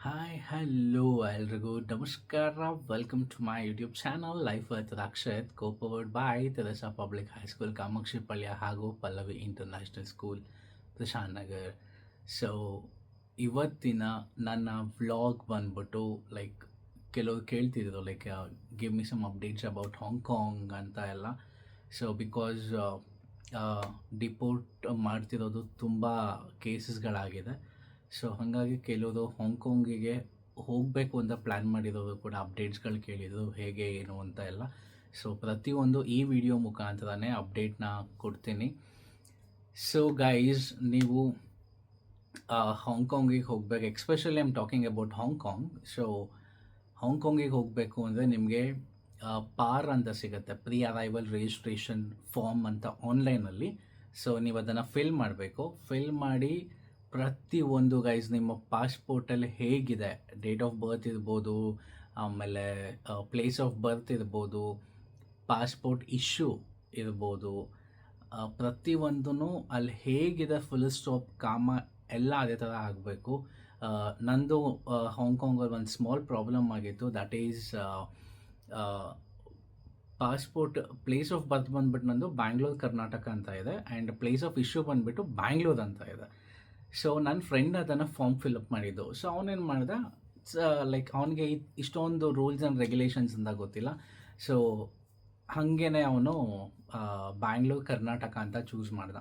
Hi hello ಎಲ್ರಿಗೂ ನಮಸ್ಕಾರ. Welcome to my YouTube channel life with Akshat, copowered by Teresa public high school Kamakshipalya ಹಾಗೂ Pallavi international school Prashanth Nagar. So ಇವತ್ತಿನ ನನ್ನ vlog ಬಂದ್ಬಿಟ್ಟು ಕೆಲವರು ಕೇಳ್ತಿದ್ರು give me some updates about Hong Kong ಅಂತ ಎಲ್ಲ. ಸೊ ಬಿಕಾಸ್ ಡಿಪೋರ್ಟ್ ಮಾಡ್ತಿರೋದು ತುಂಬ ಕೇಸಸ್ಗಳಾಗಿದೆ. ಸೊ ಹಾಗಾಗಿ ಕೆಲವರು ಹಾಂಗ್ಕಾಂಗಿಗೆ ಹೋಗಬೇಕು ಅಂತ ಪ್ಲ್ಯಾನ್ ಮಾಡಿರೋರು ಕೂಡ ಅಪ್ಡೇಟ್ಸ್ಗಳು ಕೇಳಿದರು, ಹೇಗೆ ಏನು ಅಂತ ಎಲ್ಲ. ಸೊ ಪ್ರತಿಯೊಂದು ಈ ವಿಡಿಯೋ ಮುಖಾಂತರನೇ ಅಪ್ಡೇಟ್ನ ಕೊಡ್ತೀನಿ. ಸೊ ಗೈಸ್, ನೀವು ಹಾಂಗ್ಕಾಂಗಿಗೆ ಹೋಗಬೇಕು, especially I am talking about Hong Kong. So ಹಾಂಗ್ಕಾಂಗಿಗೆ ಹೋಗಬೇಕು ಅಂದರೆ ನಿಮಗೆ ಪಾರ್ ಅಂತ ಸಿಗುತ್ತೆ, ಪ್ರೀ ಅರೈವಲ್ ರಿಜಿಸ್ಟ್ರೇಷನ್ ಫಾರ್ಮ್ ಅಂತ ಆನ್ಲೈನಲ್ಲಿ. ಸೊ ನೀವು ಅದನ್ನು ಫಿಲ್ ಮಾಡಬೇಕು. ಫಿಲ್ ಮಾಡಿ ಪ್ರತಿಯೊಂದು ಗೈಸ್ ನಿಮ್ಮ ಪಾಸ್ಪೋರ್ಟಲ್ಲಿ ಹೇಗಿದೆ, ಡೇಟ್ ಆಫ್ ಬರ್ತ್ ಇರ್ಬೋದು, ಆಮೇಲೆ ಪ್ಲೇಸ್ ಆಫ್ ಬರ್ತ್ ಇರ್ಬೋದು, ಪಾಸ್ಪೋರ್ಟ್ ಇಶ್ಯೂ ಇರ್ಬೋದು, ಪ್ರತಿಯೊಂದೂ ಅಲ್ಲಿ ಹೇಗಿದೆ ಫುಲ್ ಸ್ಟಾಪ್ ಕಾಮ ಎಲ್ಲ ಅದೇ ಥರ ಆಗಬೇಕು. ನಂದು ಹಾಂಗ್ಕಾಂಗಲ್ಲಿ ಒಂದು ಸ್ಮಾಲ್ ಪ್ರಾಬ್ಲಮ್ ಆಗಿತ್ತು. That is passport place of ಬರ್ತ್ ಬಂದುಬಿಟ್ಟು ನಂದು ಬ್ಯಾಂಗ್ಳೂರು ಕರ್ನಾಟಕ ಅಂತ ಇದೆ, ಆ್ಯಂಡ್ ಪ್ಲೇಸ್ ಆಫ್ ಇಶ್ಯೂ ಬಂದುಬಿಟ್ಟು ಬ್ಯಾಂಗ್ಳೂರು ಅಂತ ಇದೆ. ಸೊ ನನ್ನ ಫ್ರೆಂಡ್ ಅದನ್ನು ಫಾರ್ಮ್ ಫಿಲಪ್ ಮಾಡಿದ್ದು. ಸೊ ಅವನೇನು ಮಾಡ್ದೆ, ಅವನಿಗೆ ಇಷ್ಟೊಂದು ರೂಲ್ಸ್ ಆ್ಯಂಡ್ ರೆಗ್ಯುಲೇಷನ್ಸ್ ಅಂತ ಗೊತ್ತಿಲ್ಲ. ಸೊ ಹಾಗೇ ಅವನು ಬ್ಯಾಂಗ್ಳೂರು ಕರ್ನಾಟಕ ಅಂತ ಚೂಸ್ ಮಾಡ್ದ.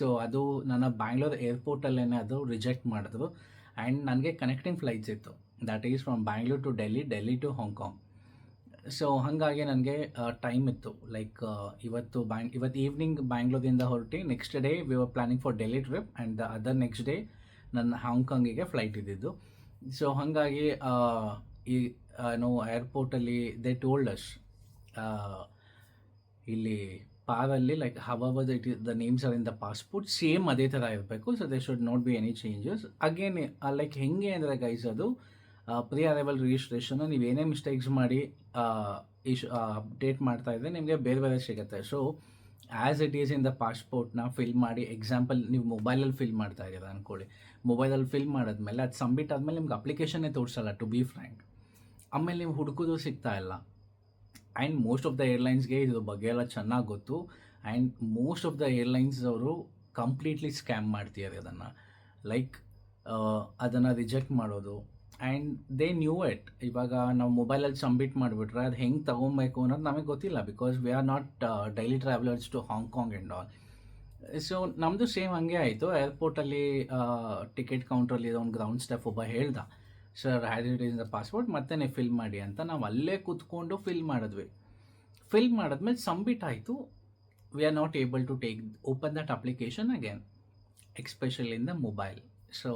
ಸೊ ಅದು ನನ್ನ ಬ್ಯಾಂಗ್ಳೂರು ಏರ್ಪೋರ್ಟಲ್ಲೇ ಅದು ರಿಜೆಕ್ಟ್ ಮಾಡಿದ್ರು. ಆ್ಯಂಡ್ ನನಗೆ ಕನೆಕ್ಟಿಂಗ್ ಫ್ಲೈಟ್ಸ್ ಇತ್ತು, that is from Bangalore to Delhi to Hong Kong. So ಹಾಗಾಗಿ ನನಗೆ ಟೈಮ್ ಇತ್ತು. ಇವತ್ತು ಈವ್ನಿಂಗ್ ಬ್ಯಾಂಗ್ಳೂರಿಂದ ಹೊರಟಿ next day we are planning for Delhi trip, and the other next day ನನ್ನ ಹಾಂಗ್ಕಾಂಗಿಗೆ ಫ್ಲೈಟ್ ಇದ್ದಿದ್ದು. ಸೊ ಹಾಗಾಗಿ ಈ ಏರ್ಪೋರ್ಟಲ್ಲಿ ದೇ ಟೋಲ್ಡ್ ಅಸ್, ಇಲ್ಲಿ ಪಾರಲ್ಲಿ however the names are in the passport same ಅದೇ ಥರ ಇರಬೇಕು. So they should not be any changes. Again ಹೆಂಗೆ ಅಂದರೆ ಗೈಸ್, ಅದು ಪ್ರೀ ಅರೈವಲ್ ರಿಜಿಸ್ಟ್ರೇಷನ್ ನೀವೇನೇ ಮಿಸ್ಟೇಕ್ಸ್ ಮಾಡಿ ಅಪ್ಡೇಟ್ ಮಾಡ್ತಾ ಇದ್ದರೆ ನಿಮಗೆ ಬೇರೆ ಬೇರೆ ಸಿಗುತ್ತೆ. So as it is in the ಪಾಸ್ಪೋರ್ಟ್ನ ಫಿಲ್ ಮಾಡಿ, ಎಕ್ಸಾಂಪಲ್ ನೀವು ಮೊಬೈಲಲ್ಲಿ ಫಿಲ್ ಮಾಡ್ತಾ ಇದ್ದೀರ ಅಂದ್ಕೊಳ್ಳಿ. ಮೊಬೈಲಲ್ಲಿ ಫಿಲ್ ಮಾಡಿದ್ಮೇಲೆ ಅದು ಸಬ್ಮಿಟ್ ಆದಮೇಲೆ ನಿಮ್ಗೆ ಅಪ್ಲಿಕೇಶನ್ನೇ ತೋರಿಸಲ್ಲ, ಟು ಬಿ ಫ್ರ್ಯಾಂಕ್. ಆಮೇಲೆ ನೀವು ಹುಡುಕೋದು ಸಿಗ್ತಾ ಇಲ್ಲ. ಆ್ಯಂಡ್ ಮೋಸ್ಟ್ ಆಫ್ ದ ಏರ್ಲೈನ್ಸ್ಗೆ ಇದ್ರ ಬಗ್ಗೆ ಎಲ್ಲ ಚೆನ್ನಾಗಿ ಗೊತ್ತು. And most of the airlines ಅವರು ಕಂಪ್ಲೀಟ್ಲಿ ಸ್ಕ್ಯಾಮ್ ಮಾಡ್ತಿದ್ದಾರೆ ಅದನ್ನು, ಅದನ್ನು ರಿಜೆಕ್ಟ್ ಮಾಡೋದು. And they new it. ಇವಾಗ ನಾವು ಮೊಬೈಲಲ್ಲಿ ಸಬ್ಮಿಟ್ ಮಾಡಿಬಿಟ್ರೆ ಅದು ಹೆಂಗೆ ತೊಗೊಬೇಕು ಅನ್ನೋದು ನಮಗೆ ಗೊತ್ತಿಲ್ಲ, because we are not daily travellers to Hong Kong and all. So ನಮ್ಮದು ಸೇಮ್ ಹಂಗೆ ಆಯಿತು. ಏರ್ಪೋರ್ಟಲ್ಲಿ ಟಿಕೆಟ್ ಕೌಂಟ್ರಲ್ಲಿ ಒಂದು ಗ್ರೌಂಡ್ ಸ್ಟಾಫ್ ಒಬ್ಬ ಹೇಳ್ದ, sir has it is the passport ಮತ್ತೆ ನೀವು ಫಿಲ್ ಮಾಡಿ ಅಂತ. ನಾವು ಅಲ್ಲೇ ಕೂತ್ಕೊಂಡು ಫಿಲ್ ಮಾಡಿದ್ವಿ. ಫಿಲ್ ಮಾಡಿದ್ಮೇಲೆ ಸಬ್ಮಿಟ್ ಆಯಿತು. We are not able to open that application again, especially in the mobile. So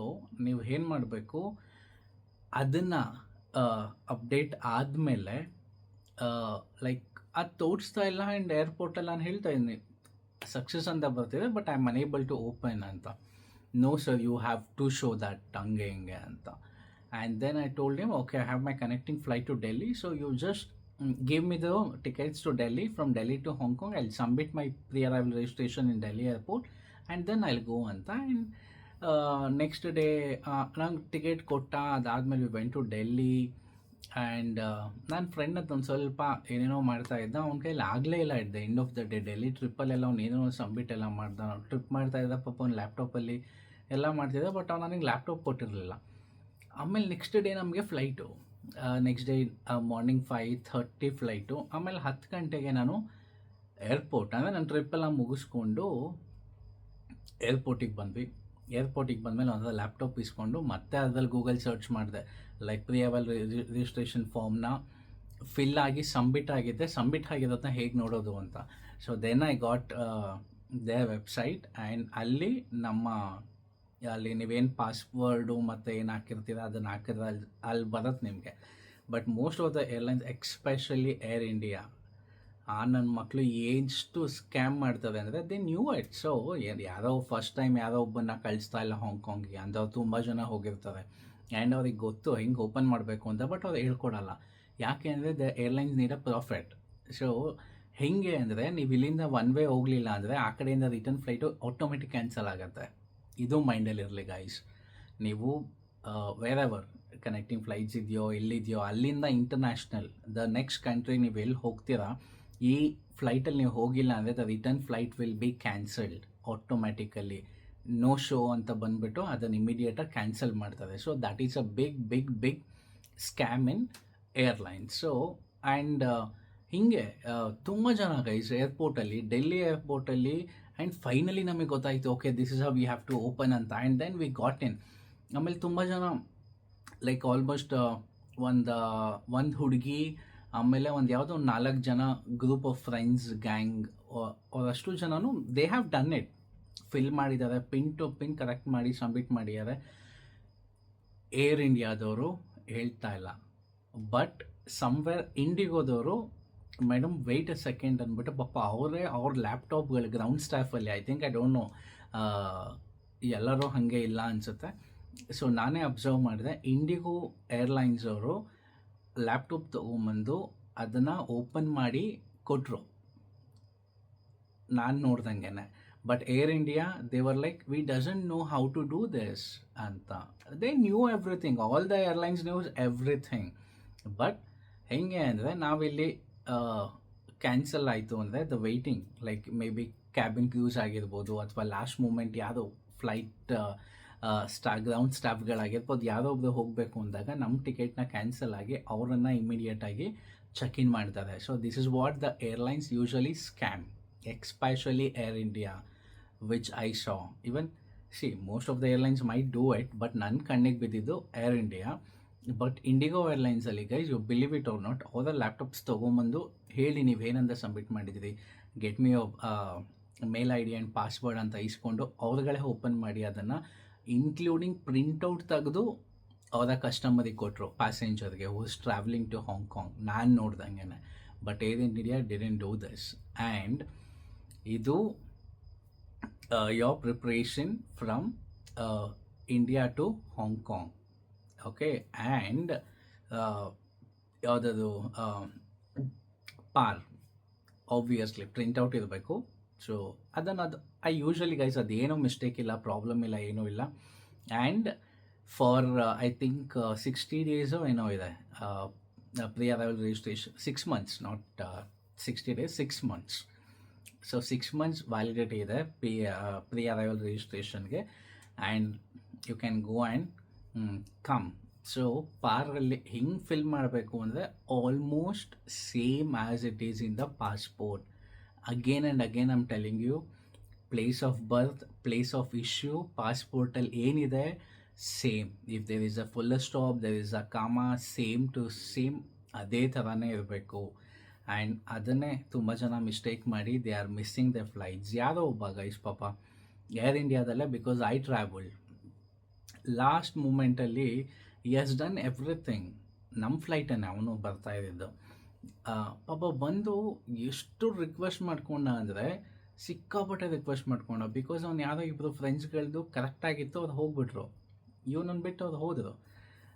ನೀವು ಏನು ಮಾಡಬೇಕು, ಅದನ್ನು ಅಪ್ಡೇಟ್ ಆದಮೇಲೆ ಅದು ತೋರಿಸ್ತಾ ಇಲ್ಲ. ಆ್ಯಂಡ್ ಏರ್ಪೋರ್ಟಲ್ಲಿ ನಾನು ಹೇಳ್ತಾ ಇದ್ದೀನಿ ಸಕ್ಸಸ್ ಅಂತ ಬರ್ತಿದೆ, but I am unable to open ಅಂತ. No sir, you have to show that ಹಂಗೆ ಹಿಂಗೆ ಅಂತ. And then I told him, okay I have my connecting flight to Delhi, so you just give me the tickets to Delhi, from Delhi to Hong Kong. I will submit my pre arrival registration in Delhi airport, and then I will go ಅಂತ. And next day ನಂಗೆ ticket ಕೊಟ್ಟ. ಅದಾದಮೇಲೆ V went to Delhi. And ನನ್ನ friend ಅದು ಒಂದು ಸ್ವಲ್ಪ ಏನೇನೋ ಮಾಡ್ತಾ ಇದ್ದ, ಅವ್ನ ಕೈಯಲ್ಲಿ ಆಗಲೇ ಇಲ್ಲ. ಇದ್ದೆ end of the day Delhi ಟ್ರಿಪ್ಪಲ್ಲೆಲ್ಲ ಅವ್ನು ಏನೇನೋ ಸಬ್ಮಿಟ್ ಎಲ್ಲ ಮಾಡ್ದ. ಟ್ರಿಪ್ ಮಾಡ್ತಾ ಇದ್ದ ಪಾಪ, ಅವ್ನು ಲ್ಯಾಪ್ಟಾಪಲ್ಲಿ ಎಲ್ಲ ಮಾಡ್ತಿದ್ದ, ಬಟ್ ಅವ್ನು ನನಗೆ ಲ್ಯಾಪ್ಟಾಪ್ ಕೊಟ್ಟಿರಲಿಲ್ಲ. ಆಮೇಲೆ ನೆಕ್ಸ್ಟ್ ಡೇ ನಮಗೆ flight, next day morning 5:30 flight. ಆಮೇಲೆ 10 ಗಂಟೆಗೆ ನಾನು ಏರ್ಪೋರ್ಟ್, ಅಂದರೆ ನನ್ನ ಟ್ರಿಪ್ಪೆಲ್ಲ ಮುಗಿಸ್ಕೊಂಡು ಏರ್ಪೋರ್ಟಿಗೆ ಬಂದ್ವಿ. ಏರ್ಪೋರ್ಟಿಗೆ ಬಂದಮೇಲೆ ಒಂದು ಲ್ಯಾಪ್ಟಾಪ್ ಇಸ್ಕೊಂಡು ಮತ್ತೆ ಅದ್ರಲ್ಲಿ ಗೂಗಲ್ ಸರ್ಚ್ ಮಾಡಿದೆ, ಪ್ರೀ ಅರೈವಲ್ ರಿಜಿಸ್ಟ್ರೇಷನ್ ಫಾರ್ಮ್ನ ಫಿಲ್ ಆಗಿ ಸಬ್ಮಿಟ್ ಆಗಿದೆ, ಸಬ್ಮಿಟ್ ಆಗಿರೋದನ್ನ ಹೇಗೆ ನೋಡೋದು ಅಂತ. So then I got the website, and ಅಲ್ಲಿ ನೀವೇನು ಪಾಸ್ವರ್ಡು ಮತ್ತು ಏನು ಹಾಕಿರ್ತೀರ ಅದನ್ನು ಹಾಕಿದ್ರೆ ಅಲ್ಲಿ ಬರುತ್ತೆ ನಿಮಗೆ. But most of the airlines, especially air India, ನನ್ನ ಮಕ್ಕಳು ಎಷ್ಟು ಸ್ಕ್ಯಾಮ್ ಮಾಡ್ತವೆ ಅಂದರೆ ದೇ ನ್ಯೂ ಇಟ್. ಸೊ ಯಾರೋ ಫಸ್ಟ್ ಟೈಮ್ ಯಾರೋ ಒಬ್ಬನ್ನ ಕಳಿಸ್ತಾ ಇಲ್ಲ ಹಾಂಗ್ಕಾಂಗಿಗೆ ಅಂದವ್ರು ತುಂಬ ಜನ ಹೋಗಿರ್ತಾರೆ. ಆ್ಯಂಡ್ ಅವ್ರಿಗೆ ಗೊತ್ತು ಹೆಂಗೆ ಓಪನ್ ಮಾಡಬೇಕು ಅಂತ, ಬಟ್ ಅವ್ರು ಹೇಳ್ಕೊಡಲ್ಲ. ಯಾಕೆ ಅಂದರೆ the airlines need a profit. So ಹೇಗೆ ಅಂದರೆ, ನೀವು ಇಲ್ಲಿಂದ ಒನ್ ವೇ ಹೋಗಲಿಲ್ಲ ಅಂದರೆ ಆ ಕಡೆಯಿಂದ ರಿಟರ್ನ್ ಫ್ಲೈಟು ಆಟೋಮೆಟಿಕ್ ಕ್ಯಾನ್ಸಲ್ ಆಗುತ್ತೆ. ಇದು ಮೈಂಡಲ್ಲಿರಲಿ ಗೈಸ್. ನೀವು ವೇರೆವರ್ ಕನೆಕ್ಟಿಂಗ್ ಫ್ಲೈಟ್ಸ್ ಇದೆಯೋ ಎಲ್ಲಿದೆಯೋ ಅಲ್ಲಿಂದ ಇಂಟರ್ನ್ಯಾಷನಲ್ ದ ನೆಕ್ಸ್ಟ್ ಕಂಟ್ರಿ ನೀವು ಎಲ್ಲಿ ಹೋಗ್ತೀರಾ ಈ ಫ್ಲೈಟಲ್ಲಿ ನೀವು ಹೋಗಿಲ್ಲ ಅಂದರೆ the return flight will be cancelled automatically. No show ಅಂತ ಬಂದುಬಿಟ್ಟು ಅದನ್ನು ಇಮಿಡಿಯೇಟಾಗಿ ಕ್ಯಾನ್ಸಲ್ ಮಾಡ್ತಾರೆ. So that is a big big big scam in airlines. So and ಹೀಗೆ ತುಂಬ ಜನ ಗೈಸ್ ಏರ್ಪೋರ್ಟಲ್ಲಿ, ಡೆಲ್ಲಿ ಏರ್ಪೋರ್ಟಲ್ಲಿ, ಆ್ಯಂಡ್ ಫೈನಲಿ ನಮಗೆ ಗೊತ್ತಾಯಿತು okay this is how we have to open ಅಂತ, and then we got in. ಆಮೇಲೆ ತುಂಬ ಜನ ಲೈಕ್ ಆಲ್ಮೋಸ್ಟ್ ಒಂದು ಹುಡುಗಿ, ಆಮೇಲೆ ಒಂದು ಯಾವುದೋ ಒಂದು 4 ಜನ ಗ್ರೂಪ್ ಆಫ್ ಫ್ರೆಂಡ್ಸ್ ಗ್ಯಾಂಗ್ ಅವರಷ್ಟು ಜನನು they have done it, fill ಮಾಡಿದ್ದಾರೆ, ಪಿನ್ ಟು ಪಿನ್ ಕರೆಕ್ಟ್ ಮಾಡಿ ಸಬ್ಮಿಟ್ ಮಾಡಿದ್ದಾರೆ. ಏರ್ ಇಂಡಿಯಾದವರು ಹೇಳ್ತಾ ಇಲ್ಲ, ಬಟ್ ಸಮ್ವೇರ್ ಇಂಡಿಗೋದವರು ಮೇಡಮ್ ವೆಯ್ಟ್ ಅ ಸೆಕೆಂಡ್ ಅಂದ್ಬಿಟ್ಟು ಪಾಪ ಅವ್ರ ಲ್ಯಾಪ್ಟಾಪ್ಗಳು ಗ್ರೌಂಡ್ ಸ್ಟಾಫಲ್ಲಿ I think I don't know ಎಲ್ಲರೂ ಹಾಗೆ ಇಲ್ಲ ಅನಿಸುತ್ತೆ. ಸೊ ನಾನೇ ಅಬ್ಸರ್ವ್ ಮಾಡಿದೆ, ಇಂಡಿಗೋ ಏರ್ಲೈನ್ಸ್ ಅವರು ಲ್ಯಾಪ್ಟಾಪ್ ತೊಗೊಂಬಂದು ಅದನ್ನು ಓಪನ್ ಮಾಡಿ ಕೊಟ್ಟರು ನಾನು ನೋಡ್ದಂಗೆ. But Air India they were like we doesn't know how to do this ಅಂತ. They knew everything, all the airlines news everything. But ಹೆಂಗೆ ಅಂದರೆ ನಾವಿಲ್ಲಿ ಕ್ಯಾನ್ಸಲ್ ಆಯಿತು ಅಂದರೆ the waiting like maybe cabin crews ಆಗಿರ್ಬೋದು ಅಥವಾ ಲಾಸ್ಟ್ ಮೂಮೆಂಟ್ ಯಾವುದೋ flight ground ಸ್ಟಾಫ್ಗಳಾಗಿರ್ಬೋದು ಯಾರೋ ಒಬ್ಬರು ಹೋಗಬೇಕು ಅಂದಾಗ ನಮ್ಮ ಟಿಕೆಟ್ನ ಕ್ಯಾನ್ಸಲ್ ಆಗಿ ಅವರನ್ನು ಇಮಿಡಿಯೇಟಾಗಿ ಚೆಕ್ ಇನ್ ಮಾಡ್ತಾರೆ. So this is what the airlines usually scam, especially Air India which I saw. Even see most of the airlines might do it, but ನನ್ನ ಕಣ್ಣಿಗೆ ಬಿದ್ದಿದ್ದು ಏರ್ ಇಂಡಿಯಾ. ಬಟ್ ಇಂಡಿಗೋ ಏರ್ಲೈನ್ಸಲ್ಲಿ guys you believe it or not, ಅವರ laptops ತೊಗೊಂಬಂದು ಹೇಳಿ ನೀವೇನಂತ submit ಮಾಡಿದಿರಿ, get me mail I D and password ಅಂತ ಇಸ್ಕೊಂಡು ಅವ್ರುಗಳೇ ಓಪನ್ ಮಾಡಿ ಅದನ್ನು ಇನ್ಕ್ಲೂಡಿಂಗ್ ಪ್ರಿಂಟೌಟ್ ತೆಗೆದು ಅವರ ಕಸ್ಟಮರಿಗೆ ಕೊಟ್ಟರು, ಪ್ಯಾಸೆಂಜರ್ಗೆ ಹೂಸ್ ಟ್ರಾವೆಲಿಂಗ್ ಟು ಹಾಂಗ್ಕಾಂಗ್. ನಾನು ನೋಡ್ದಂಗೆ. But Air India didn't do this. And ಇದು your preparation from India to Hong Kong. Okay, and ಯಾವುದದು ಪಾರ್ ಆಬ್ವಿಯಸ್ಲಿ ಪ್ರಿಂಟೌಟ್ ಇರಬೇಕು. ಸೊ ಅದು ಐ ಯೂಶ್ವಲಿ ಗೈಸ್ ಅದೇನೋ ಮಿಸ್ಟೇಕ್ ಇಲ್ಲ, ಪ್ರಾಬ್ಲಮ್ ಇಲ್ಲ, ಏನೂ ಇಲ್ಲ. And for I think 60 days ಏನೋ ಇದೆ pre arrival registration, 6 months, not 60 days, 6 months. So 6 months validity ಇದೆ pre arrival ರಿಜಿಸ್ಟ್ರೇಷನ್ಗೆ, and you can go and come. So ಪಾರಲ್ಲಿ ಹಿಂಗೆ ಫಿಲ್ ಮಾಡಬೇಕು ಅಂದರೆ almost same as it is in the passport. Again and again I'm telling you, place of birth, place of issue ಪಾಸ್ಪೋರ್ಟಲ್ಲಿ ಏನಿದೆ same. If there is a full stop, there is a comma, same to same ಅದೇ ಥರನೇ ಇರಬೇಕು. And ಅದನ್ನೇ ತುಂಬ ಜನ mistake ಮಾಡಿ they are missing the flights. ಯಾರೋ ಒಬ್ಬ ಗೈಸ್ ಪಾಪ ಏರ್ ಇಂಡಿಯಾದಲ್ಲೇ, ಬಿಕಾಸ್ ಐ ಟ್ರಾವೆಲ್ಡ್ ಲಾಸ್ಟ್ ಮೂಮೆಂಟಲ್ಲಿ ಎಸ್ ಡನ್ ಎವ್ರಿಥಿಂಗ್. ನಮ್ಮ ಫ್ಲೈಟನ್ನೇ ಅವನು ಬರ್ತಾ ಇದ್ದಿದ್ದು, ಪಾಪ ಬಂದು ಎಷ್ಟು ರಿಕ್ವೆಸ್ಟ್ ಮಾಡ್ಕೊಂಡ ಅಂದರೆ ಸಿಕ್ಕಾಪಟ್ಟೆ ರಿಕ್ವೆಸ್ಟ್ ಮಾಡ್ಕೊಂಡ. ಬಿಕಾಸ್ ಅವ್ನು ಯಾವುದೋ ಇಬ್ಬರು ಫ್ರೆಂಡ್ಸ್ಗಳದ್ದು ಕರೆಕ್ಟಾಗಿತ್ತು, ಅವ್ರು ಹೋಗ್ಬಿಟ್ರು, ಇವನನ್ನು ಬಿಟ್ಟು ಅವ್ರು ಹೋದರು.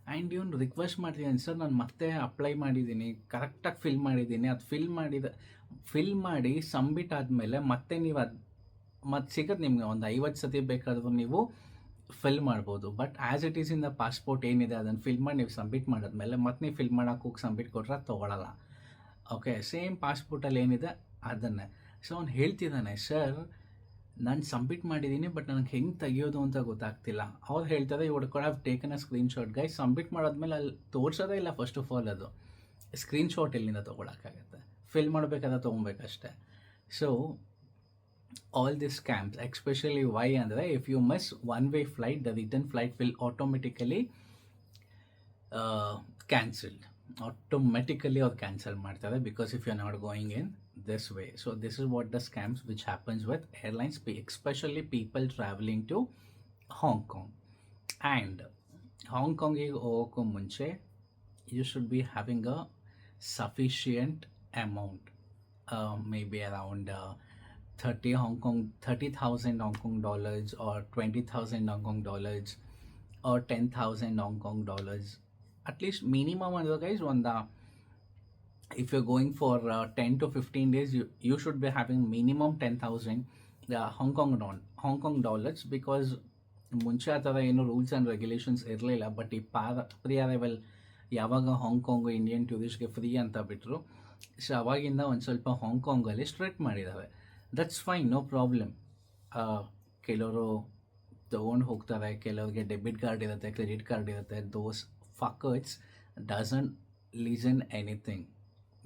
ಆ್ಯಂಡ್ ಇವನು ರಿಕ್ವೆಸ್ಟ್ ಮಾಡ್ತಿದ್ದೀನಿ ಸರ್, ನಾನು ಮತ್ತೆ ಅಪ್ಲೈ ಮಾಡಿದ್ದೀನಿ, ಕರೆಕ್ಟಾಗಿ ಫಿಲ್ ಮಾಡಿದ್ದೀನಿ, ಅದು ಫಿಲ್ ಮಾಡಿ ಸಬ್ಮಿಟ್ ಆದಮೇಲೆ ಮತ್ತೆ ನೀವು ಅದು ಮತ್ತೆ ಸಿಗೋದು ನಿಮಗೆ ಒಂದು 50 ಸತಿ ಬೇಕಾದರೂ ನೀವು ಫಿಲ್ ಮಾಡ್ಬೋದು. But as it is in the passport ಏನಿದೆ ಅದನ್ನು ಫಿಲ್ ಮಾಡಿ ನೀವು ಸಬ್ಮಿಟ್ ಮಾಡಿದ್ಮೇಲೆ ಮತ್ತೆ ನೀವು ಫಿಲ್ ಮಾಡೋಕೆ ಹೋಗಿ ಸಬ್ಮಿಟ್ ಕೊಟ್ಟರೆ ಅದು ತೊಗೊಳಲ್ಲ. ಓಕೆ, ಸೇಮ್ ಪಾಸ್ಪೋರ್ಟಲ್ಲಿ ಏನಿದೆ ಅದನ್ನೇ. ಸೊ ಅವ್ನು ಹೇಳ್ತಿದ್ದಾನೆ, ಸರ್ ನಾನು ಸಬ್ಮಿಟ್ ಮಾಡಿದ್ದೀನಿ ಬಟ್ ನನಗೆ ಹೆಂಗೆ ತೆಗಿಯೋದು ಅಂತ ಗೊತ್ತಾಗ್ತಿಲ್ಲ. ಅವ್ರು ಹೇಳ್ತಾರೆ you would have taken a screenshot. Guys submit ಮಾಡಾದ್ಮೇಲೆ ಅಲ್ಲಿ ತೋರಿಸೋದೇ ಇಲ್ಲ ಫಸ್ಟ್ ಆಫ್ ಆಲ್. ಅದು ಸ್ಕ್ರೀನ್ಶಾಟ್ ಎಲ್ಲಿಂದ ತೊಗೊಳಕ್ಕಾಗತ್ತೆ, ಫಿಲ್ ಮಾಡಬೇಕಾದ್ರೆ ತೊಗೊಬೇಕಷ್ಟೆ. So all these scams, especially why ಅಂದರೆ if you miss one-way flight, the return flight will automatically cancelled. Automatically or cancel ಮಾಡ್ತಾರೆ, because if you're not going in this way. So this is what the scams which happens with airlines, especially people traveling to Hong Kong. And Hong Kongಗೆ ಹೋಗೋಕ್ಕೂ ಮುಂಚೆ you should be having a sufficient amount, maybe around 30,000 Hong Kong dollars or 20,000 Hong Kong dollars or 10,000 Hong Kong dollars. At least minimum under guys if you're going for 10 to 15 days, you should be having minimum 10,000 Hong Kong dollars, because ಮುಂಚೆ ಆ ಥರ ಏನು rules and regulations ಇರಲಿಲ್ಲ. But ಈ pre arrival ಯಾವಾಗ ಹಾಂಗ್ಕಾಂಗು Indian ಟೂರಿಸ್ಟ್ಗೆ free ಅಂತ ಬಿಟ್ಟರು, so ಅವಾಗಿಂದ ಒಂದು ಸ್ವಲ್ಪ ಹಾಂಗ್ಕಾಂಗಲ್ಲಿ ಸ್ಟ್ರಿಕ್ಟ್ ಮಾಡಿದ್ದಾರೆ. That's fine, no problem. ಕೆಲವರು ತೊಗೊಂಡು ಹೋಗ್ತಾರೆ, ಕೆಲವ್ರಿಗೆ ಡೆಬಿಟ್ ಕಾರ್ಡ್ ಇರುತ್ತೆ, ಕ್ರೆಡಿಟ್ ಕಾರ್ಡ್ ಇರುತ್ತೆ. Those fuckers doesn't listen anything.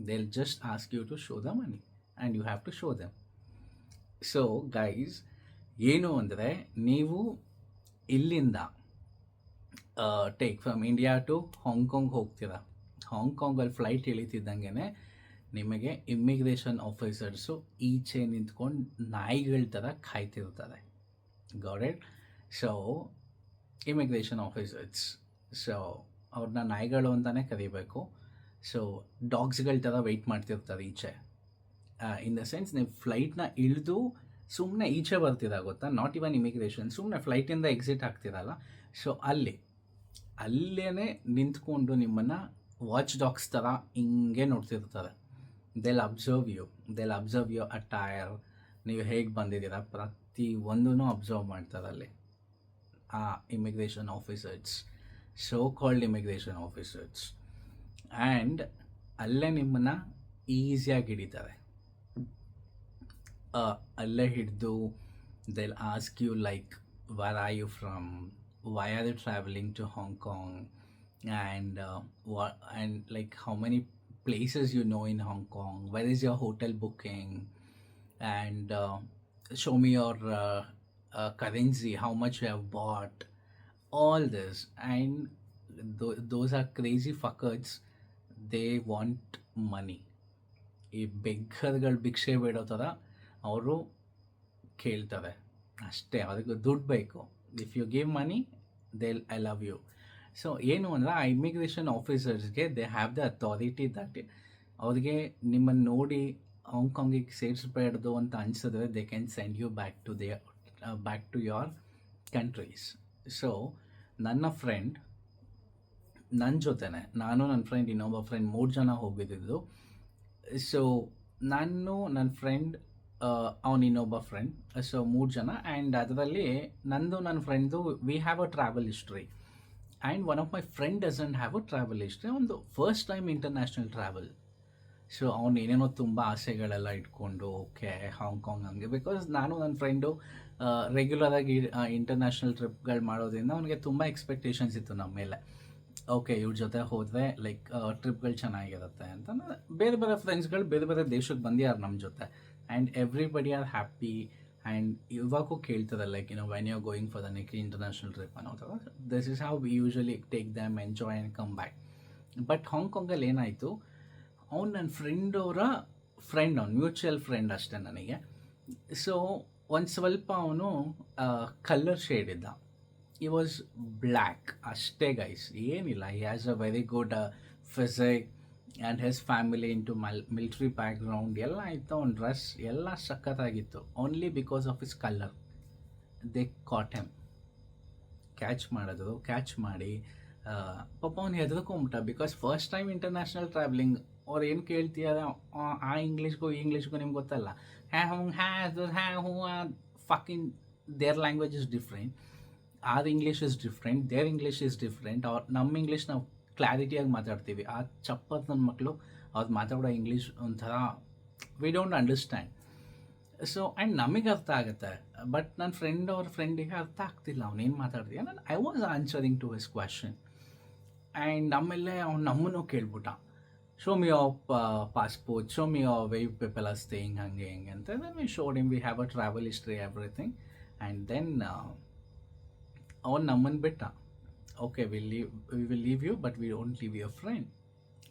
they'll just ask you to show the money and you have to show them. So guys, ಏನು ಅಂದರೆ ನೀವು ಇಲ್ಲಿಂದ take from India to Hong Kong ಹೋಗ್ತೀರಾ. ಹಾಂಗ್ಕಾಂಗಲ್ಲಿ ಫ್ಲೈಟ್ ಇಳಿತಿದ್ದಂಗೆ ನಿಮಗೆ immigration officers ಈಚೆ ನಿಂತ್ಕೊಂಡು ನಾಯಿಗಳ ಥರ ಕಾಯ್ತಿರ್ತಾರೆ. Got it? So immigration officers, so ಅವ್ರನ್ನ ನಾಯಿಗಳು ಅಂತಲೇ ಕರಿಬೇಕು. ಸೊ ಡಾಗ್ಸ್ಗಳ ಥರ ವೆಯ್ಟ್ ಮಾಡ್ತಿರ್ತಾರೆ ಈಚೆ. ಇನ್ ದ ಸೆನ್ಸ್, ನೀವು ಫ್ಲೈಟ್ನ ಇಳಿದು ಸುಮ್ಮನೆ ಈಚೆ ಬರ್ತೀರಾ ಗೊತ್ತಾ, ನಾಟ್ ಇವನ್ ಇಮಿಗ್ರೇಷನ್, ಸುಮ್ಮನೆ ಫ್ಲೈಟಿಂದ ಎಕ್ಸಿಟ್ ಆಗ್ತಿರಲ್ಲ, ಸೊ ಅಲ್ಲೇ ನಿಂತ್ಕೊಂಡು ನಿಮ್ಮನ್ನು ವಾಚ್ ಡಾಗ್ಸ್ ಥರ ಹಿಂಗೆ ನೋಡ್ತಿರ್ತಾರೆ. ದೆಲ್ ಅಬ್ಸರ್ವ್ ಯು ಅಟೈರ್, ನೀವು ಹೇಗೆ ಬಂದಿದ್ದೀರಾ, ಪ್ರತಿ ಒಂದೂ ಅಬ್ಸರ್ವ್ ಮಾಡ್ತಾರೆ ಅಲ್ಲಿ ಆ immigration officers, so called immigration officers. And ಅಲ್ಲೇ ನಿಮ್ಮನ್ನು ಈಸಿಯಾಗಿ ಹಿಡಿತಾರೆ. ಅಲ್ಲೇ ಹಿಡಿದು they'll ask you like, where are you from, why are you traveling to Hong Kong, and what, and like how many places you know in Hong Kong, where is your hotel booking, and show me your currency, how much you have bought, all this. And those are crazy fuckers. They want money. ಈ ಬೆಗ್ಗರ್ಗಳು ಭಿಕ್ಷೆ ಬೇಡೋ ಥರ ಅವರು ಕೇಳ್ತಾರೆ ಅಷ್ಟೇ, ಅದಕ್ಕೆ ದುಡ್ಡು ಬೇಕು. If you give money I love you. So ಏನು ಅಂದರೆ, ಆ ಇಮಿಗ್ರೇಷನ್ ಆಫೀಸರ್ಸ್ಗೆ they have the authority that ಅವ್ರಿಗೆ ನಿಮ್ಮನ್ನು ನೋಡಿ ಹಾಂಗ್ಕಾಂಗಿಗೆ ಸೇರಿಸ್ಬೇಡ್ದು ಅಂತ ಅನಿಸಿದ್ರೆ they can send you back to your countries. So ನನ್ನ ಫ್ರೆಂಡ್ ನನ್ನ ಜೊತೆನೆ, ನಾನು ನನ್ನ ಫ್ರೆಂಡ್ ಇನ್ನೊಬ್ಬ ಫ್ರೆಂಡ್ 3 ಜನ ಹೋಗಿದ್ದು. ಸೊ ನಾನು ನನ್ನ ಫ್ರೆಂಡ್ ಅವನು ಇನ್ನೊಬ್ಬ ಫ್ರೆಂಡ್, ಸೊ 3 ಜನ. ಆ್ಯಂಡ್ ಅದರಲ್ಲಿ ನನ್ನ ಫ್ರೆಂಡ್ದು we have a travel history, and one of my friend doesn't have a travel history. ಒಂದು first time international travel. So ಅವ್ನು ಏನೇನೋ ತುಂಬ ಆಸೆಗಳೆಲ್ಲ ಇಟ್ಕೊಂಡು ಓಕೆ ಹಾಂಗ್ಕಾಂಗ್ ಹಂಗೆ, ಬಿಕಾಸ್ ನಾನು ನನ್ನ ಫ್ರೆಂಡು ರೆಗ್ಯುಲರಾಗಿ ಇಂಟರ್ನ್ಯಾಷನಲ್ ಟ್ರಿಪ್ಗಳು ಮಾಡೋದ್ರಿಂದ ಅವನಿಗೆ ತುಂಬ ಎಕ್ಸ್ಪೆಕ್ಟೇಷನ್ಸ್ ಇತ್ತು ನಮ್ಮ ಮೇಲೆ. ಓಕೆ, ಇವ್ರ ಜೊತೆ ಹೋದರೆ ಲೈಕ್ ಟ್ರಿಪ್ಗಳು ಚೆನ್ನಾಗಿರುತ್ತೆ ಅಂತ. ಬೇರೆ ಬೇರೆ ಫ್ರೆಂಡ್ಸ್ಗಳು ಬೇರೆ ಬೇರೆ ದೇಶಕ್ಕೆ ಬಂದಿದ್ದಾರೆ ನಮ್ಮ ಜೊತೆ, and everybody are happy. And ಇವಾಗೂ ಕೇಳ್ತಾರೆ like when you are going for the next international trip ಅನ್ನೋ ಥರ. This is how we usually take them, enjoy and come back. But ಹಾಂಗ್ಕಾಂಗಲ್ಲಿ ಏನಾಯಿತು, ಅವ್ನು ನನ್ನ ಫ್ರೆಂಡವರ ಫ್ರೆಂಡ್, ಅವ್ನು ಮ್ಯೂಚುವಲ್ ಫ್ರೆಂಡ್ ಅಷ್ಟೇ ನನಗೆ. ಸೊ ಒಂದು ಸ್ವಲ್ಪ ಅವನು ಕಲರ್ ಶೇಡ್ ಇದ್ದ. he was black ಅಷ್ಟೇ ಗೈಸ್, ಏನಿಲ್ಲ. he has a very good physique and his family into military background ಎಲ್ಲ ಇತ್ತು. ಅವ್ನ ಡ್ರೆಸ್ ಎಲ್ಲ ಸಖತ್ತಾಗಿತ್ತು. Only because of his colour they caught him. Catch ಮಾಡಿ ಪಾಪ ಅವ್ನು ಹೆದರ್ಕೊಂಬಿಟ್ಟ. ಬಿಕಾಸ್ ಫಸ್ಟ್ ಟೈಮ್ ಇಂಟರ್ನ್ಯಾಷನಲ್ ಟ್ರಾವೆಲಿಂಗ್. ಅವ್ರು ಏನು ಕೇಳ್ತೀಯಾರ ಆ ಇಂಗ್ಲೀಷ್ಗೂ ಈ ಇಂಗ್ಲೀಷ್ಗೂ ನಿಮ್ಗೆ ಗೊತ್ತಲ್ಲ. Fucking their language is different, our English is different, their English is different. ನಮ್ಮ ಇಂಗ್ಲೀಷ್ ನಾವು ಕ್ಲಾರಿಟಿಯಾಗಿ ಮಾತಾಡ್ತೀವಿ. ಆ ಚಪ್ಪತ್ ನನ್ನ ಮಕ್ಕಳು ಅವ್ರು ಮಾತಾಡೋ ಇಂಗ್ಲೀಷ್ ಒಂಥರ we don't understand. So and ನಮಗೆ ಅರ್ಥ ಆಗುತ್ತೆ, ಬಟ್ ನನ್ನ ಫ್ರೆಂಡಿಗೆ ಅರ್ಥ ಆಗ್ತಿಲ್ಲ ಅವನೇನು ಮಾತಾಡ್ತೀಯ. I was answering to his question. And ಆಮೇಲೆ ಅವ್ನು ನಮ್ಮನ್ನು ಕೇಳ್ಬಿಟ್ಟ, show me your passport, show me your way you people are staying ಹಂಗೆ ಹಿಂಗೆ ಅಂತ. Then we showed him we have a travel history everything. And ದೆನ್ ಅವನು ನಮ್ಮನ್ನು ಬಿಟ್ಟ. Okay, we will leave you, but we don't leave your friend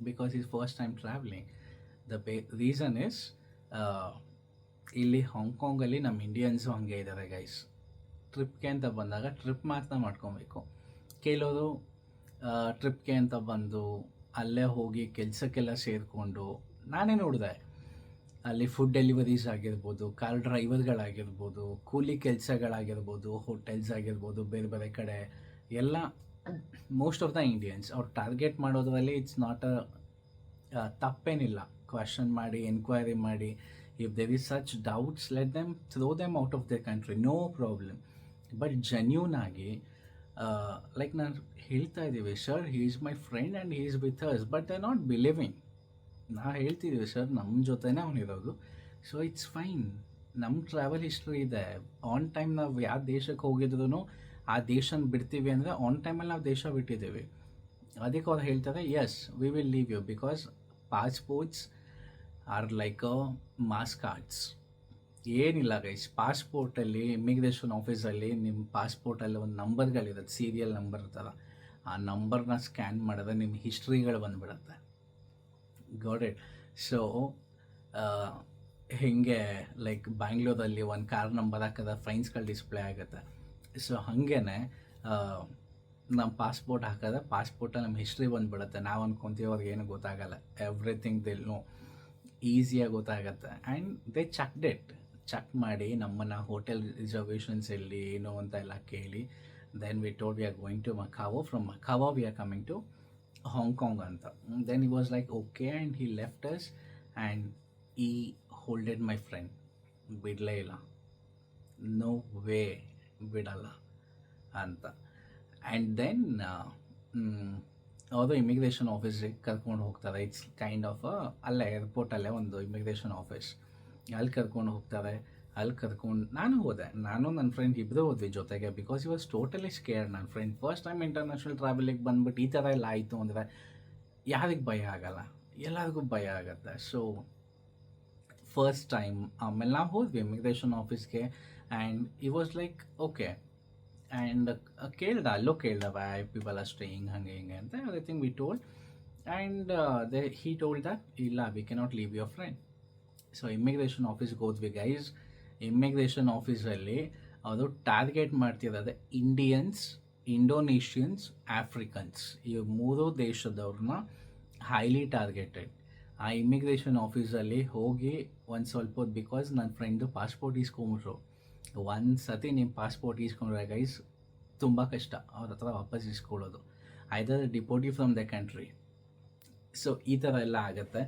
because is first time travelling. Reason is, ಇಲ್ಲಿ ಹಾಂಗ್ಕಾಂಗಲ್ಲಿ ನಮ್ಮ ಇಂಡಿಯನ್ಸು ಹಾಗೆ ಇದ್ದಾರೆ ಗೈಸ್. ಟ್ರಿಪ್ಗೆ ಅಂತ ಬಂದಾಗ ಟ್ರಿಪ್ ಮಾತ್ರ ಮಾಡ್ಕೊಬೇಕು. ಕೆಲವರು ಟ್ರಿಪ್ಗೆ ಅಂತ ಬಂದು ಅಲ್ಲೇ ಹೋಗಿ ಕೆಲಸಕ್ಕೆಲ್ಲ ಸೇರಿಕೊಂಡು, ನಾನೇ ನೋಡಿದೆ ಅಲ್ಲಿ ಫುಡ್ ಡೆಲಿವರೀಸ್ ಆಗಿರ್ಬೋದು, ಕಾರ್ ಡ್ರೈವರ್ಗಳಾಗಿರ್ಬೋದು, ಕೂಲಿ ಕೆಲಸಗಳಾಗಿರ್ಬೋದು, ಹೋಟೆಲ್ಸ್ ಆಗಿರ್ಬೋದು, ಬೇರೆ ಬೇರೆ ಕಡೆ ಎಲ್ಲ ಮೋಸ್ಟ್ ಆಫ್ ದ ಇಂಡಿಯನ್ಸ್ ಅವ್ರು ಟಾರ್ಗೆಟ್ ಮಾಡೋದ್ರಲ್ಲಿ ಇಟ್ಸ್ ನಾಟ್ ತಪ್ಪೇನಿಲ್ಲ. ಕ್ವೆಶನ್ ಮಾಡಿ, ಎನ್ಕ್ವೈರಿ ಮಾಡಿ, if there is such doubts let them throw them out of the country, no problem. But genuine ಆಗಿ ಲೈಕ್ ನಾನು ಹೇಳ್ತಾ ಇದ್ದೀವಿ sir he is my friend and he is with us but they not believing. ನಾವು ಹೇಳ್ತಿದ್ದೀವಿ sir ನಮ್ಮ ಜೊತೆನೇ ಅವನಿರೋದು, so it's fine. ನಮ್ಮ travel history ಇದೆ. ಆನ್ ಟೈಮ್ ನಾವು ಯಾವ ದೇಶಕ್ಕೆ ಹೋಗಿದ್ರು ಆ ದೇಶನ ಬಿಡ್ತೀವಿ ಅಂದರೆ ಆನ್ ಟೈಮಲ್ಲಿ ನಾವು ದೇಶ ಬಿಟ್ಟಿದ್ದೀವಿ. ಅದಕ್ಕೆ ಅವ್ರು ಹೇಳ್ತಾರೆ yes we will leave you because passports are like a mass cards. ಏನಿಲ್ಲ ಗೈಸ್, ಪಾಸ್ಪೋರ್ಟಲ್ಲಿ ಇಮಿಗ್ರೇಷನ್ ಆಫೀಸಲ್ಲಿ ನಿಮ್ಮ ಪಾಸ್ಪೋರ್ಟಲ್ಲಿ ಒಂದು ನಂಬರ್ಗಳಿರುತ್ತೆ, ಸೀರಿಯಲ್ ನಂಬರ್ ಇರ್ತಲ್ಲ, ಆ ನಂಬರ್ನ ಸ್ಕ್ಯಾನ್ ಮಾಡಿದ್ರೆ ನಿಮ್ಮ ಹಿಸ್ಟ್ರಿಗಳು ಬಂದುಬಿಡುತ್ತೆ. Got it. ಸೊ ಹೀಗೆ ಲೈಕ್ ಬ್ಯಾಂಗ್ಳೂರಲ್ಲಿ ಒಂದು ಕಾರ್ ನಂಬರ್ ಹಾಕಿದ್ರೆ ಫೈನ್ಸ್ಗಳು ಡಿಸ್ಪ್ಲೇ ಆಗುತ್ತೆ. ಸೊ ಹಾಗೇ ನಮ್ಮ ಪಾಸ್ಪೋರ್ಟ್ ಹಾಕಿದ್ರೆ ಪಾಸ್ಪೋರ್ಟಲ್ಲಿ ನಮ್ಮ ಹಿಸ್ಟ್ರಿ ಬಂದುಬಿಡುತ್ತೆ. ನಾವು ಅಂದ್ಕೊತೀವಿ ಅವ್ರಿಗೆ ಏನು ಗೊತ್ತಾಗಲ್ಲ, ಎವ್ರಿಥಿಂಗ್ ದಿಲ್ ನೋ, ಈಸಿಯಾಗಿ ಗೊತ್ತಾಗತ್ತೆ. ಆ್ಯಂಡ್ ದೇ ಚೆಕ್ ಮಾಡಿ ನಮ್ಮನ್ನು ಹೋಟೆಲ್ ರಿಸರ್ವೇಷನ್ಸ್ ಎಲ್ಲಿ ಏನು ಅಂತ ಎಲ್ಲ ಕೇಳಿ then we told we are going to Macau, from Macau we are coming to Hong Kong ಅಂತ. Then he was like okay and he left us and he holded my friend. ಬಿಡಲೇ ಇಲ್ಲ, no way ಬಿಡಲ್ಲ ಅಂತ. And then ಅವರು immigration ಆಫೀಸಿಗೆ ಕರ್ಕೊಂಡು ಹೋಗ್ತಾರೆ. It's kind of ಅಲ್ಲೇ ಏರ್ಪೋರ್ಟಲ್ಲೇ ಒಂದು ಇಮಿಗ್ರೇಷನ್ ಆಫೀಸ್, ಅಲ್ಲಿ ಕರ್ಕೊಂಡು ಹೋಗ್ತಾರೆ. ಅಲ್ಲಿ ಕರ್ಕೊಂಡು ನಾನು ಹೋದೆ, ನಾನು ನನ್ನ ಫ್ರೆಂಡ್ ಇಬ್ಬರು ಹೋದ್ವಿ ಜೊತೆಗೆ, because you was totally scared. ನನ್ನ ಫ್ರೆಂಡ್ ಫಸ್ಟ್ ಟೈಮ್ ಇಂಟರ್ನ್ಯಾಷನಲ್ ಟ್ರಾವೆಲಿಗೆ ಬಂದ್ಬಿಟ್ಟು ಈ ಥರ ಎಲ್ಲ ಆಯಿತು ಅಂದರೆ ಯಾರಿಗೆ ಭಯ ಆಗಲ್ಲ, ಎಲ್ಲರಿಗೂ ಭಯ ಆಗುತ್ತೆ. ಸೊ ಫಸ್ಟ್ ಟೈಮ್ ಆಮೇಲೆ ನಾವು ಹೋದ್ವಿ ಇಮಿಗ್ರೇಷನ್ ಆಫೀಸ್ಗೆ ಆ್ಯಂಡ್ ಈ ವಾಸ್ ಲೈಕ್ ಓಕೆ. ಆ್ಯಂಡ್ ಅಲ್ಲೂ ಕೇಳ್ದ ವೈ ಪೀಪಲ್ ಆರ್ ಸ್ಟೇಯಿಂಗ್ ಹಾಗೆ ಹಿಂಗೆ ಅಂತ everything we told. And he told that ಇಲ್ಲ we cannot leave your friend. So immigration ಆಫೀಸ್ಗೆ ಹೋದ್ವಿ ಗೈಸ್. ಇಮಿಗ್ರೇಷನ್ ಆಫೀಸಲ್ಲಿ ಅದು ಟಾರ್ಗೆಟ್ ಮಾಡ್ತಿರೋದೆ ಇಂಡಿಯನ್ಸ್, ಇಂಡೋನೇಷಿಯನ್ಸ್, ಆಫ್ರಿಕನ್ಸ್, ಈ ಮೂರೂ ದೇಶದವ್ರನ್ನ ಹೈಲಿ ಟಾರ್ಗೆಟೆಡ್. ಆ ಇಮಿಗ್ರೇಷನ್ ಆಫೀಸಲ್ಲಿ ಹೋಗಿ ಒಂದು ಸ್ವಲ್ಪ ಹೊತ್ತು, ಬಿಕಾಸ್ ನನ್ನ ಫ್ರೆಂಡು ಪಾಸ್ಪೋರ್ಟ್ ಇಸ್ಕೊಂಬಿಟ್ರು. ಒಂದು ಸತಿ ನಿಮ್ಮ ಪಾಸ್ಪೋರ್ಟ್ ಇಸ್ಕೊಂಡ್ರೆ ಗೈಸ್ ತುಂಬ ಕಷ್ಟ ಅವ್ರ ಹತ್ರ ವಾಪಸ್ ಇಸ್ಕೊಳ್ಳೋದು, either deport you from the country. So ಈ ಥರ ಎಲ್ಲ ಆಗುತ್ತೆ.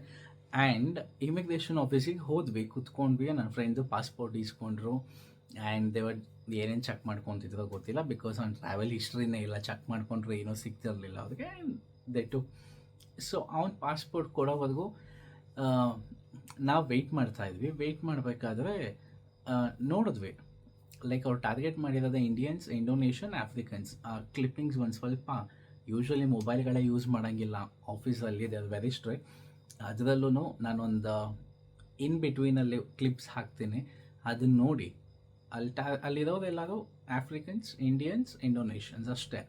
ಆ್ಯಂಡ್ ಇಮಿಗ್ರೇಷನ್ ಆಫೀಸಿಗೆ ಹೋದ್ವಿ, ಕುತ್ಕೊಂಡ್ವಿ, ನನ್ನ ಫ್ರೆಂಡು ಪಾಸ್ಪೋರ್ಟ್ ಇಸ್ಕೊಂಡ್ರು. ಆ್ಯಂಡ್ ದೇವರ್ ಏನೇನು ಚೆಕ್ ಮಾಡ್ಕೊತಿದ್ರೋ ಗೊತ್ತಿಲ್ಲ, ಬಿಕಾಸ್ ಅವ್ನ ಟ್ರಾವೆಲ್ ಹಿಸ್ಟ್ರಿನೇ ಇಲ್ಲ, ಚೆಕ್ ಮಾಡ್ಕೊಂಡ್ರೆ ಏನೂ ಸಿಗ್ತಿರಲಿಲ್ಲ ಅವ್ರಿಗೆ. ದೆಟ್ಟು ಸೊ ಅವ್ನ ಪಾಸ್ಪೋರ್ಟ್ ಕೊಡೋವರೆಗೂ ನಾವು ವೆಯ್ಟ್ ಮಾಡ್ತಾಯಿದ್ವಿ. ವೆಯ್ಟ್ ಮಾಡಬೇಕಾದ್ರೆ ನೋಡಿದ್ವಿ ಲೈಕ್ ಅವ್ರು ಟಾರ್ಗೆಟ್ ಮಾಡಿರೋದು ಇಂಡಿಯನ್ಸ್, ಇಂಡೋನೇಷಿಯನ್, ಆಫ್ರಿಕನ್ಸ್. ಕ್ಲಿಪ್ಪಿಂಗ್ಸ್ ಒಂದು ಸ್ವಲ್ಪ ಯೂಶ್ವಲಿ ಮೊಬೈಲ್ಗಳೇ ಯೂಸ್ ಮಾಡೋಂಗಿಲ್ಲ ಆಫೀಸಲ್ಲಿ, ದೇ ಆರ್ ವೆರಿ ಸ್ಟ್ರಿಕ್ಟ್. ಅದರಲ್ಲೂ ನಾನೊಂದು ಇನ್ ಬಿಟ್ವೀನಲ್ಲಿ ಕ್ಲಿಪ್ಸ್ ಹಾಕ್ತೀನಿ, ಅದನ್ನ ನೋಡಿ ಅಲ್ಲಿರೋರೆಲ್ಲರೂ ಆಫ್ರಿಕನ್ಸ್, ಇಂಡಿಯನ್ಸ್, ಇಂಡೋನೇಷಿಯನ್ಸ್ ಅಷ್ಟೇ.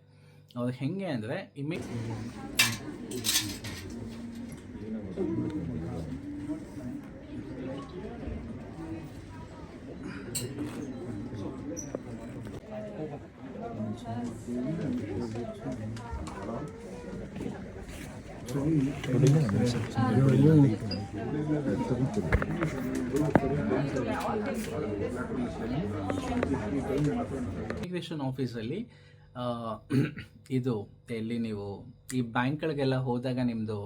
ಅವ್ರು ಹೆಂಗೆ ಅಂದರೆ ಇಮಿಗ್ರೇಷನ್ ಆಫೀಸಲ್ಲಿ ಇದು ಎಲ್ಲಿ ನೀವು ಈ ಬ್ಯಾಂಕ್ಗಳಿಗೆಲ್ಲ ಹೋದಾಗ ನಿಮ್ಮದು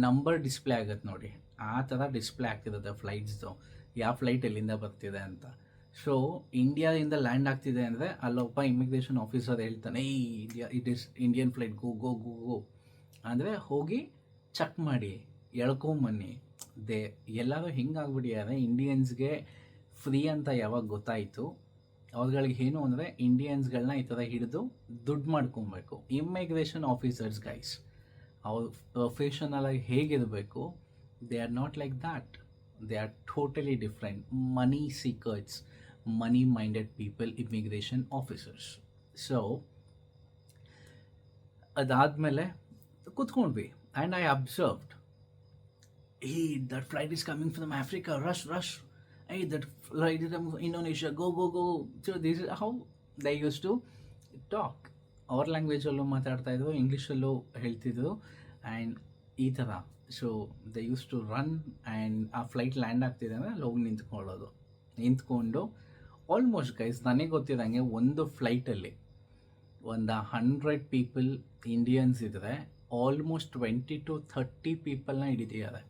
ನಂಬರ್ ಡಿಸ್ಪ್ಲೇ ಆಗುತ್ತೆ ನೋಡಿ, ಆ ಥರ ಡಿಸ್ಪ್ಲೇ ಆಗ್ತಿರುತ್ತೆ ಫ್ಲೈಟ್ಸ್ದು, ಯಾವ ಫ್ಲೈಟ್ ಎಲ್ಲಿಂದ ಬರ್ತಿದೆ ಅಂತ. ಸೊ ಇಂಡಿಯಾದಿಂದ ಲ್ಯಾಂಡ್ ಆಗ್ತಿದೆ ಅಂದರೆ ಅಲ್ಲೊಬ್ಬ ಇಮಿಗ್ರೇಷನ್ ಆಫೀಸರ್ ಹೇಳ್ತಾನೆ, ಇಟ್ ಈಸ್ ಇಂಡಿಯನ್ ಫ್ಲೈಟ್, ಗೋ ಗೋ ಗೋ ಗೋ ಅಂದರೆ ಹೋಗಿ ಚೆಕ್ ಮಾಡಿ ಎಳ್ಕೊಂಬನ್ನಿ. ಎಲ್ಲರೂ ಹಿಂಗಾಗ್ಬಿಟ್ಟಿದ್ದಾರೆ. ಇಂಡಿಯನ್ಸ್ಗೆ ಫ್ರೀ ಅಂತ ಯಾವಾಗ ಗೊತ್ತಾಯಿತು, ಅವ್ರುಗಳಿಗೆ ಏನು ಅಂದರೆ ಇಂಡಿಯನ್ಸ್ಗಳನ್ನ ಈ ಥರ ಹಿಡಿದು ದುಡ್ಡು ಮಾಡ್ಕೊಬೇಕು. ಇಮಿಗ್ರೇಷನ್ ಆಫೀಸರ್ಸ್ ಗೈಸ್, ಅವ್ರು ಪ್ರೊಫೆಷನಲಾಗಿ ಹೇಗಿರಬೇಕು, they are not like that. They are totally different. Money seekers, money minded people, immigration officers. So ಅದಾದಮೇಲೆ ಕೂತ್ಕೊಂಡ್ವಿ and I observed, that flight is coming from Africa, rush. That flight is from Indonesia, go. So this is how they used to talk. ಅವ್ರ ಲ್ಯಾಂಗ್ವೇಜಲ್ಲೂ ಮಾತಾಡ್ತಾಯಿದ್ರು, ಇಂಗ್ಲೀಷಲ್ಲೂ ಹೇಳ್ತಿದ್ರು and ಈ ಥರ. So they use to run and ಆ flight land ಆಗ್ತಿದೆ ಅಂದರೆ ಅಲ್ಲಿ ಹೋಗಿ ನಿಂತ್ಕೊಂಡು ಆಲ್ಮೋಸ್ಟ್ ಗೈಸ್ ನನಗೆ ಗೊತ್ತಿರೋಂಗೆ ಒಂದು ಫ್ಲೈಟಲ್ಲಿ ಒಂದು 100 ಪೀಪಲ್ ಇಂಡಿಯನ್ಸ್ ಇದ್ದರೆ ಆಲ್ಮೋಸ್ಟ್ 20 to 30 ಪೀಪಲ್ನ ಹಿಡಿದಿದ್ದಾರೆ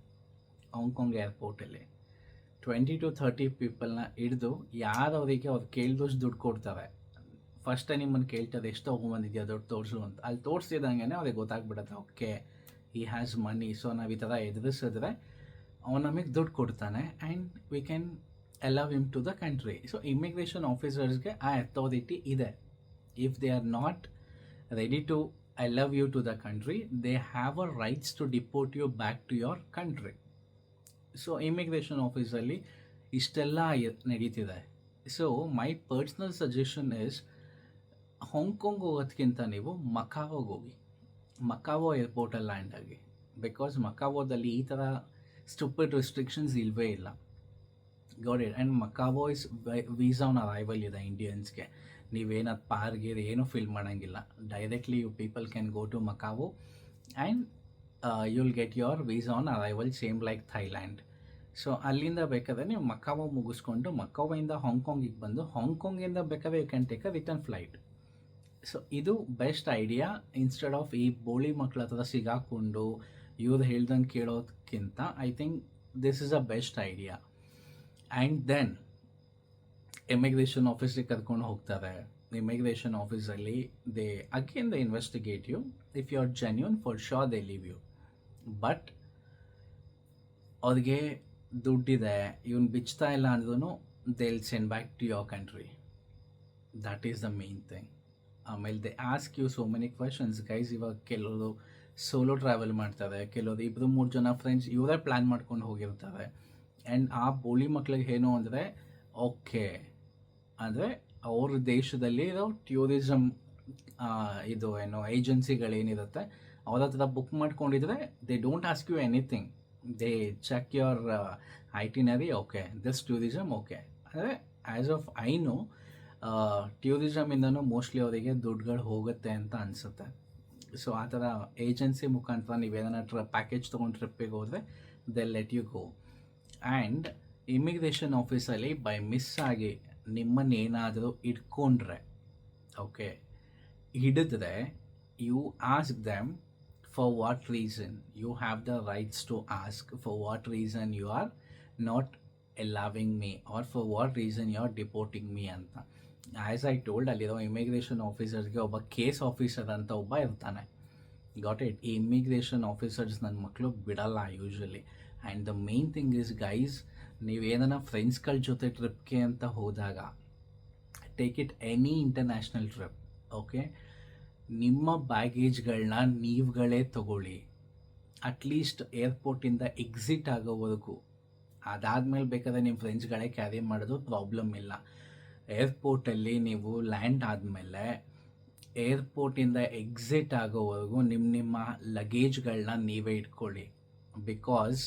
ಹಾಂಗ್ಕಾಂಗ್ ಏರ್ಪೋರ್ಟಲ್ಲಿ. 20 to 30 ಪೀಪಲ್ನ ಹಿಡಿದು ಯಾರು ಅವರಿಗೆ ಅವ್ರು ಕೇಳಿದಷ್ಟು ದುಡ್ಡು ಕೊಡ್ತಾರೆ. ಫಸ್ಟ್ ಟೈಮ್ ನಿಮ್ಮನ್ನು ಕೇಳ್ತಾರೆ ಎಷ್ಟು ತೊಗೊಂಬಂದಿದ್ಯಾ ದುಡ್ಡು ತೋರಿಸು ಅಂತ. ಅಲ್ಲಿ ತೋರಿಸ್ತಿದ್ದಂಗೆ ಅವ್ರಿಗೆ ಗೊತ್ತಾಗ್ಬಿಡುತ್ತೆ, ಓಕೆ ಈ ಹ್ಯಾಸ್ ಮನಿ. ಸೊ ನಾವು ಈ ಥರ ಎದುರಿಸಿದ್ರೆ ಅವನು ನಮಗೆ ದುಡ್ಡು ಕೊಡ್ತಾನೆ and we can allow him to the country. So immigration ಆಫೀಸರ್ಸ್ಗೆ ಆ ಅಥಾರಿಟಿ ಇದೆ. If they are not ready to allow you to the country, they have a rights to deport you back to your country. So immigration ಆಫೀಸಲ್ಲಿ ಇಷ್ಟೆಲ್ಲ ನಡೀತಿದೆ. So my personal suggestion is, Hong Kong ಹೋಗೋದಕ್ಕಿಂತ ನೀವು ಮಕಾವೋಗೆ ಹೋಗಿ, ಮಕಾವೋ ಏರ್ಪೋರ್ಟಲ್ಲಿ land ಆಗಿ. Because ಮಕಾವೋದಲ್ಲಿ ಈ ಥರ ಸ್ಟುಪಿಡ್ ರಿಸ್ಟ್ರಿಕ್ಷನ್ಸ್ ಇಲ್ಲವೇ ಇಲ್ಲ. Got it. And Macau is visa on arrival ಇದೆ ಇಂಡಿಯನ್ಸ್ಗೆ. ನೀವೇನದು ಪಾರ್ಗೀರ್ ಏನೂ ಫಿಲ್ ಮಾಡೋಂಗಿಲ್ಲ. Directly you people can go to Macau and you'll get your visa on arrival, same like Thailand. So ಅಲ್ಲಿಂದ ಬೇಕಾದರೆ ನೀವು ಮಕಾವೋ ಮುಗಿಸ್ಕೊಂಡು ಮಕಾವೋಯಿಂದ ಹಾಂಗ್ಕಾಂಗಿಗೆ ಬಂದು ಹಾಂಗ್ಕಾಂಗಿಂದ ಬೇಕಾದ್ರೆ you can take a return flight. So ಇದು ಬೆಸ್ಟ್ ಐಡಿಯಾ. ಇನ್ಸ್ಟೆಡ್ ಆಫ್ ಈ ಬೋಳಿ ಮಕ್ಳ ಹತ್ರ ಸಿಗಾಕೊಂಡು ಇವ್ರು ಹೇಳ್ದಂಗೆ ಕೇಳೋದಕ್ಕಿಂತ I think this is a best idea. And then immigration ಆಫೀಸಿಗೆ ಕರ್ಕೊಂಡು ಹೋಗ್ತಾರೆ. ಇಮಿಗ್ರೇಷನ್ ಆಫೀಸಲ್ಲಿ they investigate you. If you are genuine, for sure they leave you. But ಅವ್ರಿಗೆ ದುಡ್ಡಿದೆ, ಇವನು ಬಿಚ್ತಾ ಇಲ್ಲ ಅಂದ್ರೂ they will send back to your country. That is the main thing. ಆಮೇಲೆ they ask you so many questions. Guys, ಇವಾಗ ಕೆಲವರು solo travel ಮಾಡ್ತಾರೆ, ಕೆಲವರು 2-3 ಜನ ಫ್ರೆಂಡ್ಸ್ ಇವರೇ ಪ್ಲ್ಯಾನ್ ಮಾಡ್ಕೊಂಡು ಹೋಗಿರ್ತಾರೆ. ಆ್ಯಂಡ್ ಆ ಬೋಳಿ ಮಕ್ಳಿಗೆ ಏನು ಅಂದರೆ, ಓಕೆ ಅಂದರೆ ಅವ್ರ ದೇಶದಲ್ಲಿ ಇರೋ ಟೂರಿಸಮ್ ಇದು ಏನೋ ಏಜೆನ್ಸಿಗಳೇನಿರುತ್ತೆ ಅವ್ರ ಹತ್ರ ಬುಕ್ ಮಾಡ್ಕೊಂಡಿದ್ರೆ they don't ask you anything. They check your itinerary, okay this tourism okay. ಅಂದರೆ ಆ್ಯಸ್ ಆಫ್ ಐ ನೋ ಟೂರಿಸಮಿಂದನೂ ಮೋಸ್ಟ್ಲಿ ಅವರಿಗೆ ದುಡ್ಡುಗಳು ಹೋಗುತ್ತೆ ಅಂತ ಅನಿಸುತ್ತೆ. ಸೊ ಆ ಥರ ಏಜೆನ್ಸಿ ಮುಖಾಂತರ ನೀವೇನಾರ ಪ್ಯಾಕೇಜ್ ತೊಗೊಂಡು ಟ್ರಿಪ್ಪಿಗೆ ಹೋದರೆ they let you go. And immigration ಆಫೀಸಲ್ಲಿ ಬೈ ಮಿಸ್ ಆಗಿ ನಿಮ್ಮನ್ನೇನಾದರೂ ಇಟ್ಕೊಂಡ್ರೆ, ಓಕೆ ಹಿಡಿದ್ರೆ, you ask them for what reason. You have the rights to ask for what reason you are not allowing me or for what reason you are deporting me ಅಂತ. As I told, ಅಲ್ಲಿರೋ immigration ಆಫೀಸರ್ಸ್ಗೆ ಒಬ್ಬ case officer ಅಂತ ಒಬ್ಬ ಇರ್ತಾನೆ. Got it. ಈ immigration officers ನನ್ನ ಮಕ್ಕಳು ಬಿಡಲ್ಲ usually. And the main thing is guys, ನೀವೇನ ಫ್ರೆಂಡ್ಸ್ಗಳ ಜೊತೆ ಟ್ರಿಪ್ಗೆ ಅಂತ ಹೋದಾಗ, take it any international trip, okay, ನಿಮ್ಮ ಬ್ಯಾಗೇಜ್ಗಳನ್ನ ನೀವುಗಳೇ ತಗೊಳ್ಳಿ. ಅಟ್ಲೀಸ್ಟ್ ಏರ್ಪೋರ್ಟಿಂದ ಎಕ್ಸಿಟ್ ಆಗೋವರೆಗೂ. ಅದಾದಮೇಲೆ ಬೇಕಾದರೆ ನಿಮ್ಮ ಫ್ರೆಂಡ್ಸ್ಗಳೇ ಕ್ಯಾರಿ ಮಾಡೋದು ಪ್ರಾಬ್ಲಮ್ ಇಲ್ಲ. ಏರ್ಪೋರ್ಟಲ್ಲಿ ನೀವು ಲ್ಯಾಂಡ್ ಆದಮೇಲೆ ಏರ್ಪೋರ್ಟಿಂದ ಎಕ್ಸಿಟ್ ಆಗೋವರೆಗೂ ನಿಮ್ಮ ಲಗೇಜ್ಗಳನ್ನ ನೀವೇ ಇಟ್ಕೊಳ್ಳಿ. ಬಿಕಾಸ್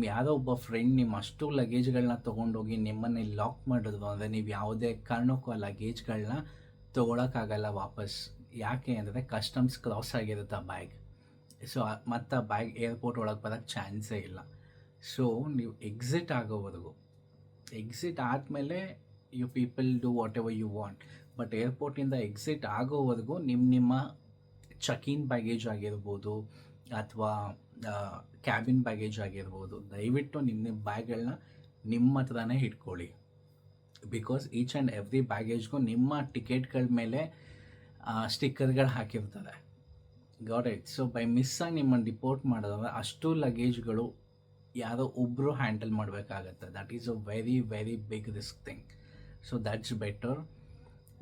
ಯಾರೋ ಒಬ್ಬ ಫ್ರೆಂಡ್ ನಿಮ್ಮ ಅಷ್ಟು ಲಗೇಜ್ಗಳನ್ನ ತೊಗೊಂಡೋಗಿ ನಿಮ್ಮನ್ನೇ ಲಾಕ್ ಮಾಡಿದ್ರು ಅಂದರೆ ನೀವು ಯಾವುದೇ ಕಾರಣಕ್ಕೂ ಆ ಲಗೇಜ್ಗಳನ್ನ ತೊಗೊಳಕ್ಕಾಗಲ್ಲ ವಾಪಸ್. ಯಾಕೆ ಅಂದರೆ ಕಸ್ಟಮ್ಸ್ ಕ್ರಾಸ್ ಆಗಿರುತ್ತೆ ಆ ಬ್ಯಾಗ್. ಸೊ ಮತ್ತು ಆ ಬ್ಯಾಗ್ ಏರ್ಪೋರ್ಟ್ ಒಳಗೆ ಬರೋಕ್ಕೆ ಚಾನ್ಸೇ ಇಲ್ಲ. ಸೊ ನೀವು ಎಕ್ಸಿಟ್ ಆಗೋವರೆಗೂ, ಎಕ್ಸಿಟ್ ಆದಮೇಲೆ you people do whatever you want. But ಏರ್ಪೋರ್ಟಿಂದ ಎಕ್ಸಿಟ್ ಆಗೋವರೆಗೂ ನಿಮ್ಮ ಚೆಕ್-ಇನ್ ಬ್ಯಾಗೇಜ್ ಆಗಿರ್ಬೋದು ಅಥವಾ ಕ್ಯಾಬಿನ್ ಬ್ಯಾಗೇಜ್ ಆಗಿರ್ಬೋದು, ದಯವಿಟ್ಟು ನಿಮ್ಮ ಬ್ಯಾಗ್ಗಳನ್ನ ನಿಮ್ಮ ಹತ್ರನೇ ಇಟ್ಕೊಳ್ಳಿ. ಬಿಕಾಸ್ ಈಚ್ ಆ್ಯಂಡ್ ಎವ್ರಿ ಬ್ಯಾಗೇಜ್ಗೂ ನಿಮ್ಮ ಟಿಕೆಟ್ಗಳ ಮೇಲೆ ಸ್ಟಿಕ್ಕರ್ಗಳು ಹಾಕಿರ್ತಾರೆ. Got it. ಸೊ ಬೈ ಮಿಸ್ಸಾಗಿ ನಿಮ್ಮನ್ನು ಡಿಪೋರ್ಟ್ ಮಾಡಿದ್ರೆ ಅಷ್ಟು ಲಗೇಜ್ಗಳು ಯಾರೋ ಒಬ್ಬರು ಹ್ಯಾಂಡಲ್ ಮಾಡಬೇಕಾಗತ್ತೆ. That is a very very big risk thing. So that's better.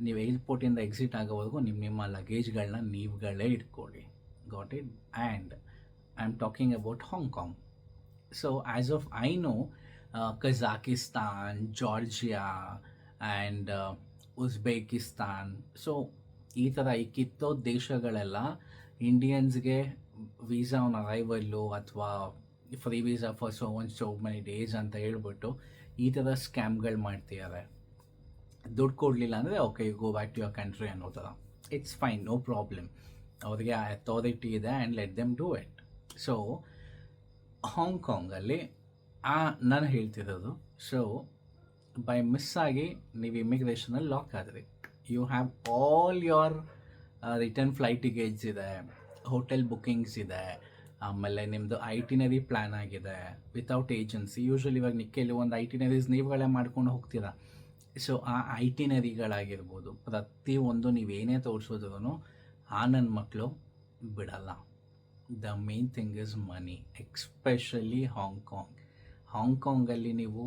ನೀವು ಏರ್ಪೋರ್ಟಿಂದ ಎಕ್ಸಿಟ್ ಆಗೋವರೆಗೂ ನಿಮ್ಮ ಲಗೇಜ್ಗಳನ್ನ ನೀವುಗಳೇ ಇಟ್ಕೊಳ್ಳಿ. Got it. And I am talking about Hong Kong. So as of I know, Kazakhstan, Georgia and Uzbekistan, so ಈ ಥರ ಈ ಕಿತ್ತೋ ದೇಶಗಳೆಲ್ಲ ಇಂಡಿಯನ್ಸ್ಗೆ ವೀಸಾ ಆನ್ ಅರೈವಲ್ಲು ಅಥವಾ free visa for so many days ಅಂತ ಹೇಳ್ಬಿಟ್ಟು ಈ ಥರ ಸ್ಕ್ಯಾಮ್ಗಳು ಮಾಡ್ತಿದ್ದಾರೆ. ದುಡ್ಡು ಕೊಡಲಿಲ್ಲ ಅಂದರೆ okay you go back to your country ಅನ್ನೋ ಥರ. It's fine, no problem. ಅವ್ರಿಗೆ ಆ ಅಥಾರಿಟಿ ಇದೆ and let them do it. So ಹಾಂಗ್ಕಾಂಗಲ್ಲಿ ನಾನು ಹೇಳ್ತಿರೋದು, ಸೊ ಬೈ ಮಿಸ್ಸಾಗಿ ನೀವು ಇಮಿಗ್ರೇಷನಲ್ಲಿ ಲಾಕ್ ಆದ್ರಿ, you have all your return flight tickets ಇದೆ, ಹೋಟೆಲ್ ಬುಕ್ಕಿಂಗ್ಸ್ ಇದೆ, ಆಮೇಲೆ ನಿಮ್ಮದು ಐಟಿನರಿ ಪ್ಲ್ಯಾನ್ ಆಗಿದೆ ವಿತೌಟ್ ಏಜೆನ್ಸಿ. ಯೂಶ್ವಲಿ ಇವಾಗ ಕೆಲವೊಂದು ಐಟಿನರೀಸ್ ನೀವುಗಳೇ ಮಾಡ್ಕೊಂಡು ಹೋಗ್ತೀರಾ. ಸೊ ಆ ಐಟಿನರಿಗಳಾಗಿರ್ಬೋದು, ಪ್ರತಿಯೊಂದು ನೀವೇನೇ ತೋರಿಸಿದ್ರು ಆ ನನ್ನ ಮಕ್ಕಳು ಬಿಡಲ್ಲ. The main thing is money, especially ಹಾಂಗ್ಕಾಂಗಲ್ಲಿ ನೀವು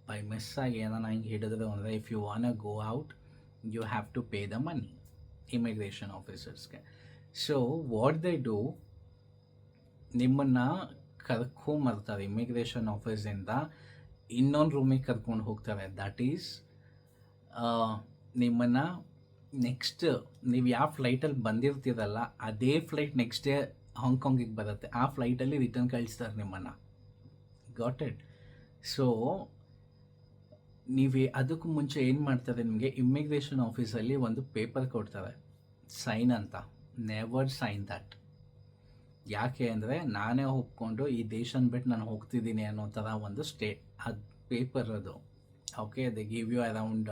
ಬೈ ಮಿಸ್ಸಾಗಿ ಏನಾನ ಹಿಂಗೆ ಹಿಡಿದ್ರು ಅಂದರೆ, if you want go out you have to pay the money immigration ಆಫೀಸರ್ಸ್ಗೆ. ಸೊ ವಾಟ್ ದೇ ಡೂ, ನಿಮ್ಮನ್ನು ಕರ್ಕೊಂಬರ್ತಾರೆ ಇಮಿಗ್ರೇಷನ್ ಆಫೀಸಿಂದ ಇನ್ನೊಂದು ರೂಮಿಗೆ ಕರ್ಕೊಂಡು ಹೋಗ್ತಾರೆ. ದಟ್ ಈಸ್ ನಿಮ್ಮನ್ನು ನೆಕ್ಸ್ಟ್ ನೀವು ಯಾವ ಫ್ಲೈಟಲ್ಲಿ ಬಂದಿರ್ತೀರಲ್ಲ ಅದೇ ಫ್ಲೈಟ್ ನೆಕ್ಸ್ಟ್ ಡೇ ಹಾಂಗ್ಕಾಂಗಿಗೆ ಬರುತ್ತೆ. ಆ ಫ್ಲೈಟಲ್ಲಿ ರಿಟರ್ನ್ ಕಳಿಸ್ತಾರೆ ನಿಮ್ಮನ್ನು. Got it? ಸೊ ನೀವೇ ಅದಕ್ಕೂ ಮುಂಚೆ ಏನು ಮಾಡ್ತಾರೆ, ನಿಮಗೆ ಇಮಿಗ್ರೇಷನ್ ಆಫೀಸಲ್ಲಿ ಒಂದು ಪೇಪರ್ ಕೊಡ್ತಾರೆ, ಸೈನ್ ಅಂತ. Never sign that. ಯಾಕೆ ಅಂದರೆ ನಾನೇ ಒಪ್ಕೊಂಡು ಈ ದೇಶನ ಬಿಟ್ಟು ನಾನು ಹೋಗ್ತಿದ್ದೀನಿ ಅನ್ನೋ ಥರ ಒಂದು ಅದು ಪೇಪರ್ ಅದು. Okay, they give you around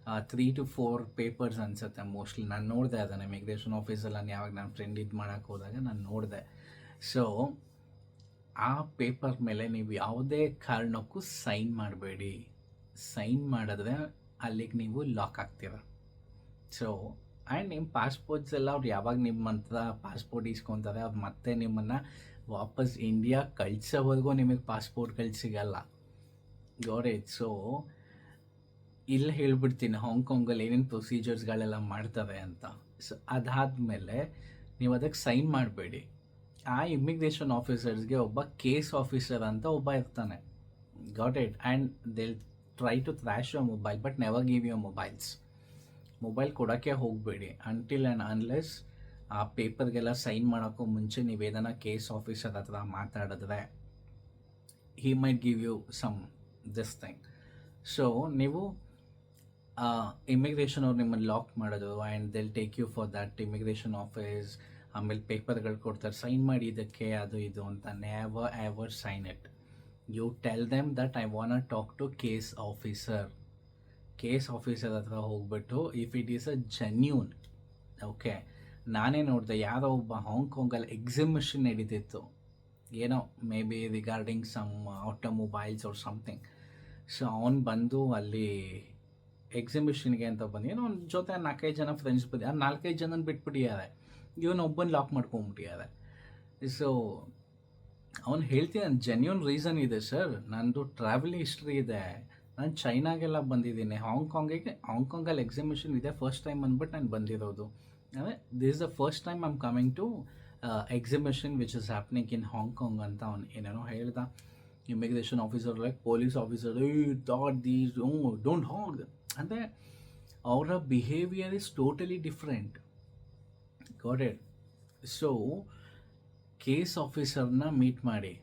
3 to 4 papers ಅನಿಸುತ್ತೆ ಮೋಸ್ಟ್ಲಿ. ನಾನು ನೋಡಿದೆ ಅದನ್ನು ಇಮಿಗ್ರೇಷನ್ ಆಫೀಸಲ್ಲಿ. ನಾನು ಯಾವಾಗ ನನ್ನ ಫ್ರೆಂಡ್ ಇದು ಮಾಡೋಕ್ಕೆ ಹೋದಾಗ ನಾನು ನೋಡಿದೆ. ಸೊ ಆ ಪೇಪರ್ ಮೇಲೆ ನೀವು ಯಾವುದೇ ಕಾರಣಕ್ಕೂ ಸೈನ್ ಮಾಡಬೇಡಿ. ಸೈನ್ ಮಾಡಿದ್ರೆ ಅಲ್ಲಿಗೆ ನೀವು ಲಾಕ್ ಆಗ್ತೀರ. ಸೊ ಆ್ಯಂಡ್ ನಿಮ್ಮ ಪಾಸ್ಪೋರ್ಟ್ಸ್ ಎಲ್ಲ ಅವ್ರು ಯಾವಾಗ ನಿಮ್ಮ ಹತ್ರ ಪಾಸ್ಪೋರ್ಟ್ ಇಸ್ಕೊತಾರೆ, ಅವ್ರು ಮತ್ತೆ ನಿಮ್ಮನ್ನು ವಾಪಸ್ ಇಂಡಿಯಾ ಕಳಿಸೋವರೆಗೂ ನಿಮಗೆ ಪಾಸ್ಪೋರ್ಟ್ಗಳು ಸಿಗಲ್ಲ. ಗೋರೇಜ್. ಸೊ ಇಲ್ಲಿ ಹೇಳ್ಬಿಡ್ತೀನಿ ಹಾಂಗ್ಕಾಂಗಲ್ಲಿ ಏನೇನು ಪ್ರೊಸೀಜರ್ಸ್ಗಳೆಲ್ಲ ಮಾಡ್ತಾರೆ ಅಂತ. ಸೊ ಅದಾದಮೇಲೆ ನೀವು ಅದಕ್ಕೆ ಸೈನ್ ಮಾಡಬೇಡಿ. ಆ ಇಮಿಗ್ರೇಷನ್ ಆಫೀಸರ್ಸ್ಗೆ ಒಬ್ಬ ಕೇಸ್ ಆಫೀಸರ್ ಅಂತ ಒಬ್ಬ ಇರ್ತಾನೆ. Got it? And they try to thrash your mobile but never give your mobiles. Mobile ಕೊಡೋಕ್ಕೆ ಹೋಗಬೇಡಿ ಅಂಟಿಲ್ ಆ್ಯಂಡ್ ಅನ್ಲೆಸ್ ಆ ಪೇಪರ್ಗೆಲ್ಲ ಸೈನ್ ಮಾಡೋಕ್ಕೂ ಮುಂಚೆ ನೀವೇದನ್ನ ಕೇಸ್ ಆಫೀಸರ್ ಹತ್ರ ಮಾತಾಡಿದ್ರೆ he might give you some this thing. So ನೀವು ಇಮಿಗ್ರೇಷನ್ ಅವ್ರು ನಿಮ್ಮನ್ನು ಲಾಕ್ ಮಾಡೋದು and they'll take you for that immigration office. ಆಮೇಲೆ ಪೇಪರ್ಗಳು ಕೊಡ್ತಾರೆ, ಸೈನ್ ಮಾಡಿ ಇದಕ್ಕೆ ಅದು ಇದು ಅಂತ. Never ever sign it. You tell them that I want talk to case officer. Case officer ಹತ್ರ ಹೋಗ್ಬಿಟ್ಟು if it is a genuine. Okay, ನಾನೇ ನೋಡಿದೆ ಯಾರೋ ಒಬ್ಬ ಹಾಂಗ್ಕಾಂಗಲ್ಲಿ ಎಕ್ಸಿಬಿಷನ್ ನಡೀತಿತ್ತು, ಏನೋ maybe regarding some automobiles or something. So ಅವ್ನು ಬಂದು ಅಲ್ಲಿ ಎಕ್ಸಿಬಿಷನ್ಗೆ ಅಂತ ಬಂದು ಏನೋ ಒಂದು ಜೊತೆ 4-5 ಜನ ಫ್ರೆಂಡ್ಸ್ ಬಂದು ಆ 4-5 ಜನನ ಬಿಟ್ಬಿಟ್ಟಿದ್ದಾರೆ, ಇವನು ಒಬ್ಬನ ಲಾಕ್ ಮಾಡ್ಕೊಂಬಿಟ್ಟಿದ್ದಾರೆ. ಸೊ ಅವ್ನು ಹೇಳ್ತೀನಿ, ಜೆನ್ಯೂನ್ ರೀಸನ್ ಇದೆ ಸರ್, ನಂದು ಟ್ರಾವೆಲ್ ಹಿಸ್ಟ್ರಿ ಇದೆ, ನಾನು ಚೈನಾಗೆಲ್ಲ ಬಂದಿದ್ದೀನಿ, ಹಾಂಗ್ಕಾಂಗಲ್ಲಿ ಎಕ್ಸಿಬಿಷನ್ ಇದೆ, ಫಸ್ಟ್ ಟೈಮ್ ಅಂದ್ಬಿಟ್ಟು ನಾನು ಬಂದಿರೋದು. This is the first time I am coming to exhibition which is happening in Hong Kong ಅಂತ ಅವ್ನು ಏನೇನೋ ಹೇಳ್ದ. Immigration officer like police officer don't ಹಾಗ್ ಅಂದರೆ ಅವರ behaviour is totally different. Got it? So case ಆಫೀಸರ್ನ ಮೀಟ್ ಮಾಡಿ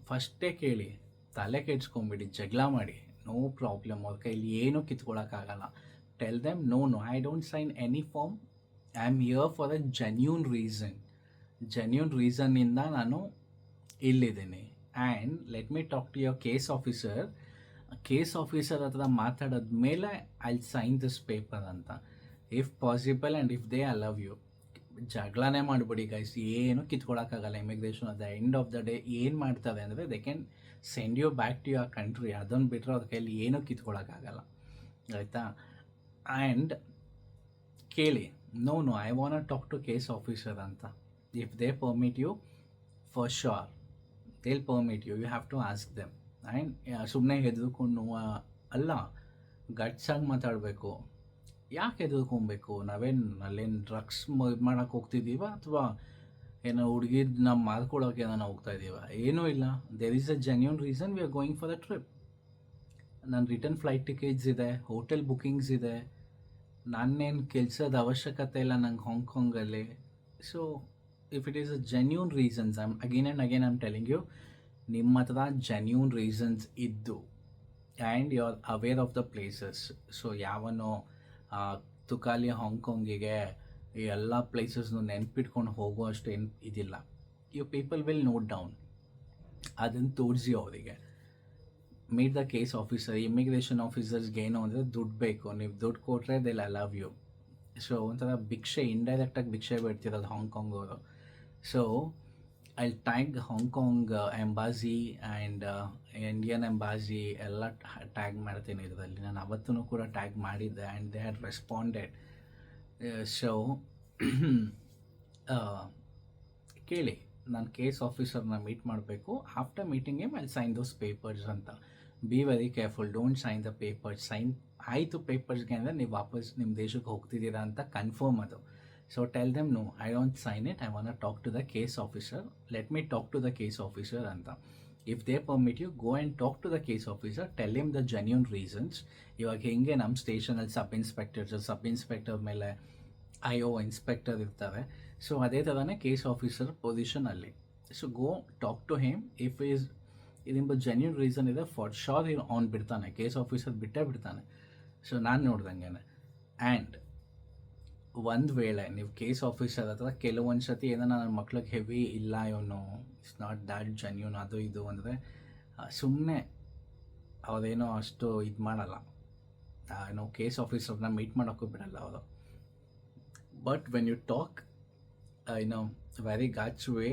ಫಸ್ಟೇ ಕೇಳಿ, ತಲೆ ಕೆಡ್ಸ್ಕೊಂಬಿಡಿ, ಜಗಳ ಮಾಡಿ, ನೋ ಪ್ರಾಬ್ಲಮ್. ಅವ್ರ ಕೈಲಿ ಏನೂ ಕಿತ್ಕೊಳ್ಳೋಕ್ಕಾಗಲ್ಲ. Tell them no I don't sign any form, I am here for a genuine ರೀಸನ್ನಿಂದ ನಾನು ಇಲ್ಲಿದ್ದೀನಿ. And let me talk to your case officer ಹತ್ರ ಮಾತಾಡೋದ್ಮೇಲೆ ಐ ಸೈನ್ ದಿಸ್ ಪೇಪರ್ ಅಂತ, if possible and if they allow you. ಜಗಳನೇ ಮಾಡಿಬಿಡಿ guys, ಏನು ಕಿತ್ಕೊಳ್ಳೋಕ್ಕಾಗಲ್ಲ. Immigration at the end of the day ಏನು ಮಾಡ್ತಾರೆ ಅಂದರೆ they can send you back to your country. ಅದನ್ನು ಬಿಟ್ಟರೆ ಅವ್ರ ಕೈಯಲ್ಲಿ ಏನೂ ಕಿತ್ಕೊಳ್ಳೋಕ್ಕಾಗಲ್ಲ, ಆಯಿತಾ? ಆ್ಯಂಡ್ ಕೇಳಿ, no I want talk to case officer ಅಂತ. If they permit you, for sure they'll permit you have to ask them. And ಸುಮ್ಮನೆ ಹೆದರ್ಕೊಂಡು ಅಲ್ಲ, ಗಟ್ಸಾಗಿ ಮಾತಾಡಬೇಕು. ಯಾಕೆ ಹೆದರ್ಕೊಬೇಕು? ಅಲ್ಲೇನು ಡ್ರಗ್ಸ್ ಇದು ಮಾಡೋಕ್ಕೆ ಹೋಗ್ತಿದ್ದೀವ ಅಥವಾ ಏನೋ ಹುಡುಗಿನ ಮಾರ್ಕೊಳ್ಳೋಕೆ ಏನೋ ಹೋಗ್ತಾ ಇದ್ದೀವ? ಏನೂ ಇಲ್ಲ. There is a genuine reason we are going for the trip. ನನ್ನ ರಿಟರ್ನ್ ಫ್ಲೈಟ್ ಟಿಕೆಟ್ಸ್ ಇದೆ, ಹೋಟೆಲ್ ಬುಕ್ಕಿಂಗ್ಸ್ ಇದೆ, ನಾನೇನು ಕೆಲಸದ ಅವಶ್ಯಕತೆ ಇಲ್ಲ ನಂಗೆ ಹಾಂಗ್ಕಾಂಗಲ್ಲಿ. So if it is a genuine reasons, again and I'm telling you, ನಿಮ್ಮ ಹತ್ರ ಜೆನ್ಯೂನ್ ರೀಸನ್ಸ್ ಇದ್ದು and you are aware of the places. So ಯಾವನೋ ತುಕಾಲಿ ಹಾಂಗ್ಕಾಂಗಿಗೆ ಈ ಎಲ್ಲ ಪ್ಲೇಸಸ್ನು ನೆನ್ಪಿಟ್ಕೊಂಡು ಹೋಗೋ ಅಷ್ಟು ಏನು ಇದಿಲ್ಲ. You people will note down, ಅದನ್ನು ತೋರಿಸಿ ಅವರಿಗೆ. Meet the case officer. Immigration ಆಫೀಸರ್ಸ್ಗೆ ಏನು ಅಂದರೆ ದುಡ್ಡು ಬೇಕು, ನೀವು ದುಡ್ಡು ಕೊಟ್ಟರೆ ದೇ ಲವ್ ಯು. ಸೊ ಒಂಥರ ಭಿಕ್ಷೆ, ಇಂಡೈರೆಕ್ಟಾಗಿ ಭಿಕ್ಷೆ ಬಿಡ್ತಿರೋದು ಹಾಂಗ್ಕಾಂಗ್ ಅವರು. So I'll tag Hong Kong embassy and Indian embassy ಎಲ್ಲ ಟ್ಯಾಗ್ ಮಾಡ್ತೀನಿ ಇದರಲ್ಲಿ. ನಾನು ಅವತ್ತೂ ಕೂಡ ಟ್ಯಾಗ್ ಮಾಡಿದ್ದೆ and they had responded. So ಕೇಳಿ, ನಾನು ಕೇಸ್ ಆಫೀಸರ್ನ ಮೀಟ್ ಮಾಡಬೇಕು. After meeting him I sign those papers ಅಂತ. Be very careful, don't sign the papers. Sign ಆಯಿತು ಪೇಪರ್ಸ್ಗೆ ಅಂದರೆ ನೀವು ವಾಪಸ್ ನಿಮ್ಮ ದೇಶಕ್ಕೆ ಹೋಗ್ತಿದ್ದೀರಾ ಅಂತ ಕನ್ಫರ್ಮ್ ಅದು. So tell them no, I don't sign it. I want to talk to the case officer. Let me talk to the case officer anta. If they permit you, go and talk to the case officer. Tell him the genuine reasons. ಇವಾಗ ಹೆಂಗೆ ನಮ್ಮ ಸ್ಟೇಷನಲ್ಲಿ sub inspector ಮೇಲೆ IO inspector ಇರ್ತಾರೆ. So ಅದೇ ಥರನೇ case officer ಪೊಸಿಷನಲ್ಲಿ. So go talk to him. If is ಇದರಿಂದ ಜೆನ್ಯೂನ್ ರೀಸನ್ ಇದೆ, ಫಾರ್ ಶೋರ್ ಅವ್ನು ಬಿಡ್ತಾನೆ, ಕೇಸ್ ಆಫೀಸರ್ ಬಿಟ್ಟೇ ಬಿಡ್ತಾನೆ. ಸೊ ನಾನು ನೋಡ್ದಂಗೆ. ಆ್ಯಂಡ್ ಒಂದು ವೇಳೆ ನೀವು ಕೇಸ್ ಆಫೀಸರ್ ಹತ್ರ ಕೆಲವೊಂದು ಸತಿ ಏನೋ ನನ್ನ ಮಕ್ಳಿಗೆ ಹೆವಿ ಇಲ್ಲ, ಇವನು ಇಟ್ಸ್ ನಾಟ್ ದ್ಯಾಟ್ ಜೆನ್ಯೂನ್ ಅದು ಇದು ಅಂದರೆ ಸುಮ್ಮನೆ ಅವರೇನೋ ಅಷ್ಟು ಇದು ಮಾಡಲ್ಲ, ಏನೋ ಕೇಸ್ ಆಫೀಸರ್ನ ಮೀಟ್ ಮಾಡೋಕ್ಕೂ ಬಿಡಲ್ಲ ಅವರು. ಬಟ್ ವೆನ್ ಯು ಟಾಕ್ ಏನೋ ವೆರಿ ಗಾಚ್ way,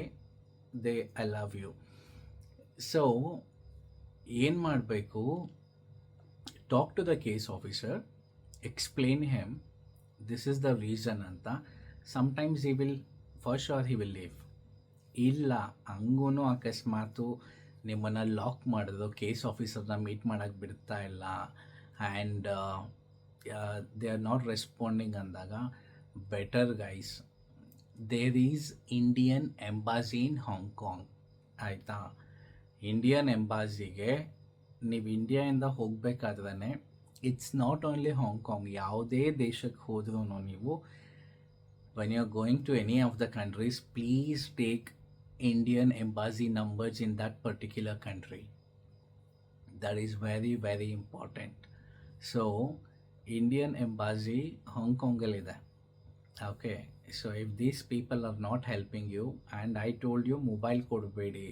they I love you. So ಏನು ಮಾಡಬೇಕು, talk to the case officer, explain him this is the reason ಅಂತ. Sometimes he will, for sure he will leave. ಇಲ್ಲ ಹಂಗೂ ಅಕಸ್ಮಾತು ನಿಮ್ಮನ್ನು ಲಾಕ್ ಮಾಡಿದ್ರು, case ಆಫೀಸರ್ನ ಮೀಟ್ ಮಾಡೋಕ್ಕೆ ಬಿಡ್ತಾ ಇಲ್ಲ and they are not responding ಅಂದಾಗ, better guys, there is Indian embassy in Hong Kong. ಆಯಿತಾ? ಇಂಡಿಯನ್ ಎಂಬಾಸಿಗೆ ನೀವು ಇಂಡಿಯಾಯಿಂದ ಹೋಗಬೇಕಾದ್ರೆ, ಇಟ್ಸ್ ನಾಟ್ ಓನ್ಲಿ ಹಾಂಗ್ಕಾಂಗ್, ಯಾವುದೇ ದೇಶಕ್ಕೆ ಹೋದ್ರೂ ನೀವು, when you are going to any of the countries, please take Indian embassy numbers in that particular country. That is very very important. So Indian embassy ಹಾಂಗ್ಕಾಂಗಲ್ಲಿದೆ. Okay, so if these people are not helping you, and I told you mobile ಕೊಡಬೇಡಿ.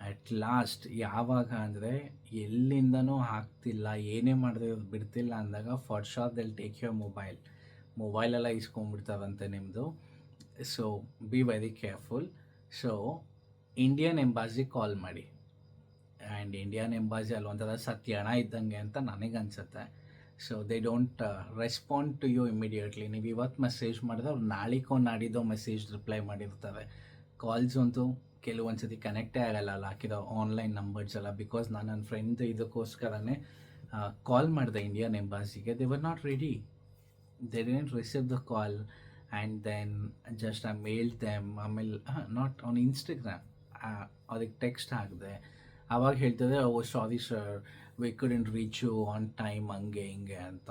At last ಯಾವಾಗ ಅಂದರೆ ಎಲ್ಲಿಂದನೂ ಆಗ್ತಿಲ್ಲ, ಏನೇ ಮಾಡಿದ್ರೆ ಬಿಡ್ತಿಲ್ಲ ಅಂದಾಗ, for sure they'll take your ಮೊಬೈಲೆಲ್ಲ ಇಸ್ಕೊಂಡ್ಬಿಡ್ತಾರಂತೆ ನಿಮ್ಮದು. So be very careful. So Indian embassy call ಮಾಡಿ. ಆ್ಯಂಡ್ ಇಂಡಿಯನ್ ಎಂಬಾಸಿ ಅಲ್ಲಿ ಒಂಥರ ಸತ್ಯಣ ಇದ್ದಂಗೆ ಅಂತ ನನಗನ್ಸುತ್ತೆ. So they don't respond to you immediately. ನೀವು ಇವತ್ತು ಮೆಸೇಜ್ ಮಾಡಿದ್ರೆ ಅವ್ರು ನಾಳಿಕೋ ನಾಡಿದ್ದೋ ಮೆಸೇಜ್ ರಿಪ್ಲೈ ಮಾಡಿರ್ತಾರೆ. ಕಾಲ್ಸ್ ಅಂತೂ ಕೆಲವೊಂದು ಸತಿ ಕನೆಕ್ಟೇ ಆಗಲ್ಲ ಅಲ್ಲಿ ಹಾಕಿರೋ ಆನ್ಲೈನ್ ನಂಬರ್ಸ್ ಎಲ್ಲ. ಬಿಕಾಸ್ ನಾನು ನನ್ನ ಫ್ರೆಂಡ್ ಇದಕ್ಕೋಸ್ಕರನೇ ಕಾಲ್ ಮಾಡಿದೆ ಇಂಡಿಯನ್ ಎಂಬಾಸಿಗೆ. They were not ready, they didn't receive the call. And then just I mailed them. ಆಮೇಲೆ ನಾಟ್ ಆನ್ ಇನ್ಸ್ಟಾಗ್ರಾಮ್, ಅದಕ್ಕೆ ಟೆಕ್ಸ್ಟ್ ಹಾಕಿದೆ. ಆವಾಗ ಹೇಳ್ತದೆ, oh sorry sir, we couldn't reach you on time, ಹಂಗೆ ಹಿಂಗೆ ಅಂತ.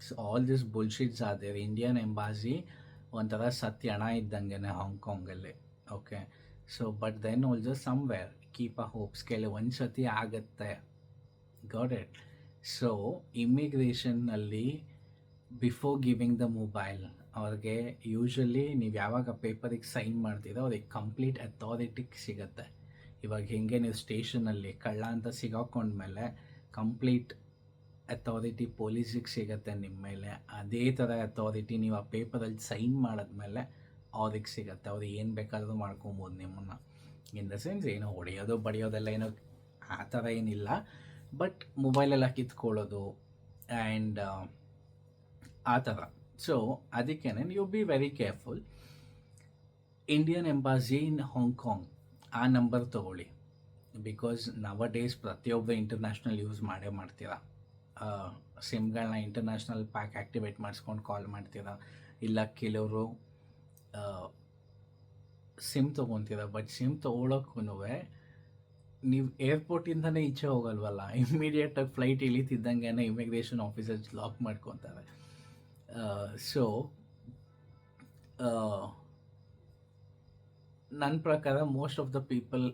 So all this bullshits are Indian embassy ಒಂಥರ ಸತ್ಯಣ ಇದ್ದಂಗೆ ಹಾಂಗ್ಕಾಂಗಲ್ಲಿ. Okay, so but then also somewhere keep a hopes, ಕೆಲವೊಂದು ಸತಿ ಆಗುತ್ತೆ. Got it? ಸೊ ಇಮಿಗ್ರೇಷನ್ನಲ್ಲಿ ಬಿಫೋರ್ ಗಿವಿಂಗ್ ದ ಮೊಬೈಲ್, ಅವ್ರಿಗೆ ಯೂಶ್ವಲಿ ನೀವು ಯಾವಾಗ ಪೇಪರಿಗೆ ಸೈನ್ ಮಾಡ್ತೀರೋ ಅವ್ರಿಗೆ ಕಂಪ್ಲೀಟ್ ಅಥಾರಿಟಿ ಸಿಗುತ್ತೆ. ಇವಾಗ ಹೇಗೆ ನೀವು ಸ್ಟೇಷನಲ್ಲಿ ಕಳ್ಳ ಅಂತ ಸಿಗಾಕೊಂಡ್ಮೇಲೆ ಕಂಪ್ಲೀಟ್ ಅಥಾರಿಟಿ ಪೊಲೀಸಿಗೆ ಸಿಗುತ್ತೆ ನಿಮ್ಮ ಮೇಲೆ, ಅದೇ ಥರ ಅಥಾರಿಟಿ ನೀವು ಆ ಪೇಪರಲ್ಲಿ ಸೈನ್ ಮಾಡಿದ್ಮೇಲೆ ಅವ್ರಿಗೆ ಸಿಗುತ್ತೆ. ಅವ್ರು ಏನು ಬೇಕಾದರೂ ಮಾಡ್ಕೊಬೋದು ನಿಮ್ಮನ್ನು. ಇನ್ ದ ಸೆನ್ಸ್ ಏನೋ ಹೊಡೆಯೋದು ಬಡಿಯೋದೆಲ್ಲ ಏನೋ ಆ ಥರ ಏನಿಲ್ಲ, ಬಟ್ ಮೊಬೈಲೆಲ್ಲ ಕಿತ್ಕೊಳ್ಳೋದು ಆ್ಯಂಡ್ ಆ ಥರ. ಸೊ ಅದಕ್ಕೇ you be very careful. Indian embassy in Hong Kong, ಆ ನಂಬರ್ ತೊಗೊಳ್ಳಿ. ಬಿಕಾಸ್ ನವ ಡೇಸ್ ಪ್ರತಿಯೊಬ್ಬ ಇಂಟರ್ನ್ಯಾಷನಲ್ ಯೂಸ್ ಮಾಡೇ ಮಾಡ್ತೀರಾ. ಸಿಮ್ಗಳನ್ನ ಇಂಟರ್ನ್ಯಾಷನಲ್ ಪ್ಯಾಕ್ ಆ್ಯಕ್ಟಿವೇಟ್ ಮಾಡಿಸ್ಕೊಂಡು ಕಾಲ್ ಮಾಡ್ತೀರಾ. ಇಲ್ಲ ಕೆಲವರು ಸಿಮ್ ತೊಗೊತೀರ, ಬಟ್ ಸಿಮ್ ತೊಗೊಳಕ್ಕೂ ನೀವು ಏರ್ಪೋರ್ಟಿಂದನೇ ಈಚೆ ಹೋಗಲ್ವಲ್ಲ, ಇಮ್ಮಿಡಿಯೇಟಾಗಿ ಫ್ಲೈಟ್ ಇಳಿತಿದ್ದಂಗೆ ಇಮಿಗ್ರೇಷನ್ ಆಫೀಸರ್ಸ್ ಲಾಕ್ ಮಾಡ್ಕೊತಾರೆ. ಸೊ ನನ್ನ ಪ್ರಕಾರ most of the people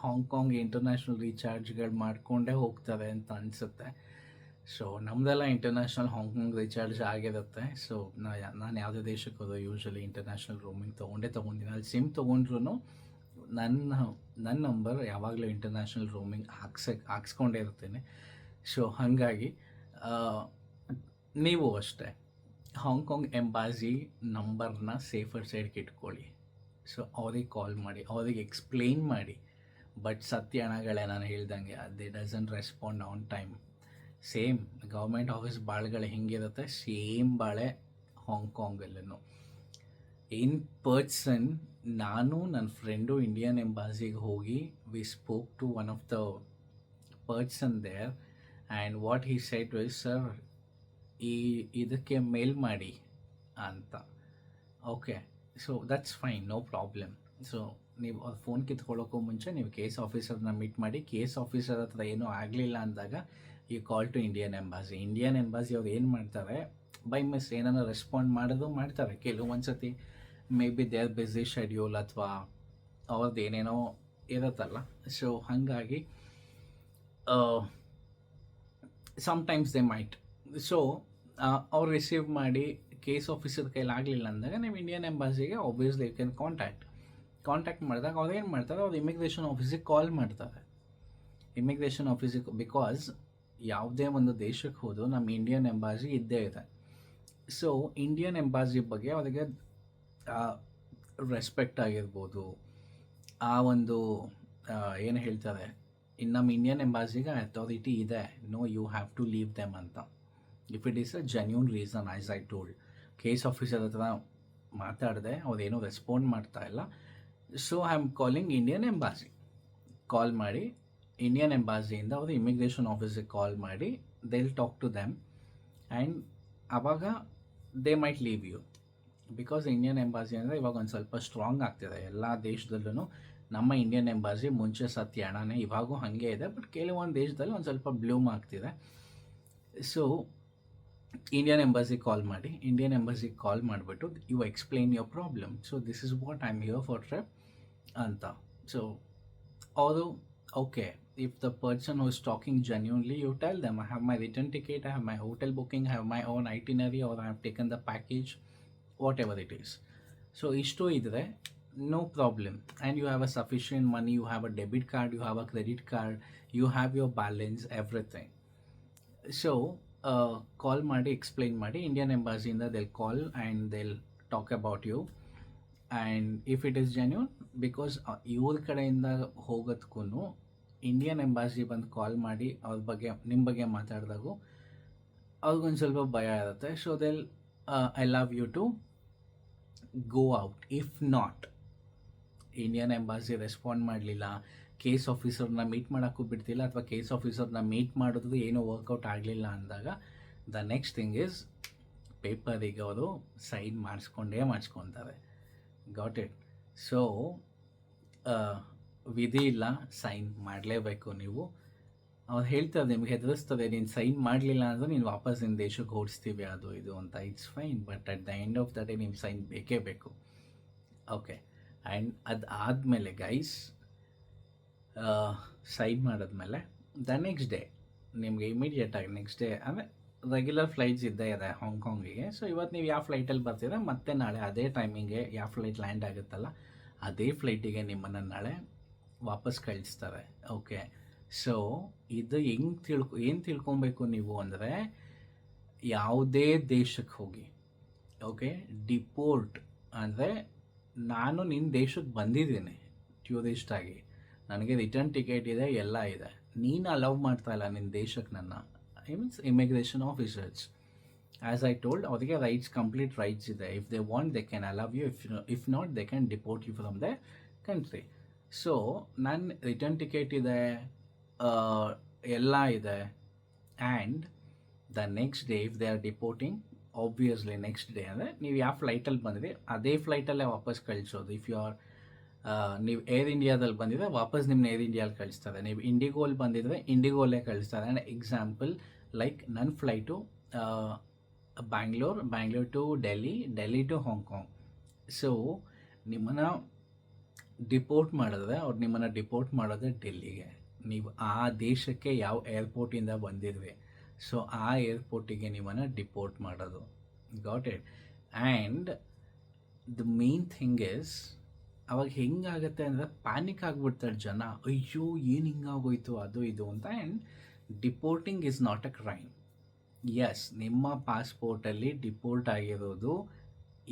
Hong Kong international ರೀಚಾರ್ಜ್ಗಳು ಮಾಡಿಕೊಂಡೇ ಹೋಗ್ತಾರೆ ಅಂತ ಅನಿಸುತ್ತೆ. ಸೊ ನಮ್ಮದೆಲ್ಲ ಇಂಟರ್ನ್ಯಾಷನಲ್ ಹಾಂಗ್ಕಾಂಗ್ ರೀಚಾರ್ಜ್ ಆಗಿರುತ್ತೆ. ಸೊ ನಾನು ಯಾವುದೇ ದೇಶಕ್ಕೆ ಹೋದೋ ಯೂಶ್ವಲಿ ಇಂಟರ್ನ್ಯಾಷನಲ್ ರೋಮಿಂಗ್ ತೊಗೊಂಡಿದ್ದೀನಿ. ಅಲ್ಲಿ ಸಿಮ್ ತೊಗೊಂಡ್ರು ನನ್ನ ನಂಬರ್ ಯಾವಾಗಲೂ ಇಂಟರ್ನ್ಯಾಷನಲ್ ರೋಮಿಂಗ್ ಹಾಕ್ಸ್ಕೊಂಡೇ ಇರ್ತೀನಿ. ಸೊ ಹಾಗಾಗಿ ನೀವು ಅಷ್ಟೇ ಹಾಂಗ್ಕಾಂಗ್ ಎಂಬಾಸಿ ನಂಬರ್ನ ಸೇಫರ್ ಸೈಡ್ಗೆ ಇಟ್ಕೊಳ್ಳಿ. ಸೊ ಅವ್ರಿಗೆ ಕಾಲ್ ಮಾಡಿ, ಅವ್ರಿಗೆ ಎಕ್ಸ್ಪ್ಲೇನ್ ಮಾಡಿ. ಬಟ್ ಸತ್ಯಣಗಳೇ ನಾನು ಹೇಳ್ದಂಗೆ they doesn't respond on time. Same government office ಬಾಳ್ಗಳು ಹೆಂಗಿರುತ್ತೆ ಸೇಮ್ ಬಾಳೆ ಹಾಂಗ್ಕಾಂಗಲ್ಲೂ. ಇನ್ ಪರ್ಸನ್ ನಾನು ನನ್ನ ಫ್ರೆಂಡು ಇಂಡಿಯನ್ ಎಂಬಾಸಿಗೆ ಹೋಗಿ we spoke to one of the person there and what he said was, sir ಇದಕ್ಕೆ ಮೇಲ್ ಮಾಡಿ ಅಂತ. Okay, so that's fine, no problem. So ನೀವು ಫೋನ್ ಕಿತ್ಕೊಳ್ಳೋಕ್ಕೂ ಮುಂಚೆ ನೀವು ಕೇಸ್ ಆಫೀಸರ್ನ ಮೀಟ್ ಮಾಡಿ, ಕೇಸ್ ಆಫೀಸರ್ ಹತ್ರ ಏನೂ ಆಗಲಿಲ್ಲ ಅಂದಾಗ you call to Indian embassy. Indian embassy ಅವ್ರು ಏನು ಮಾಡ್ತಾರೆ, ಬೈ ಮಿಸ್ ಏನಾರ ರೆಸ್ಪಾಂಡ್ ಮಾಡೋದು ಮಾಡ್ತಾರೆ. ಕೆಲವೊಂದು ಸತಿ maybe their busy schedule ಅಥವಾ ಅವ್ರದ್ದು ಏನೇನೋ ಇರುತ್ತಲ್ಲ. ಸೊ ಹಾಗಾಗಿ ಸಮ್ಟೈಮ್ಸ್ ದೇ ಮೈಟ್. ಸೊ ಅವ್ರು ರಿಸೀವ್ ಮಾಡಿ ಕೇಸ್ ಆಫೀಸರ್ ಕೈಲಿ ಆಗಲಿಲ್ಲ ಅಂದಾಗ ನೀವು ಇಂಡಿಯನ್ ಎಂಬಾಸಿಗೆ ಆಬ್ವಿಯಸ್ಲಿ ಯು ಕ್ಯಾನ್ ಕಾಂಟ್ಯಾಕ್ಟ್ ಮಾಡಿದಾಗ ಅವ್ರು ಏನು ಮಾಡ್ತಾರೆ, ಅವ್ರು ಇಮಿಗ್ರೇಷನ್ ಆಫೀಸಿಗೆ ಕಾಲ್ ಮಾಡ್ತಾರೆ. ಇಮಿಗ್ರೇಷನ್ ಆಫೀಸಿಗೆ, ಬಿಕಾಸ್ ಯಾವುದೇ ಒಂದು ದೇಶಕ್ಕೆ ಹೋದರೂ ನಮ್ಮ ಇಂಡಿಯನ್ ಎಂಬಾಸಿ ಇದ್ದೇ ಇದೆ. ಸೊ ಇಂಡಿಯನ್ ಎಂಬಾಸಿ ಬಗ್ಗೆ ಅವರಿಗೆ ರೆಸ್ಪೆಕ್ಟ್ ಆಗಿರ್ಬೋದು, ಆ ಒಂದು ಏನು ಹೇಳ್ತಾರೆ, ಇನ್ನು ನಮ್ಮ ಇಂಡಿಯನ್ ಎಂಬಾಸಿಗೆ ಅಥಾರಿಟಿ ಇದೆ, no you have to leave them ಅಂತ. If it is a genuine reason, as I told. Case officer ಹತ್ರ ಮಾತಾಡಿದೆ, ಅವ್ರೇನೂ ರೆಸ್ಪಾಂಡ್ ಮಾಡ್ತಾ ಇಲ್ಲ. So I am calling Indian embassy. Call ಮಾಡಿ ಇಂಡಿಯನ್ ಎಂಬಾಸಿಯಿಂದ ಅವರು ಇಮಿಗ್ರೇಷನ್ ಆಫೀಸಿಗೆ ಕಾಲ್ ಮಾಡಿ they will talk to them and ಆವಾಗ they might leave you. Because Indian embassy ಅಂದರೆ ಇವಾಗ ಒಂದು ಸ್ವಲ್ಪ ಸ್ಟ್ರಾಂಗ್ ಆಗ್ತಿದೆ ಎಲ್ಲ ದೇಶದಲ್ಲೂ. ನಮ್ಮ ಇಂಡಿಯನ್ ಎಂಬಾಸಿ ಮುಂಚೆ ಸತ್ಯ ಹಣನೇ, ಇವಾಗೂ ಹಾಗೆ ಇದೆ, ಬಟ್ ಕೆಲವೊಂದು ದೇಶದಲ್ಲಿ ಒಂದು ಸ್ವಲ್ಪ ಬ್ಲೂಮ್ ಆಗ್ತಿದೆ. ಸೊ ಇಂಡಿಯನ್ ಎಂಬಾಸಿಗೆ ಕಾಲ್ ಮಾಡಿ, ಇಂಡಿಯನ್ ಎಂಬಾಸಿಗೆ ಕಾಲ್ ಮಾಡಿಬಿಟ್ಟು you explain your problem. So this is what I am here for trip ಅಂತ. ಸೊ ಅವರು okay, if the person who is talking genuinely, you tell them, I have my return ticket, I have my hotel booking, I have my own itinerary, or I have taken the package, whatever it is. So ishto idre no problem, and you have a sufficient money, you have a debit card, you have a credit card, you have your balance, everything. So call ಮಾಡಿ, explain ಮಾಡಿ. Indian embassy inda they'll call and they'll talk about you, and if it is genuine, because ಇವ್ರ ಕಡೆಯಿಂದ ಹೋಗೋದಕ್ಕೂ Indian ಎಂಬಾಸಿ ಬಂದು ಕಾಲ್ ಮಾಡಿ ಅವ್ರ ಬಗ್ಗೆ ನಿಮ್ಮ ಬಗ್ಗೆ ಮಾತಾಡಿದಾಗೂ ಅವ್ರಿಗೊಂದು ಸ್ವಲ್ಪ ಭಯ ಇರುತ್ತೆ. So they'll allow you to go out. If not, Indian embassy respond ಮಾಡಲಿಲ್ಲ, ಕೇಸ್ ಆಫೀಸರ್ನ ಮೀಟ್ ಮಾಡೋಕ್ಕೂ ಬಿಡ್ತಿಲ್ಲ, ಅಥವಾ ಕೇಸ್ ಆಫೀಸರ್ನ ಮೀಟ್ ಮಾಡಿದ್ರು ಏನೂ ವರ್ಕೌಟ್ ಆಗಲಿಲ್ಲ ಅಂದಾಗ ದ ನೆಕ್ಸ್ಟ್ ಥಿಂಗ್ ಈಸ್ ಪೇಪರಿಗೆ ಅವರು ಸೈನ್ ಮಾಡಿಸ್ಕೊತಾರೆ. Got it? ಸೊ ವಿಧಿ ಇಲ್ಲ, ಸೈನ್ ಮಾಡಲೇಬೇಕು ನೀವು. ಅವ್ರು ಹೇಳ್ತಾರೆ, ನಿಮ್ಗೆ ಹೆದರಿಸ್ತದೆ, ನೀನು ಸೈನ್ ಮಾಡಲಿಲ್ಲ ಅಂದರೆ ನೀನು ವಾಪಸ್ ನಿನ್ನ ದೇಶಕ್ಕೆ ಓಡಿಸ್ತೀವಿ ಅದು ಇದು ಅಂತ. It's fine, but at the end of the day ನೀವು ಸೈನ್ ಬೇಕೇ ಬೇಕು. ಓಕೆ, ಆ್ಯಂಡ್ ಅದು ಆದಮೇಲೆ ಗೈಸ್, ಸೈನ್ ಮಾಡಿದ್ಮೇಲೆ ದ ನೆಕ್ಸ್ಟ್ ಡೇ ನಿಮಗೆ ಇಮಿಡಿಯೇಟಾಗಿ ನೆಕ್ಸ್ಟ್ ಡೇ ಅಂದರೆ ರೆಗ್ಯುಲರ್ ಫ್ಲೈಟ್ಸ್ ಇದ್ದೇ ಇದೆ ಹಾಂಗ್ಕಾಂಗಿಗೆ. ಸೊ ಇವತ್ತು ನೀವು ಯಾವ ಫ್ಲೈಟಲ್ಲಿ ಬರ್ತೀರಾ, ಮತ್ತೆ ನಾಳೆ ಅದೇ ಟೈಮಿಂಗ್ಗೆ ಯಾವ ಫ್ಲೈಟ್ ಲ್ಯಾಂಡ್ ಆಗುತ್ತಲ್ಲ ಅದೇ ಫ್ಲೈಟಿಗೆ ನಿಮ್ಮನ್ನು ನಾಳೆ ವಾಪಸ್ ಕಳಿಸ್ತಾರೆ. ಓಕೆ, ಸೊ ಇದು ಏನು ತಿಳ್ಕೊಬೇಕು ನೀವು ಅಂದರೆ, ಯಾವುದೇ ದೇಶಕ್ಕೆ ಹೋಗಿ, ಓಕೆ, ಡಿಪೋರ್ಟ್ ಅಂದರೆ ನಾನು ನಿನ್ನ ದೇಶಕ್ಕೆ ಬಂದಿದ್ದೀನಿ ಟ್ಯೂರಿಸ್ಟ್ ಆಗಿ, ನನಗೆ ರಿಟರ್ನ್ ಟಿಕೆಟ್ ಇದೆ, ಎಲ್ಲ ಇದೆ, ನೀನು ಅಲೌ ಮಾಡ್ತಾ ಇಲ್ಲ ನಿನ್ನ ದೇಶಕ್ಕೆ ನನ್ನ, means immigration officers. As I told, ಅವರಿಗೆ ರೈಟ್ಸ್, ಕಂಪ್ಲೀಟ್ ರೈಟ್ಸ್ ಇದೆ. If they want they can allow you, if not they can deport you from the country. So ನನ್ನ ರಿಟರ್ನ್ ಟಿಕೆಟ್ ಇದೆ, ಎಲ್ಲ ಇದೆ, and the next day if they are deporting, obviously next day ಅಂದರೆ ನೀವು ಯಾವ ಫ್ಲೈಟಲ್ಲಿ ಬಂದಿದೆ ಅದೇ ಫ್ಲೈಟಲ್ಲೇ ವಾಪಸ್ ಕಳಿಸೋದು. ಇಫ್ ಯು ಆರ್ ನೀವು ಏರ್ ಇಂಡಿಯಾದಲ್ಲಿ ಬಂದಿದ್ರೆ ವಾಪಸ್ ನಿಮ್ಮನ್ನ ಏರ್ ಇಂಡಿಯಾದಲ್ಲಿ ಕಳಿಸ್ತಾರೆ. ನೀವು ಇಂಡಿಗೋಲ್ಲಿ ಬಂದಿದ್ರೆ ಇಂಡಿಗೋಲ್ಲೇ ಕಳಿಸ್ತಾರೆ. ಆ್ಯಂಡ್ ಎಕ್ಸಾಂಪಲ್ ಲೈಕ್ ನನ್ನ flight Bangalore to Delhi to Hong Kong. So ನಿಮ್ಮನ್ನು ಡಿಪೋರ್ಟ್ ಮಾಡಿದ್ರೆ ಅವ್ರು ನಿಮ್ಮನ್ನು ಡಿಪೋರ್ಟ್ ಮಾಡೋದೇ ಡೆಲ್ಲಿಗೆ. ನೀವು ಆ ದೇಶಕ್ಕೆ ಯಾವ ಏರ್ಪೋರ್ಟಿಂದ ಬಂದಿದ್ವಿ, ಸೊ ಆ ಏರ್ಪೋರ್ಟಿಗೆ ನಿಮ್ಮನ್ನು ಡಿಪೋರ್ಟ್ ಮಾಡೋದು. Got it? And the main thing is, ಅವಾಗ ಹೆಂಗಾಗುತ್ತೆ ಅಂದರೆ ಪ್ಯಾನಿಕ್ ಆಗಿಬಿಡ್ತಾರೆ ಜನ, ಅಯ್ಯೋ ಏನು ಹಿಂಗಾಗೋಯ್ತು ಅದು ಇದು ಅಂತ. And deporting is not a crime. Yes, ನಿಮ್ಮ ಪಾಸ್ಪೋರ್ಟಲ್ಲಿ ಡಿಪೋರ್ಟ್ ಆಗಿರೋದು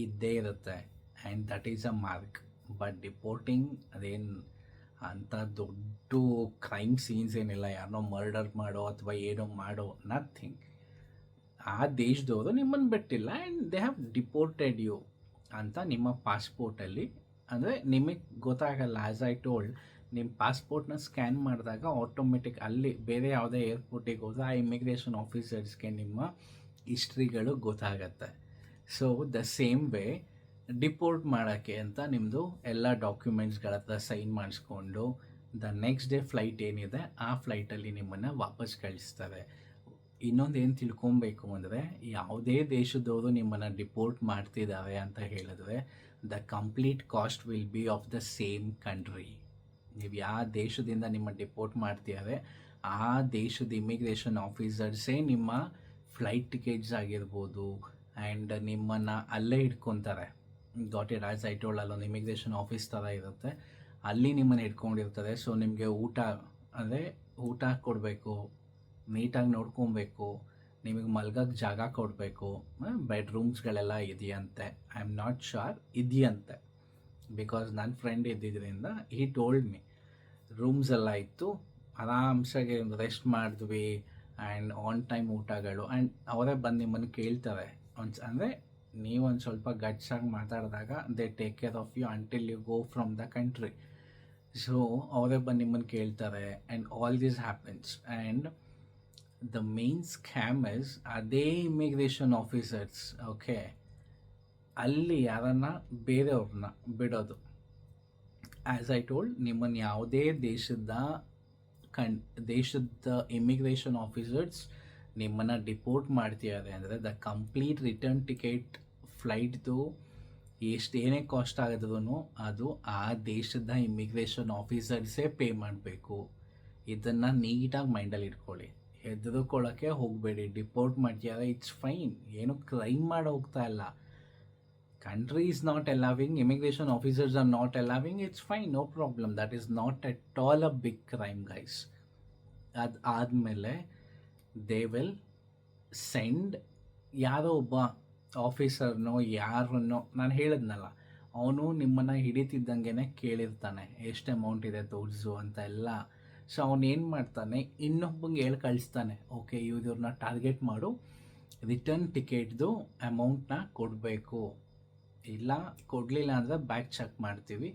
ಇದ್ದೇ ಇರುತ್ತೆ, and that is a mark. But deporting ಅದೇನು ಅಂಥ ದೊಡ್ಡ ಕ್ರೈಮ್ ಸೀನ್ಸ್ ಏನಿಲ್ಲ, ಯಾರನ್ನೋ ಮರ್ಡರ್ ಮಾಡೋ ಅಥವಾ ಏನೋ ಮಾಡೋ, ನಥಿಂಗ್. ಆ ದೇಶದವರು ನಿಮ್ಮನ್ನು ಬಿಟ್ಟಿಲ್ಲ ಆ್ಯಂಡ್ ದೇ ಹ್ಯಾವ್ ಡಿಪೋರ್ಟೆಡ್ ಯು ಅಂತ ನಿಮ್ಮ ಪಾಸ್ಪೋರ್ಟಲ್ಲಿ. ಅಂದರೆ ನಿಮಗೆ ಗೊತ್ತಾಗಲ್ಲ. ಆ್ಯಸ್ ಐ ಟೋಲ್ಡ್, ನಿಮ್ಮ ಪಾಸ್ಪೋರ್ಟ್ನ ಸ್ಕ್ಯಾನ್ ಮಾಡಿದಾಗ ಆಟೋಮೆಟಿಕ್ ಅಲ್ಲಿ ಬೇರೆ ಯಾವುದೇ ಏರ್ಪೋರ್ಟಿಗೆ ಹೋದ್ರೆ ಆ ಇಮಿಗ್ರೇಷನ್ ಆಫೀಸರ್ಸ್ಗೆ ನಿಮ್ಮ ಹಿಸ್ಟ್ರಿಗಳು ಗೊತ್ತಾಗತ್ತೆ. So the same way deport ಮಾಡೋಕ್ಕೆ ಅಂತ ನಿಮ್ಮದು ಎಲ್ಲ ಡಾಕ್ಯುಮೆಂಟ್ಸ್ಗಳ ಹತ್ರ ಸೈನ್ ಮಾಡಿಸ್ಕೊಂಡು ದ ನೆಕ್ಸ್ಟ್ ಡೇ ಫ್ಲೈಟ್ ಏನಿದೆ ಆ ಫ್ಲೈಟಲ್ಲಿ ನಿಮ್ಮನ್ನು ವಾಪಸ್ ಕಳಿಸ್ತಾರೆ. ಇನ್ನೊಂದು ಏನು ತಿಳ್ಕೊಬೇಕು ಅಂದರೆ, ಯಾವುದೇ ದೇಶದವರು ನಿಮ್ಮನ್ನು ಡಿಪೋರ್ಟ್ ಮಾಡ್ತಿದ್ದಾರೆ ಅಂತ ಹೇಳಿದ್ರೆ the complete cost will be of the same country. ನೀವು ಯಾವ ದೇಶದಿಂದ ನಿಮ್ಮ ಡಿಪೋರ್ಟ್ ಮಾಡ್ತಿದ್ದಾರೆ ಆ ದೇಶದ ಇಮಿಗ್ರೇಷನ್ ಆಫೀಸರ್ಸೇ ನಿಮ್ಮ ಫ್ಲೈಟ್ ಟಿಕೆಟ್ಸ್ ಆಗಿರ್ಬೋದು ಆ್ಯಂಡ್ ನಿಮ್ಮನ್ನು ಅಲ್ಲೇ ಇಟ್ಕೊತಾರೆ. Got it. As I told, ಅಲ್ಲೊಂದು ಇಮಿಗ್ರೇಷನ್ ಆಫೀಸ್ ಥರ ಇರುತ್ತೆ, ಅಲ್ಲಿ ನಿಮ್ಮನ್ನು ಇಟ್ಕೊಂಡಿರ್ತಾರೆ. ಸೊ ನಿಮಗೆ ಊಟ ಅಂದರೆ ಊಟ ಕೊಡಬೇಕು, ನೀಟಾಗಿ ನೋಡ್ಕೊಬೇಕು, ನಿಮಗೆ ಮಲ್ಗೋಕ್ಕೆ ಜಾಗ ಕೊಡಬೇಕು, ಬೆಡ್ರೂಮ್ಸ್ಗಳೆಲ್ಲ ಇದೆಯಂತೆ. ಐ ಆಮ್ ನಾಟ್ ಶ್ಯೂರ್ ಇದೆಯಂತೆ, ಬಿಕಾಸ್ ನನ್ನ ಫ್ರೆಂಡ್ ಇದ್ದಿದ್ದರಿಂದ ಹಿ ಟೋಲ್ಡ್ ಮಿ ರೂಮ್ಸ್ ಎಲ್ಲ ಇತ್ತು, ಆರಾಮ್ಸಾಗಿ ರೆಸ್ಟ್ ಮಾಡಿದ್ವಿ ಆ್ಯಂಡ್ ಆನ್ ಟೈಮ್ ಊಟಗಳು. ಆ್ಯಂಡ್ ಅವರೇ ಬಂದು ನಿಮ್ಮನ್ನು ಕೇಳ್ತಾರೆ ಅಂದರೆ ನೀವೊಂದು ಸ್ವಲ್ಪ ಗಟ್ಸಾಗಿ ಮಾತಾಡಿದಾಗ they take care of you until you go from the country. So ಅವರೇ ಬಂದು ನಿಮ್ಮನ್ನು ಕೇಳ್ತಾರೆ and all this happens. And the main scam is ಅದೇ ಇಮಿಗ್ರೇಷನ್ ಆಫೀಸರ್ಸ್ ಓಕೆ ಅಲ್ಲಿ ಯಾರನ್ನ ಬೇರೆಯವ್ರನ್ನ ಬಿಡೋದು. ಆ್ಯಸ್ ಐ ಟೋಲ್ಡ್, ನಿಮ್ಮನ್ನು ಯಾವುದೇ ದೇಶದ ಇಮಿಗ್ರೇಷನ್ ಆಫೀಸರ್ಸ್ ನಿಮ್ಮನ್ನು ಡಿಪೋರ್ಟ್ ಮಾಡ್ತಿದ್ದಾರೆ ಅಂದರೆ ದ ಕಂಪ್ಲೀಟ್ ರಿಟರ್ನ್ ಟಿಕೆಟ್ ಫ್ಲೈಟ್ದು ಏನೇ ಕಾಸ್ಟ್ ಆಗಿದ್ರೂ ಅದು ಆ ದೇಶದ ಇಮಿಗ್ರೇಷನ್ ಆಫೀಸರ್ಸೇ ಪೇ ಮಾಡಬೇಕು. ಇದನ್ನು ನೀಟಾಗಿ ಮೈಂಡಲ್ಲಿ ಇಟ್ಕೊಳ್ಳಿ, ಹೆದರ್ಕೊಳ್ಳೋಕ್ಕೆ ಹೋಗಬೇಡಿ. ಡಿಪೋರ್ಟ್ ಮಾಡ್ತಿದ್ದಾರೆ, ಇಟ್ಸ್ ಫೈನ್, ಏನು ಕ್ರೈಮ್ ಮಾಡಿ ಹೋಗ್ತಾ ಇಲ್ಲ. Country is not allowing, immigration officers are not allowing, it's fine, no problem. That is not at all a big crime, guys. ಆದಮೇಲೆ ದೇ ವಿಲ್ ಸೆಂಡ್ ಯಾರೋ ಒಬ್ಬ ಆಫೀಸರ್ನೋ ಯಾರನ್ನೋ, ನಾನು ಹೇಳಿದ್ನಲ್ಲ, ಅವನು ನಿಮ್ಮನ್ನು ಹಿಡಿತಿದ್ದಂಗೆ ಕೇಳಿರ್ತಾನೆ ಎಷ್ಟು ಅಮೌಂಟ್ ಇದೆ ತೋರಿಸು ಅಂತ ಎಲ್ಲ. ಸೊ ಅವನು ಏನು ಮಾಡ್ತಾನೆ, ಇನ್ನೊಬ್ಬಂಗೆ ಹೇಳಿ ಕಳಿಸ್ತಾನೆ, ಓಕೆ ಇವ್ರನ್ನ ಟಾರ್ಗೆಟ್ ಮಾಡು, ರಿಟರ್ನ್ ಟಿಕೆಟ್ದು ಅಮೌಂಟ್ನ ಕೊಡಬೇಕು, ಇಲ್ಲ ಕೊಡಲಿಲ್ಲ ಅಂದರೆ ಬ್ಯಾಕ್ ಚೆಕ್ ಮಾಡ್ತೀವಿ,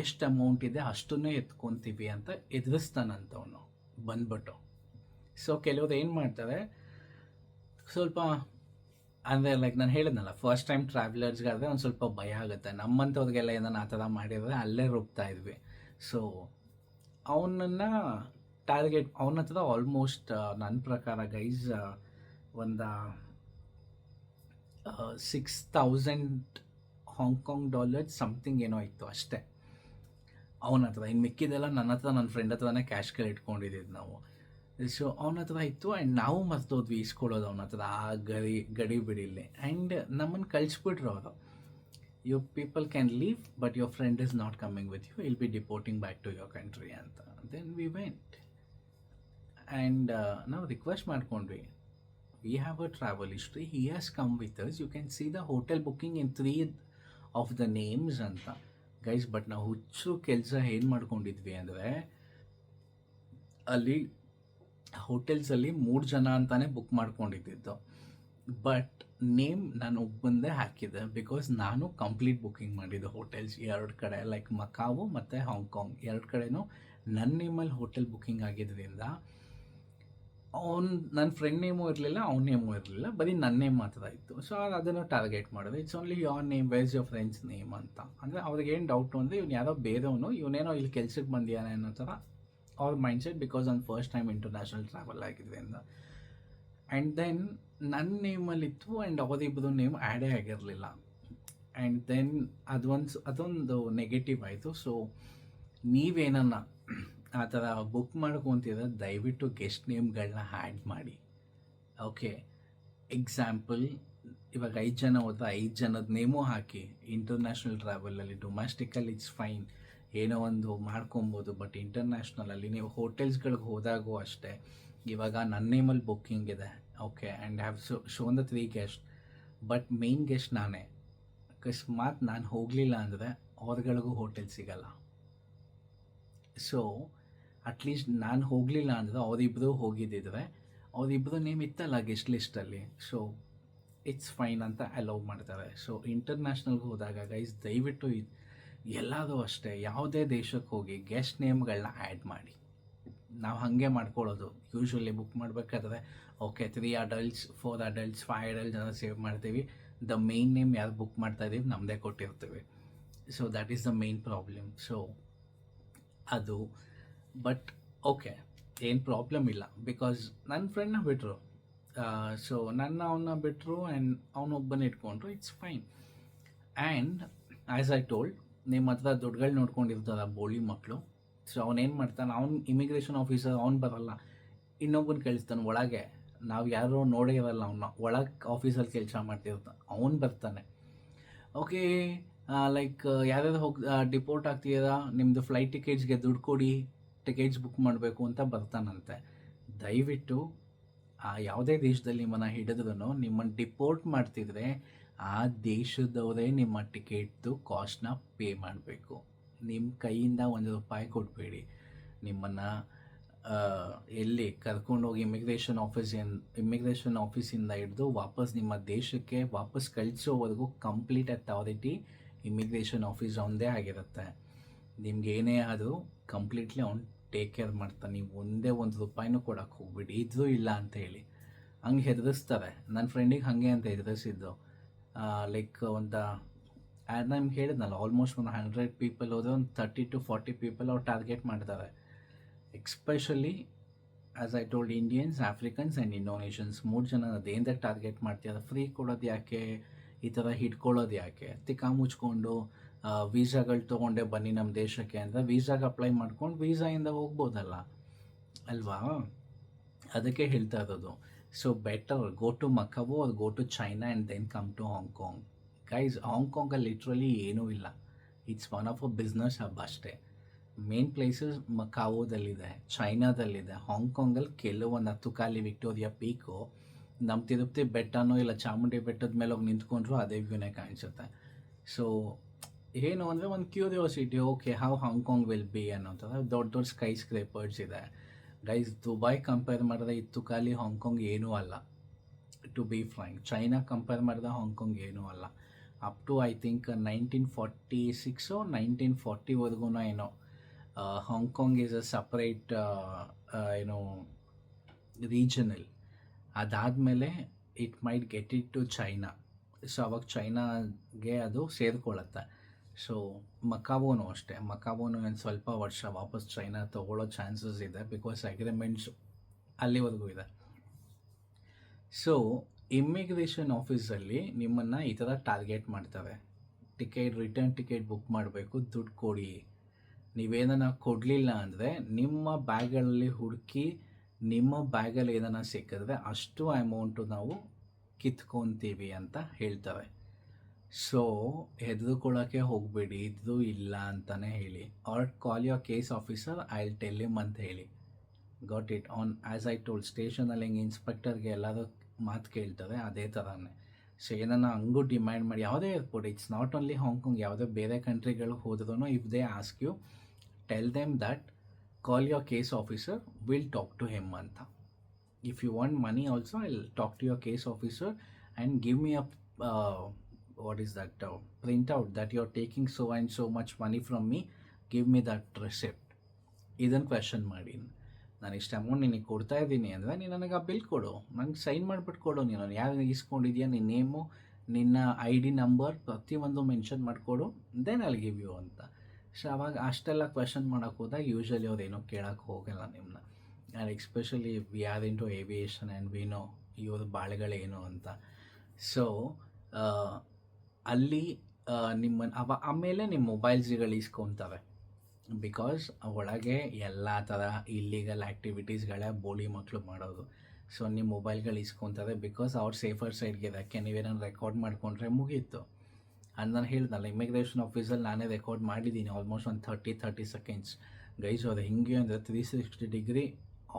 ಎಷ್ಟು ಅಮೌಂಟ್ ಇದೆ ಅಷ್ಟನ್ನೇ ಎತ್ಕೊತೀವಿ ಅಂತ ಎದುರಿಸ್ತಾನಂತವನು ಬಂದ್ಬಿಟ್ಟು. ಸೊ ಕೆಲವರು ಏನು ಮಾಡ್ತಾರೆ, ಸ್ವಲ್ಪ ಅಂದರೆ ಲೈಕ್ ನಾನು ಹೇಳಿದ್ನಲ್ಲ, ಫಸ್ಟ್ ಟೈಮ್ ಟ್ರಾವೆಲರ್ಸ್ಗಾದರೆ ಒಂದು ಸ್ವಲ್ಪ ಭಯ ಆಗುತ್ತೆ. ನಮ್ಮಂಥವ್ರಿಗೆಲ್ಲ ಏನಾರು ಆ ಥರ ಮಾಡಿದರೆ ಅಲ್ಲೇ ರುಬ್ತಾ ಇದ್ವಿ. ಸೊ ಅವನನ್ನು ಟಾರ್ಗೆಟ್, ಅವನ ಹತ್ರ ಆಲ್ಮೋಸ್ಟ್ ನನ್ನ ಪ್ರಕಾರ ಗೈಸ್ ಒಂದು $6,000 ಹಾಂಗ್ಕಾಂಗ್ ಡಾಲರ್ಸ್ ಸಮಥಿಂಗ್ ಏನೋ ಇತ್ತು ಅಷ್ಟೇ ಅವನ ಹತ್ರ. ಇನ್ನು ಮಿಕ್ಕಿದೆಲ್ಲ ನನ್ನ ಹತ್ರ, ನನ್ನ ಫ್ರೆಂಡ್ ಹತ್ರನೇ ಕ್ಯಾಶ್ಗಳು ಇಟ್ಕೊಂಡಿದ್ದು ನಾವು. ಸೊ ಅವನ ಹತ್ರ ಇತ್ತು ಆ್ಯಂಡ್ ನಾವು ಮರ್ತೋದ್ವಿ ಇಸ್ಕೊಳ್ಳೋದು ಅವನ ಹತ್ರ ಆ ಗಡಿ ಬಿಡಿಲಿ. ಆ್ಯಂಡ್ ನಮ್ಮನ್ನು ಕಳಿಸ್ಬಿಟ್ರು ಅವರು, you people can leave but your friend is not coming with you, will be deporting back to your country ಅಂತ. ದೆನ್ ವಿ ವೆಂಟ್ ಆ್ಯಂಡ್ ನಾವು ರಿಕ್ವೆಸ್ಟ್ ಮಾಡ್ಕೊಂಡ್ವಿ, we have a travel history, he has come with us, you can see the hotel booking in 3 of the names ಅಂತ guys. But ನಾವು ಹುಚ್ಚು ಕೆಲಸ ಏನು ಮಾಡ್ಕೊಂಡಿದ್ವಿ ಅಂದರೆ, ಅಲ್ಲಿ ಹೋಟೆಲ್ಸಲ್ಲಿ 3 ಜನ ಅಂತಾನೆ ಬುಕ್ ಮಾಡ್ಕೊಂಡಿದ್ದು, ಬಟ್ ನೇಮ್ ನಾನು ಒಬ್ಬಂದೇ ಹಾಕಿದ್ದೆ, ಬಿಕಾಸ್ ನಾನು ಕಂಪ್ಲೀಟ್ ಬುಕ್ಕಿಂಗ್ ಮಾಡಿದ್ದು ಹೋಟೆಲ್ಸ್ 2 ಕಡೆ, ಲೈಕ್ ಮಕಾವು ಮತ್ತು ಹಾಂಗ್ಕಾಂಗ್ 2 ಕಡೆನೂ ನನ್ನ ನೇಮಲ್ಲಿ ಹೋಟೆಲ್ ಬುಕ್ಕಿಂಗ್ ಆಗಿದ್ದರಿಂದ ನನ್ನ ಫ್ರೆಂಡ್ ನೇಮು ಇರಲಿಲ್ಲ, ಅವ್ನ ನೇಮು ಇರಲಿಲ್ಲ, ಬರೀ ನನ್ನ ನೇಮ್ ಮಾತ್ರ ಇತ್ತು. ಸೊ ಅದನ್ನು ಟಾರ್ಗೆಟ್ ಮಾಡಿದೆ, it's only your name, wares your friends name ಅಂತ. ಅಂದರೆ ಅವ್ರಿಗೇನು ಡೌಟು ಅಂದರೆ ಇವ್ನು ಯಾರೋ ಬೇರೆಯವನು, ಇವನೇನೋ ಇಲ್ಲಿ ಕೆಲ್ಸಕ್ಕೆ ಬಂದಿಯಾನೆ ಅನ್ನೋ ಥರ ಅವ್ರ ಮೈಂಡ್ಸೆಟ್, ಬಿಕಾಸ್ ನಾನು ಫಸ್ಟ್ ಟೈಮ್ ಇಂಟರ್ನ್ಯಾಷನಲ್ ಟ್ರಾವೆಲ್ ಆಗಿದ್ದರಿಂದ. ಆ್ಯಂಡ್ ದೆನ್ ನನ್ನ ನೇಮಲ್ಲಿತ್ತು ಆ್ಯಂಡ್ ಅವರಿಬ್ಬರು ನೇಮ್ ಆ್ಯಡೇ ಆಗಿರಲಿಲ್ಲ. ಆ್ಯಂಡ್ ದೆನ್ ಅದೊಂದು ನೆಗೆಟಿವ್ ಆಯಿತು. ಸೊ ನೀವೇನನ್ನ ಆ ಥರ ಬುಕ್ ಮಾಡ್ಕೊತಿದ್ರೆ ದಯವಿಟ್ಟು ಗೆಸ್ಟ್ ನೇಮ್ಗಳನ್ನ ಆ್ಯಡ್ ಮಾಡಿ. ಓಕೆ, ಎಕ್ಸಾಂಪಲ್ ಇವಾಗ 5 ಜನ ಹೋದ್ರೆ 5 ಜನದ ನೇಮು ಹಾಕಿ. ಇಂಟರ್ನ್ಯಾಷನಲ್ ಟ್ರಾವೆಲಲ್ಲಿ, ಡೊಮ್ಯಾಸ್ಟಿಕಲ್ಲಿ ಇಟ್ಸ್ ಫೈನ್, ಏನೋ ಒಂದು ಮಾಡ್ಕೊಬೋದು. ಬಟ್ ಇಂಟರ್ನ್ಯಾಷನಲಲ್ಲಿ ನೀವು ಹೋಟೆಲ್ಸ್ಗಳಿಗೆ ಹೋದಾಗೂ ಅಷ್ಟೇ, ಇವಾಗ ನನ್ನ ನೇಮಲ್ಲಿ ಬುಕ್ಕಿಂಗ್ ಇದೆ, okay, and have shown the 3 guest, but main guest ನಾನೇ, ಅಕಸ್ಮಾತ್ ನಾನು ಹೋಗಲಿಲ್ಲ ಅಂದರೆ ಅವ್ರಗಳಿಗೂ ಹೋಟೆಲ್ ಸಿಗಲ್ಲ. ಸೊ ಅಟ್ಲೀಸ್ಟ್ ನಾನು ಹೋಗಲಿಲ್ಲ ಅಂದರೆ ಅವರಿಬ್ಬರು ಹೋಗಿದ್ದಿದ್ರೆ ಅವರಿಬ್ಬರು ನೇಮ್ ಇತ್ತಲ್ಲ ಗೆಸ್ಟ್ ಲಿಸ್ಟಲ್ಲಿ. ಸೊ ಇಟ್ಸ್ ಫೈನ್ ಅಂತ ಅಲೌ ಮಾಡ್ತಾರೆ. ಸೊ ಇಂಟರ್ನ್ಯಾಷನಲ್ಗೆ ಹೋದಾಗ ಗೈಸ್ ದಯವಿಟ್ಟು ಎಲ್ಲರೂ ಅಷ್ಟೇ, ಯಾವುದೇ ದೇಶಕ್ಕೆ ಹೋಗಿ ಗೆಸ್ಟ್ ನೇಮ್ಗಳನ್ನ ಆ್ಯಡ್ ಮಾಡಿ. ನಾವು ಹಾಗೆ ಮಾಡ್ಕೊಳ್ಳೋದು ಯೂಶ್ವಲಿ ಬುಕ್ ಮಾಡಬೇಕಾದ್ರೆ. ಓಕೆ 3 adults 4 adults 5 adults ಅಂತ ಸೇವ್ ಮಾಡ್ತೀವಿ. ದ ಮೇನ್ ನೇಮ್ ಯಾರು ಬುಕ್ ಮಾಡ್ತಾ ಇದ್ದೀವಿ ನಮ್ಮದೇ ಕೊಟ್ಟಿರ್ತೀವಿ. So that is the main problem. So ಅದು ಬಟ್ ಓಕೆ, ಏನು ಪ್ರಾಬ್ಲಮ್ ಇಲ್ಲ. ಬಿಕಾಸ್ ನನ್ನ ಫ್ರೆಂಡ್ನ ಬಿಟ್ಟರು, ಸೊ ಅವನ್ನ ಬಿಟ್ಟರು ಆ್ಯಂಡ್ ಅವನೊಬ್ಬನ ಇಟ್ಕೊಂಡ್ರು, it's fine. And as I told, ನಿಮ್ಮ ಹತ್ರ ದುಡ್ಡುಗಳು ನೋಡ್ಕೊಂಡಿರ್ತಾರ ಬೋಳಿ ಮಕ್ಕಳು. ಸೊ ಅವನೇನು ಮಾಡ್ತಾನೆ, ಅವ್ನು ಇಮಿಗ್ರೇಷನ್ ಆಫೀಸರ್, ಅವ್ನು ಬರಲ್ಲ, ಇನ್ನೊಬ್ಬನ ಕಳಿಸ್ತಾನೆ ಒಳಗೆ. ನಾವು ಯಾರೋ ನೋಡೇ ಇರಲ್ಲ ಅವನ್ನ, ಒಳಗೆ ಆಫೀಸಲ್ಲಿ ಕೆಲಸ ಮಾಡ್ತಿರ್ತಾನೆ, ಅವ್ನು ಬರ್ತಾನೆ. ಓಕೆ ಲೈಕ್ ಯಾರ್ಯಾರು ಡಿಪೋರ್ಟ್ ಆಗ್ತಿದ್ದೀರಾ, ನಿಮ್ಮದು ಫ್ಲೈಟ್ ಟಿಕೆಟ್ಸ್ಗೆ ದುಡ್ಡು ಕೊಡಿ, ಟಿಕೆಟ್ಸ್ ಬುಕ್ ಮಾಡಬೇಕು ಅಂತ ಬರ್ತಾನಂತೆ. ದಯವಿಟ್ಟು ಯಾವುದೇ ದೇಶದಲ್ಲಿ ನಿಮ್ಮನ್ನು ಹಿಡಿದ್ರೂ ನಿಮ್ಮನ್ನು ಡಿಪೋರ್ಟ್ ಮಾಡ್ತಿದ್ರೆ ಆ ದೇಶದವರೇ ನಿಮ್ಮ ಟಿಕೆಟ್ದು ಕಾಸ್ಟ್ನ ಪೇ ಮಾಡಬೇಕು. ನಿಮ್ಮ ಕೈಯಿಂದ ₹1 ಕೊಡಬೇಡಿ. ನಿಮ್ಮನ್ನು ಎಲ್ಲಿ ಕರ್ಕೊಂಡೋಗಿ ಇಮಿಗ್ರೇಷನ್ ಆಫೀಸಿಂದ ಹಿಡಿದು ವಾಪಸ್ ನಿಮ್ಮ ದೇಶಕ್ಕೆ ವಾಪಸ್ ಕಳಿಸೋವರೆಗೂ ಕಂಪ್ಲೀಟ್ ಅಥಾರಿಟಿ ಇಮಿಗ್ರೇಷನ್ ಆಫೀಸ್ ಅವನದೇ ಆಗಿರುತ್ತೆ. ನಿಮ್ಗೆ ಏನೇ ಆದರೂ ಕಂಪ್ಲೀಟ್ಲಿ ಅವ್ನು ಟೇಕ್ ಕೇರ್ ಮಾಡ್ತಾನೆ. ನೀವು ಒಂದೇ ₹1 ಕೊಡೋಕ್ಕೆ ಹೋಗ್ಬಿಡಿ, ಇದ್ರೂ ಇಲ್ಲ ಅಂತ ಹೇಳಿ. ಹಂಗೆ ಹೆದರಿಸ್ತಾರೆ. ನನ್ನ ಫ್ರೆಂಡಿಗೆ ಹಾಗೆ ಅಂತ ಹೆದರಿಸಿದ್ದು. ಲೈಕ್ ನಮ್ಗೆ ಹೇಳಿದ್ನಲ್ಲ, ಆಲ್ಮೋಸ್ಟ್ 100 ಪೀಪಲ್ ಹೋದರೆ ಒಂದು 30 to 40 ಪೀಪಲ್ ಅವ್ರು ಟಾರ್ಗೆಟ್ ಮಾಡ್ತಾರೆ. Especially as I told, Indians, Africans and Indonesians 3 ಜನ ಅದೇಂತ ಟಾರ್ಗೆಟ್ ಮಾಡ್ತಿದ್ದಾರೆ. ಫ್ರೀ ಕೊಡೋದು ಯಾಕೆ, ಈ ಥರ ಹಿಡ್ಕೊಳ್ಳೋದು ಯಾಕೆ, ತಿಕ್ಕ ಮುಚ್ಕೊಂಡು ವೀಸಾಗಳು ತೊಗೊಂಡೆ ಬನ್ನಿ ನಮ್ಮ ದೇಶಕ್ಕೆ ಅಂದರೆ ವೀಸಾಗೆ ಅಪ್ಲೈ ಮಾಡ್ಕೊಂಡು ವೀಸಾಯಿಂದ ಹೋಗ್ಬೋದಲ್ಲ ಅಲ್ವಾ? ಅದಕ್ಕೆ ಹೇಳ್ತಾ ಇರೋದು. So better go to Macau or go to China and then come to Hong Kong. Guys, ಹಾಂಗ್ಕಾಂಗಲ್ಲಿ ಲಿಟ್ರಲಿ ಏನೂ ಇಲ್ಲ. It's one of a business hub ಅಷ್ಟೇ. ಮೇನ್ ಪ್ಲೇಸಸ್ ಮಕಾವೋದಲ್ಲಿದೆ, ಚೈನಾದಲ್ಲಿದೆ. ಹಾಂಗ್ಕಾಂಗಲ್ಲಿ ಕೆಲವೊಂದು 10 ಕಾಲಿ ವಿಕ್ಟೋರಿಯಾ ಪೀಕು, ನಮ್ಮ ತಿರುಪತಿ ಬೆಟ್ಟನೋ ಇಲ್ಲ ಚಾಮುಂಡಿ ಬೆಟ್ಟದ ಮೇಲೆ ಹೋಗಿ ನಿಂತ್ಕೊಂಡ್ರು ಅದೇ ವ್ಯೂನೇ ಕಾಣಿಸುತ್ತೆ. ಸೊ ಏನು ಅಂದರೆ ಒಂದು curiosity, okay how Hong Kong will be ಅನ್ನೋ ಥರ. ದೊಡ್ಡ ಸ್ಕೈ ಸ್ಕ್ರೇಪರ್ಸ್ ಇದೆ ಗೈಸ್. ದುಬೈ ಕಂಪೇರ್ ಮಾಡಿದ್ರೆ 10 ಕಾಲಿ ಹಾಂಗ್ಕಾಂಗ್ ಏನೂ ಅಲ್ಲ. To be frank, China compare ಮಾಡಿದ್ರೆ ಹಾಂಗ್ಕಾಂಗ್ ಏನೂ ಅಲ್ಲ. ಅಪ್ ಟು ಐ ಥಿಂಕ್ 1946 1940ವರೆಗೂ ಏನೋ Hong Kong is a separate regional. ಅದಾದಮೇಲೆ it might get it to China. So ಅವಾಗ ಚೈನಾಗೆ ಅದು ಸೇರಿಕೊಳ್ಳುತ್ತೆ. ಸೊ ಮಕಾವೋನು ಅಷ್ಟೇ. ಮಕಾವೋನು ಒಂದು ಸ್ವಲ್ಪ ವರ್ಷ ವಾಪಸ್ ಚೈನಾ ತೊಗೊಳ್ಳೋ ಚಾನ್ಸಸ್ ಇದೆ, ಬಿಕಾಸ್ ಅಗ್ರಿಮೆಂಟ್ಸ್ ಅಲ್ಲಿವರೆಗೂ ಇದೆ. ಸೊ ಇಮ್ಮಿಗ್ರೇಷನ್ ಆಫೀಸಲ್ಲಿ ನಿಮ್ಮನ್ನು ಈ ಥರ ಟಾರ್ಗೆಟ್ ಮಾಡ್ತಾರೆ. ರಿಟರ್ನ್ ಟಿಕೆಟ್ ಬುಕ್ ಮಾಡಬೇಕು, ದುಡ್ಡು ಕೊಡಿ. ನೀವೇನ ಕೊಡಲಿಲ್ಲ ಅಂದರೆ ನಿಮ್ಮ ಬ್ಯಾಗಲ್ಲಿ ಹುಡುಕಿ ನಿಮ್ಮ ಬ್ಯಾಗಲ್ಲಿ ಏನಾರ ಸಿಕ್ಕಿದ್ರೆ ಅಷ್ಟು ಅಮೌಂಟು ನಾವು ಕಿತ್ಕೊತೀವಿ ಅಂತ ಹೇಳ್ತಾರೆ. ಸೊ ಹೆದರ್ಕೊಳ್ಳೋಕ್ಕೆ ಹೋಗಬೇಡಿ, ಇದು ಇಲ್ಲ ಅಂತಲೇ ಹೇಳಿ. Or call your case officer, I will tell him ಅಂತ ಹೇಳಿ. Got it. On as I told, ಸ್ಟೇಷನಲ್ಲಿ ಹಿಂಗೆ ಇನ್ಸ್ಪೆಕ್ಟರ್ಗೆ ಎಲ್ಲರೂ ಮಾತು ಕೇಳ್ತಾರೆ, ಅದೇ ಥರನೇ. ಸೊ ಏನನ್ನ ಹಂಗೂ ಡಿಮ್ಯಾಂಡ್ ಮಾಡಿ, ಯಾವುದೇ airport, it's not only Hong, ಯಾವುದೇ ಬೇರೆ ಕಂಟ್ರಿಗಳಿಗೆ ಹೋದ್ರೂ if they ask you, tell them that call your case officer, will talk to him ಅಂತ. If you want money also, I will talk to your case officer and give me a what is that print out that you're taking so and so much money from me, give me that receipt. ಇದನ್ನು question ಮಾಡಿ, ನಾನು ಇಷ್ಟು amount ನಿನಗೆ ಕೊಡ್ತಾ ಇದ್ದೀನಿ ಅಂದರೆ ನೀನು ನನಗೆ ಆ ಬಿಲ್ ಕೊಡು, ನಂಗೆ ಸೈನ್ ಮಾಡಿಬಿಟ್ಟು ಕೊಡು. ನೀನು ಯಾರು ಇಸ್ಕೊಂಡಿದ್ಯಾ, ನಿನ್ನ ನೇಮು, ನಿನ್ನ ID ನಂಬರ್ ಪ್ರತಿಯೊಂದು ಮೆನ್ಷನ್ ಮಾಡಿಕೊಡು, ದೆನ್ ಅಲ್ಲಿ ಗಿವ್ ಯು ಅಂತ. ಸೊ ಅವಾಗ ಅಷ್ಟೆಲ್ಲ ಕ್ವೆಶನ್ ಮಾಡೋಕ್ಕೆ ಹೋದಾಗ ಯೂಶ್ವಲಿ ಅವ್ರು ಏನೋ ಕೇಳೋಕ್ಕೆ ಹೋಗಲ್ಲ ನಿಮ್ಮನ್ನ. And especially we are into aviation and we know ಇವ್ರ ಬಾಳೆಗಳೇನು ಅಂತ. ಸೊ ಅಲ್ಲಿ ಆಮೇಲೆ ನಿಮ್ಮ ಮೊಬೈಲ್ಸ್ಗಳು ಇಸ್ಕೊತಾರೆ. ಬಿಕಾಸ್ ಒಳಗೆ ಎಲ್ಲ ಥರ ಇಲ್ಲೀಗಲ್ ಆ್ಯಕ್ಟಿವಿಟೀಸ್ಗಳೇ ಬೋಳಿ ಮಕ್ಕಳು ಮಾಡೋದು. ಸೊ ನಿಮ್ಮ ಮೊಬೈಲ್ಗಳು ಇಸ್ಕೊತಾರೆ, ಬಿಕಾಸ್ ಅವ್ರು ಸೇಫರ್ ಸೈಡ್ಗೆ ಇದಕ್ಕೆ ನೀವೇನಾದ್ರು ರೆಕಾರ್ಡ್ ಮಾಡಿಕೊಂಡ್ರೆ ಮುಗೀತು. ಅದು ನಾನು ಹೇಳ್ದಲ್ಲ, ಇಮಿಗ್ರೇಷನ್ ಆಫೀಸಲ್ಲಿ ನಾನೇ ರೆಕಾರ್ಡ್ ಮಾಡಿದ್ದೀನಿ ಆಲ್ಮೋಸ್ಟ್ ಒಂದು 30 ಸೆಕೆಂಡ್ಸ್. ಗೈಸ್ ಅವ್ರು ಹಿಂಗೆ ಅಂದರೆ 360 ಡಿಗ್ರಿ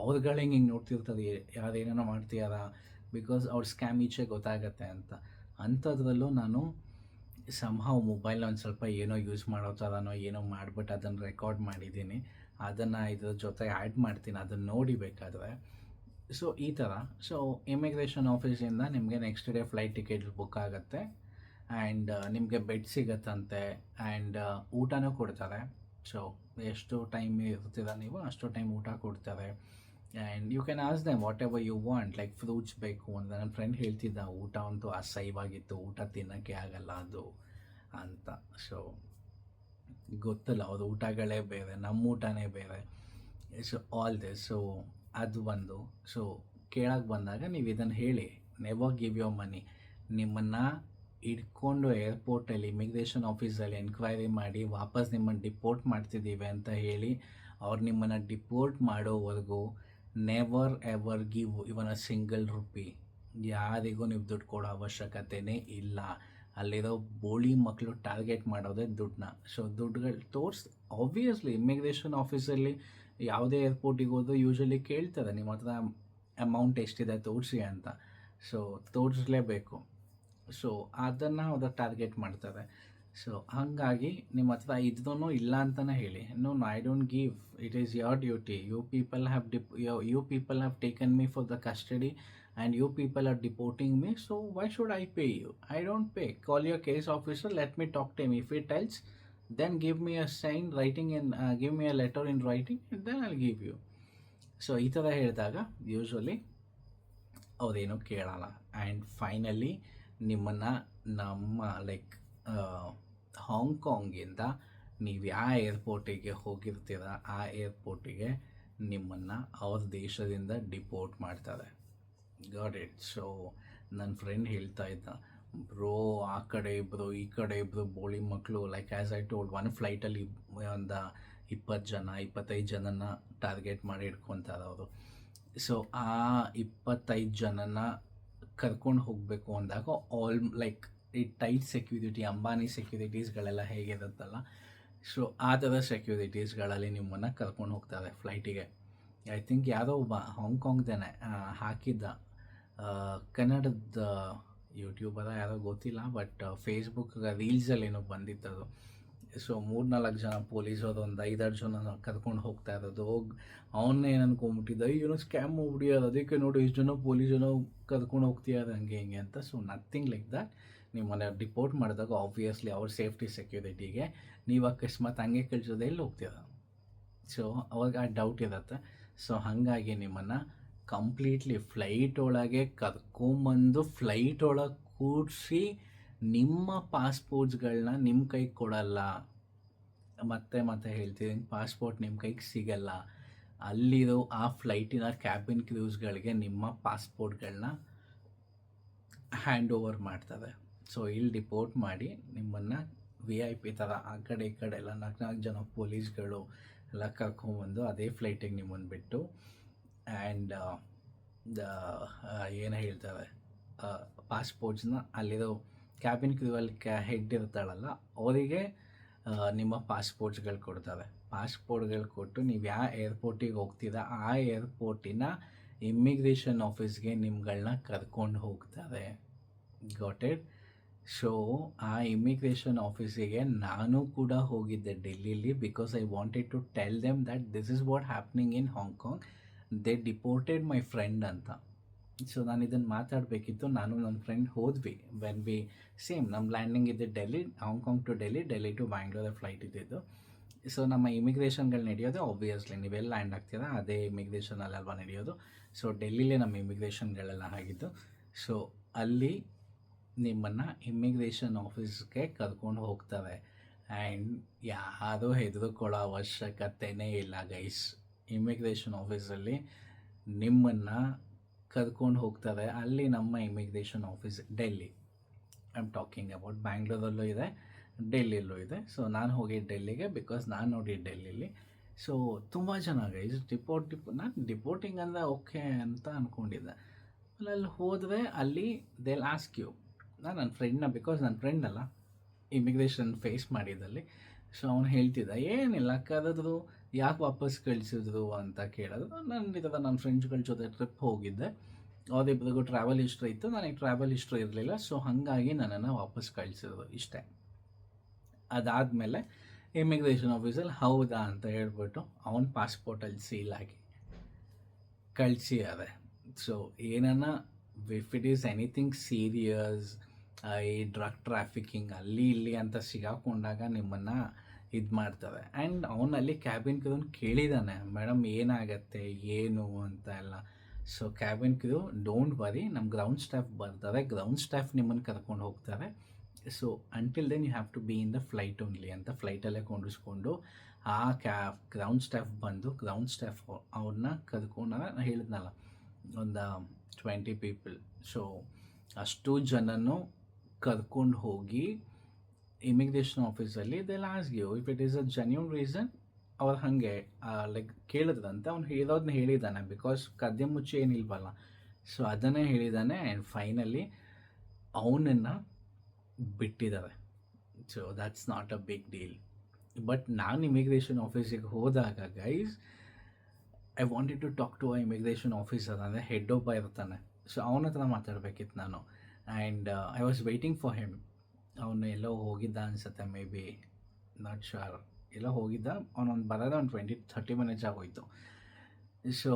ಅವ್ರುಗಳು ಹಿಂಗೆ ನೋಡ್ತಿರ್ತಾರೆ, ಯಾರೇನೋ ಮಾಡ್ತೀಯಾರ, ಬಿಕಾಸ್ ಅವ್ರ ಸ್ಕ್ಯಾಮ್ ಈಚೆ ಗೊತ್ತಾಗತ್ತೆ ಅಂತ. ಅಂಥದ್ರಲ್ಲೂ ನಾನು ಸಮ್‌ಹೌ ಮೊಬೈಲ್‌ನ ಒಂದು ಸ್ವಲ್ಪ ಏನೋ ಯೂಸ್ ಮಾಡೋ ಥರನೋ ಏನೋ ಮಾಡಿಬಿಟ್ಟು ಅದನ್ನು ರೆಕಾರ್ಡ್ ಮಾಡಿದ್ದೀನಿ. ಅದನ್ನು ಇದ್ರ ಜೊತೆ ಆ್ಯಡ್ ಮಾಡ್ತೀನಿ, ಅದನ್ನು ನೋಡಿ ಬೇಕಾದರೆ. ಸೊ ಈ ಥರ. ಸೊ ಇಮಿಗ್ರೇಷನ್ ಆಫೀಸಿಂದ ನಿಮಗೆ next day flight ticket book ಆಗುತ್ತೆ. ಆ್ಯಂಡ್ ನಿಮಗೆ ಬೆಡ್ ಸಿಗತ್ತಂತೆ. ಆ್ಯಂಡ್ ಊಟನೂ ಕೊಡ್ತಾರೆ. ಸೊ ಎಷ್ಟು ಟೈಮ್ ಇರ್ತೀರ ನೀವು ಅಷ್ಟು ಟೈಮ್ ಊಟ ಕೊಡ್ತಾರೆ. And you can ask them whatever you want, like fruits ಬೇಕು ಅಂತ. ನನ್ನ ಫ್ರೆಂಡ್ ಹೇಳ್ತಿದ್ದ ಊಟ ಅಂತೂ ಅಸಹ್ಯವಾಗಿತ್ತು, ಊಟ ತಿನ್ನೋಕ್ಕೆ ಆಗಲ್ಲ ಅದು ಅಂತ. ಸೊ ಗೊತ್ತಲ್ಲ, ಅವ್ರ ಊಟಗಳೇ ಬೇರೆ, ನಮ್ಮ ಊಟನೇ ಬೇರೆ. So all this. ಸೊ ಅದು ಒಂದು. ಸೊ ಕೇಳಕ್ಕೆ ಬಂದಾಗ ನೀವು ಇದನ್ನು ಹೇಳಿ, ನೆವರ್ ಗಿವ್ ಯೋರ್ ಮನಿ. ನಿಮ್ಮನ್ನು ಇಟ್ಕೊಂಡು ಏರ್ಪೋರ್ಟಲ್ಲಿ ಇಮಿಗ್ರೇಷನ್ ಆಫೀಸಲ್ಲಿ ಎನ್ಕ್ವೈರಿ ಮಾಡಿ ವಾಪಸ್ ನಿಮ್ಮನ್ನು ಡಿಪೋರ್ಟ್ ಮಾಡ್ತಿದ್ದೀವಿ ಅಂತ ಹೇಳಿ ಅವ್ರು ನಿಮ್ಮನ್ನು ಡಿಪೋರ್ಟ್ ಮಾಡೋವರೆಗೂ never ever give even a single rupee. ಯಾರಿಗೂ ನೀವು ದುಡ್ಡು ಕೊಡೋ ಅವಶ್ಯಕತೆಯೇ ಇಲ್ಲ. ಅಲ್ಲಿರೋ ಬೋಳಿ ಮಕ್ಕಳು ಟಾರ್ಗೆಟ್ ಮಾಡೋದೇ ದುಡ್ಡನ್ನ. ಸೊ ದುಡ್ಡುಗಳು ಆಬ್ವಿಯಸ್ಲಿ ಇಮಿಗ್ರೇಷನ್ ಆಫೀಸಲ್ಲಿ ಯಾವುದೇ ಏರ್ಪೋರ್ಟಿಗೆ ಹೋದರೂ ಯೂಶ್ವಲಿ ಕೇಳ್ತಾರೆ ನಿಮ್ಮ ಹತ್ರ ಅಮೌಂಟ್ ಎಷ್ಟಿದೆ ತೋರಿಸಿ ಅಂತ. ಸೊ ತೋರಿಸ್ಲೇಬೇಕು. ಸೊ ಅದನ್ನು ಅವ್ರು ಟಾರ್ಗೆಟ್ ಮಾಡ್ತಾರೆ. ಸೊ ಹಾಗಾಗಿ ನಿಮ್ಮ ಹತ್ರ ಇದ್ರೂ ಇಲ್ಲ ಅಂತಲೇ ಹೇಳಿ. No I don't give, it is your duty. You people have taken me for the custody and you people are deporting me, so why should I pay you? I don't pay. Call your case officer, let me talk to him. If he tells, then give me a sign writing and give me a letter in writing, and then I'll give you. So ಈ ಥರ ಹೇಳಿದಾಗ usually ಅವ್ರೇನೂ ಕೇಳಲ್ಲ. And finally ನಿಮ್ಮನ್ನು ನಮ್ಮ like ಹಾಂಗ್ಕಾಂಗಿಂದ ನೀವು ಯಾವ ಏರ್ಪೋರ್ಟಿಗೆ ಹೋಗಿರ್ತೀರ ಆ ಏರ್ಪೋರ್ಟಿಗೆ ನಿಮ್ಮನ್ನು ಅವ್ರ ದೇಶದಿಂದ ಡಿಪೋರ್ಟ್ ಮಾಡ್ತಾರೆ. Got it. ಸೊ ನನ್ನ ಫ್ರೆಂಡ್ ಹೇಳ್ತಾ ಇದ್ದ, ಬ್ರೋ ಆ ಕಡೆ ಇಬ್ಬರು ಈ ಕಡೆ ಇಬ್ಬರು ಬೋಳಿ ಮಕ್ಕಳು, ಲೈಕ್ ಆ್ಯಸ್ ಐ ಟೋಲ್ಡ್, ಒಂದು ಫ್ಲೈಟಲ್ಲಿ ಒಂದು 20 ಜನ 25 ಜನನ ಟಾರ್ಗೆಟ್ ಮಾಡಿ ಇಟ್ಕೊತಾರೆ ಅವರು. ಸೊ ಆ 25 ಜನನ ಕರ್ಕೊಂಡು ಹೋಗಬೇಕು ಅಂದಾಗ ಲೈಕ್ ಈ ಟೈಟ್ ಸೆಕ್ಯೂರಿಟಿ, ಅಂಬಾನಿ ಸೆಕ್ಯೂರಿಟೀಸ್ಗಳೆಲ್ಲ ಹೇಗಿರುತ್ತಲ್ಲ, ಸೊ ಆ ಥರ ಸೆಕ್ಯೂರಿಟೀಸ್ಗಳಲ್ಲಿ ನಿಮ್ಮನ್ನು ಕರ್ಕೊಂಡು ಹೋಗ್ತಾರೆ ಫ್ಲೈಟಿಗೆ. ಐ ಥಿಂಕ್ ಯಾರೋ ಒಬ್ಬ ಹಾಂಗ್ಕಾಂಗ್ದೇನೆ ಹಾಕಿದ್ದ, ಕನ್ನಡದ ಯೂಟ್ಯೂಬರ ಯಾರೋ ಗೊತ್ತಿಲ್ಲ, ಬಟ್ ಫೇಸ್ಬುಕ್ ರೀಲ್ಸಲ್ಲಿ ಏನೋ ಬಂದಿತ್ತದು. ಸೊ 3-4 ಜನ ಪೊಲೀಸರು ಒಂದು 5-6 ಜನ ಕರ್ಕೊಂಡು ಹೋಗ್ತಾ ಇರೋದು. ಅವನ್ನೇ ಏನು ಅನ್ಕೊಂಬಿಟ್ಟಿದ್ದ, ಏನೋ ಸ್ಕ್ಯಾಮ್ ಮಾಡ್ಬಿಟ್ಟಿದ್ದಾರೆ, ಅದಕ್ಕೆ ನೋಡಿ ಇಷ್ಟು ಜನ ಪೊಲೀಸ್ ಜನ ಕರ್ಕೊಂಡು ಹೋಗ್ತಿದ್ದಾರೆ ಹಂಗೆ ಹಿಂಗೆ ಅಂತ. So nothing like that. ನಿಮ್ಮನ್ನು ಡಿಪೋರ್ಟ್ ಮಾಡಿದಾಗ ಆಬ್ವಿಯಸ್ಲಿ ಅವ್ರ ಸೇಫ್ಟಿ ಸೆಕ್ಯೂರಿಟಿಗೆ ನೀವು ಅಕಸ್ಮಾತ್ ಹಂಗೆ ಕಳಿಸೋದೇ ಎಲ್ಲಿ ಹೋಗ್ತೀರ. ಸೊ ಅವಾಗ ಆ ಡೌಟ್ ಇರುತ್ತೆ. ಸೊ ಹಾಗಾಗಿ ನಿಮ್ಮನ್ನು ಕಂಪ್ಲೀಟ್ಲಿ ಫ್ಲೈಟ್ ಒಳಗೆ ಕರ್ಕೊಂಬಂದು ಫ್ಲೈಟ್ ಒಳಗೆ ಕೂಡಿಸಿ ನಿಮ್ಮ ಪಾಸ್ಪೋರ್ಟ್ಸ್ಗಳನ್ನ ನಿಮ್ಮ ಕೈಗೆ ಕೊಡಲ್ಲ. ಮತ್ತೆ ಹೇಳ್ತೀನಿ, ಪಾಸ್ಪೋರ್ಟ್ ನಿಮ್ಮ ಕೈಗೆ ಸಿಗಲ್ಲ. ಅಲ್ಲಿರೋ ಆ ಫ್ಲೈಟಿನ ಕ್ಯಾಬಿನ್ ಕ್ರೂಸ್ಗಳಿಗೆ ನಿಮ್ಮ ಪಾಸ್ಪೋರ್ಟ್ಗಳನ್ನ ಹ್ಯಾಂಡ್ ಓವರ್ ಮಾಡ್ತಾರೆ. ಸೊ ಇಲ್ಲಿ ಡಿಪೋರ್ಟ್ ಮಾಡಿ ನಿಮ್ಮನ್ನು VIP ಥರ ಆ ಕಡೆ ಈ ಕಡೆ ಎಲ್ಲ 4 ಜನ ಪೊಲೀಸ್ಗಳು ಎಲ್ಲ ಕರ್ಕೊಂಬಂದು ಅದೇ ಫ್ಲೈಟಿಗೆ ನಿಮ್ಮನ್ನು ಬಿಟ್ಟು, ಆ್ಯಂಡ್ ಏನು ಹೇಳ್ತಾರೆ, ಪಾಸ್ಪೋರ್ಟ್ಸ್ನ ಅಲ್ಲಿರೋ ಕ್ಯಾಬಿನ್ ಕ್ರೂವಲ್ಲಿ ಹೆಡ್ ಇರ್ತಾಳಲ್ಲ ಅವರಿಗೆ ನಿಮ್ಮ ಪಾಸ್ಪೋರ್ಟ್ಸ್ಗಳು ಕೊಡ್ತಾರೆ. ಪಾಸ್ಪೋರ್ಟ್ಗಳು ಕೊಟ್ಟು ನೀವು ಯಾವ ಏರ್ಪೋರ್ಟಿಗೆ ಹೋಗ್ತೀರ ಆ ಏರ್ಪೋರ್ಟಿನ ಇಮ್ಮಿಗ್ರೇಷನ್ ಆಫೀಸ್ಗೆ ನಿಮ್ಗಳನ್ನ ಕರ್ಕೊಂಡು ಹೋಗ್ತಾರೆ. Got it. ಸೊ ಆ ಇಮಿಗ್ರೇಷನ್ ಆಫೀಸಿಗೆ ನಾನು ಕೂಡ ಹೋಗಿದ್ದೆ ಡೆಲ್ಲಿಲಿ, because I wanted to tell them that this is what happening in Hong Kong, they deported my friend ಅಂತ. ಸೊ ನಾನು ಇದನ್ನು ಮಾತಾಡಬೇಕಿತ್ತು. ನಾನು ನನ್ನ ಫ್ರೆಂಡ್ ಹೋದ್ವಿ. ವೆನ್ ವಿ ಸೇಮ್ ನಮ್ಮ ಲ್ಯಾಂಡಿಂಗ್ ಇದೆ Delhi, Hong Kong to Delhi to Bangalore flight ಇದ್ದಿದ್ದು. ಸೊ ನಮ್ಮ ಇಮಿಗ್ರೇಷನ್ಗಳು ನಡೆಯೋದು ಆಬ್ವಿಯಸ್ಲಿ ನೀವೆಲ್ಲ ಲ್ಯಾಂಡ್ ಆಗ್ತೀರಾ ಅದೇ ಇಮಿಗ್ರೇಷನಲ್ಲಿ ಅಲ್ವಾ ನಡೆಯೋದು. ಸೊ ಡೆಲ್ಲಿಲೇ ನಮ್ಮ ಇಮಿಗ್ರೇಷನ್ಗಳೆಲ್ಲ ಆಗಿದ್ದು. ಸೊ ಅಲ್ಲಿ ನಿಮ್ಮನ್ನು ಇಮ್ಮಿಗ್ರೇಷನ್ ಆಫೀಸ್ಗೆ ಕರ್ಕೊಂಡು ಹೋಗ್ತಾರೆ. ಆ್ಯಂಡ್ ಯಾರೂ ಹೆದರ್ಕೊಳ್ಳೋ ಅವಶ್ಯಕತೆಯೇ ಇಲ್ಲ ಗೈಸ್. ಇಮ್ಮಿಗ್ರೇಷನ್ ಆಫೀಸಲ್ಲಿ ನಿಮ್ಮನ್ನು ಕರ್ಕೊಂಡು ಹೋಗ್ತಾರೆ. ಅಲ್ಲಿ ನಮ್ಮ immigration office Delhi, I am talking about, ಬ್ಯಾಂಗ್ಳೂರಲ್ಲೂ ಇದೆ ಡೆಲ್ಲಿಯಲ್ಲೂ ಇದೆ. ಸೊ ನಾನು ಹೋಗಿ ಡೆಲ್ಲಿಗೆ, ಬಿಕಾಸ್ ನಾನು ನೋಡಿ ಡೆಲ್ಲಿಲಿ. ಸೊ ತುಂಬ ಜನ ಗೈಸ್ ನಾನು ಡಿಪೋರ್ಟಿಂಗ್ ಅಂದರೆ ಓಕೆ ಅಂತ ಅಂದ್ಕೊಂಡಿದ್ದೆ. ಅಲ್ಲಿ ಹೋದರೆ ಅಲ್ಲಿ ದೇ ಆಸ್ಕ್ ಯು, ನಾನು ನನ್ನ ಫ್ರೆಂಡ್ನ, ಬಿಕಾಸ್ ನನ್ನ ಫ್ರೆಂಡ್ ಅಲ್ಲ ಇಮಿಗ್ರೇಷನ್ ಫೇಸ್ ಮಾಡಿದ್ದಲ್ಲಿ. ಸೊ ಅವ್ನು ಹೇಳ್ತಿದ್ದ, ಏನಿಲ್ಲ ಕರೆದ್ರು ಯಾಕೆ ವಾಪಸ್ ಕಳಿಸಿದ್ರು ಅಂತ ಕೇಳಿದ್ರು. ನನ್ನ ಫ್ರೆಂಡ್ಸ್ಗಳ ಜೊತೆ ಟ್ರಿಪ್ ಹೋಗಿದ್ದೆ, ಅವರಿಬ್ರಿಗೂ ಟ್ರಾವೆಲ್ ಹಿಸ್ಟ್ರಿ ಇತ್ತು, ನನಗೆ ಟ್ರಾವೆಲ್ ಹಿಸ್ಟ್ರಿ ಇರಲಿಲ್ಲ. ಸೊ ಹಾಗಾಗಿ ನನ್ನನ್ನು ವಾಪಸ್ ಕಳಿಸಿದ್ರು ಇಷ್ಟೇ. ಅದಾದಮೇಲೆ ಇಮಿಗ್ರೇಷನ್ ಆಫೀಸಲ್ಲಿ ಹೌದಾ ಅಂತ ಹೇಳ್ಬಿಟ್ಟು ಅವನ ಪಾಸ್ಪೋರ್ಟಲ್ಲಿ ಸೀಲ್ ಹಾಕಿ ಕಳಿಸಿದ್ದಾರೆ. ಸೊ ಏನನ್ನ if it is anything serious, ಈ ಡ್ರಗ್ ಟ್ರಾಫಿಕಿಂಗ್ ಅಲ್ಲಿ ಇಲ್ಲಿ ಅಂತ ಸಿಗಾಕೊಂಡಾಗ ನಿಮ್ಮನ್ನು ಇದು ಮಾಡ್ತಾರೆ. ಆ್ಯಂಡ್ ಅವನಲ್ಲಿ ಕ್ಯಾಬಿನ್ ಕ್ರೂನ್ ಕೇಳಿದ್ದಾನೆ, ಮೇಡಮ್ ಏನಾಗತ್ತೆ ಏನು ಅಂತ ಎಲ್ಲ. So cabin crew don't worry, ನಮ್ಮ ಗ್ರೌಂಡ್ ಸ್ಟಾಫ್ ಬರ್ತಾರೆ, ಗ್ರೌಂಡ್ ಸ್ಟಾಫ್ ನಿಮ್ಮನ್ನು ಕರ್ಕೊಂಡು ಹೋಗ್ತಾರೆ. So until then you have to be in the flight only ಅಂತ ಫ್ಲೈಟಲ್ಲೇ ಕೊಂಡಿಸ್ಕೊಂಡು ಆ ಗ್ರೌಂಡ್ ಸ್ಟಾಫ್ ಬಂದು ಗ್ರೌಂಡ್ ಸ್ಟಾಫ್ ಅವ್ರನ್ನ ಕರ್ಕೊಂಡು, ನಾನು ಹೇಳಿದ್ನಲ್ಲ ಒಂದು 20 ಪೀಪಲ್. ಸೊ ಅಷ್ಟು ಜನನು ಕರ್ಕೊಂಡು ಹೋಗಿ ಇಮಿಗ್ರೇಷನ್ ಆಫೀಸಲ್ಲಿ they lost you if it is a genuine reason. ಅವ್ರು ಹಾಗೆ ಲೈಕ್ ಕೇಳಿದ್ರಂತೆ, ಅವ್ನು ಹೇಳೋದನ್ನ ಹೇಳಿದ್ದಾನೆ, ಬಿಕಾಸ್ ಕದ್ದೆ ಮುಚ್ಚಿ ಏನಿಲ್ವಲ್ಲ. ಸೊ ಅದನ್ನೇ ಹೇಳಿದ್ದಾನೆ. ಆ್ಯಂಡ್ ಫೈನಲಿ ಅವನನ್ನು ಬಿಟ್ಟಿದ್ದಾರೆ. So that's not a big deal. But ನಾನು ಇಮಿಗ್ರೇಷನ್ ಆಫೀಸಿಗೆ ಹೋದಾಗ guys, I wanted to talk to a immigration officer, ಅಂದರೆ ಹೆಡ್ ಒಬ್ಬ ಇರ್ತಾನೆ. ಸೊ ಅವನ ಹತ್ರ ಮಾತಾಡಬೇಕಿತ್ತು ನಾನು. And I was waiting for him. ಅವನು ಎಲ್ಲೋ ಹೋಗಿದ್ದ ಅನಿಸುತ್ತೆ, ಮೇ ಬಿ, ನಾಟ್ ಶೋರ್, ಎಲ್ಲೋ ಹೋಗಿದ್ದ. ಅವನೊಂದು ಬರೋದೇ ಒಂದು 20-30 ಮಿನಿಟ್ಸ್ ಆಗೋಯ್ತು. ಸೊ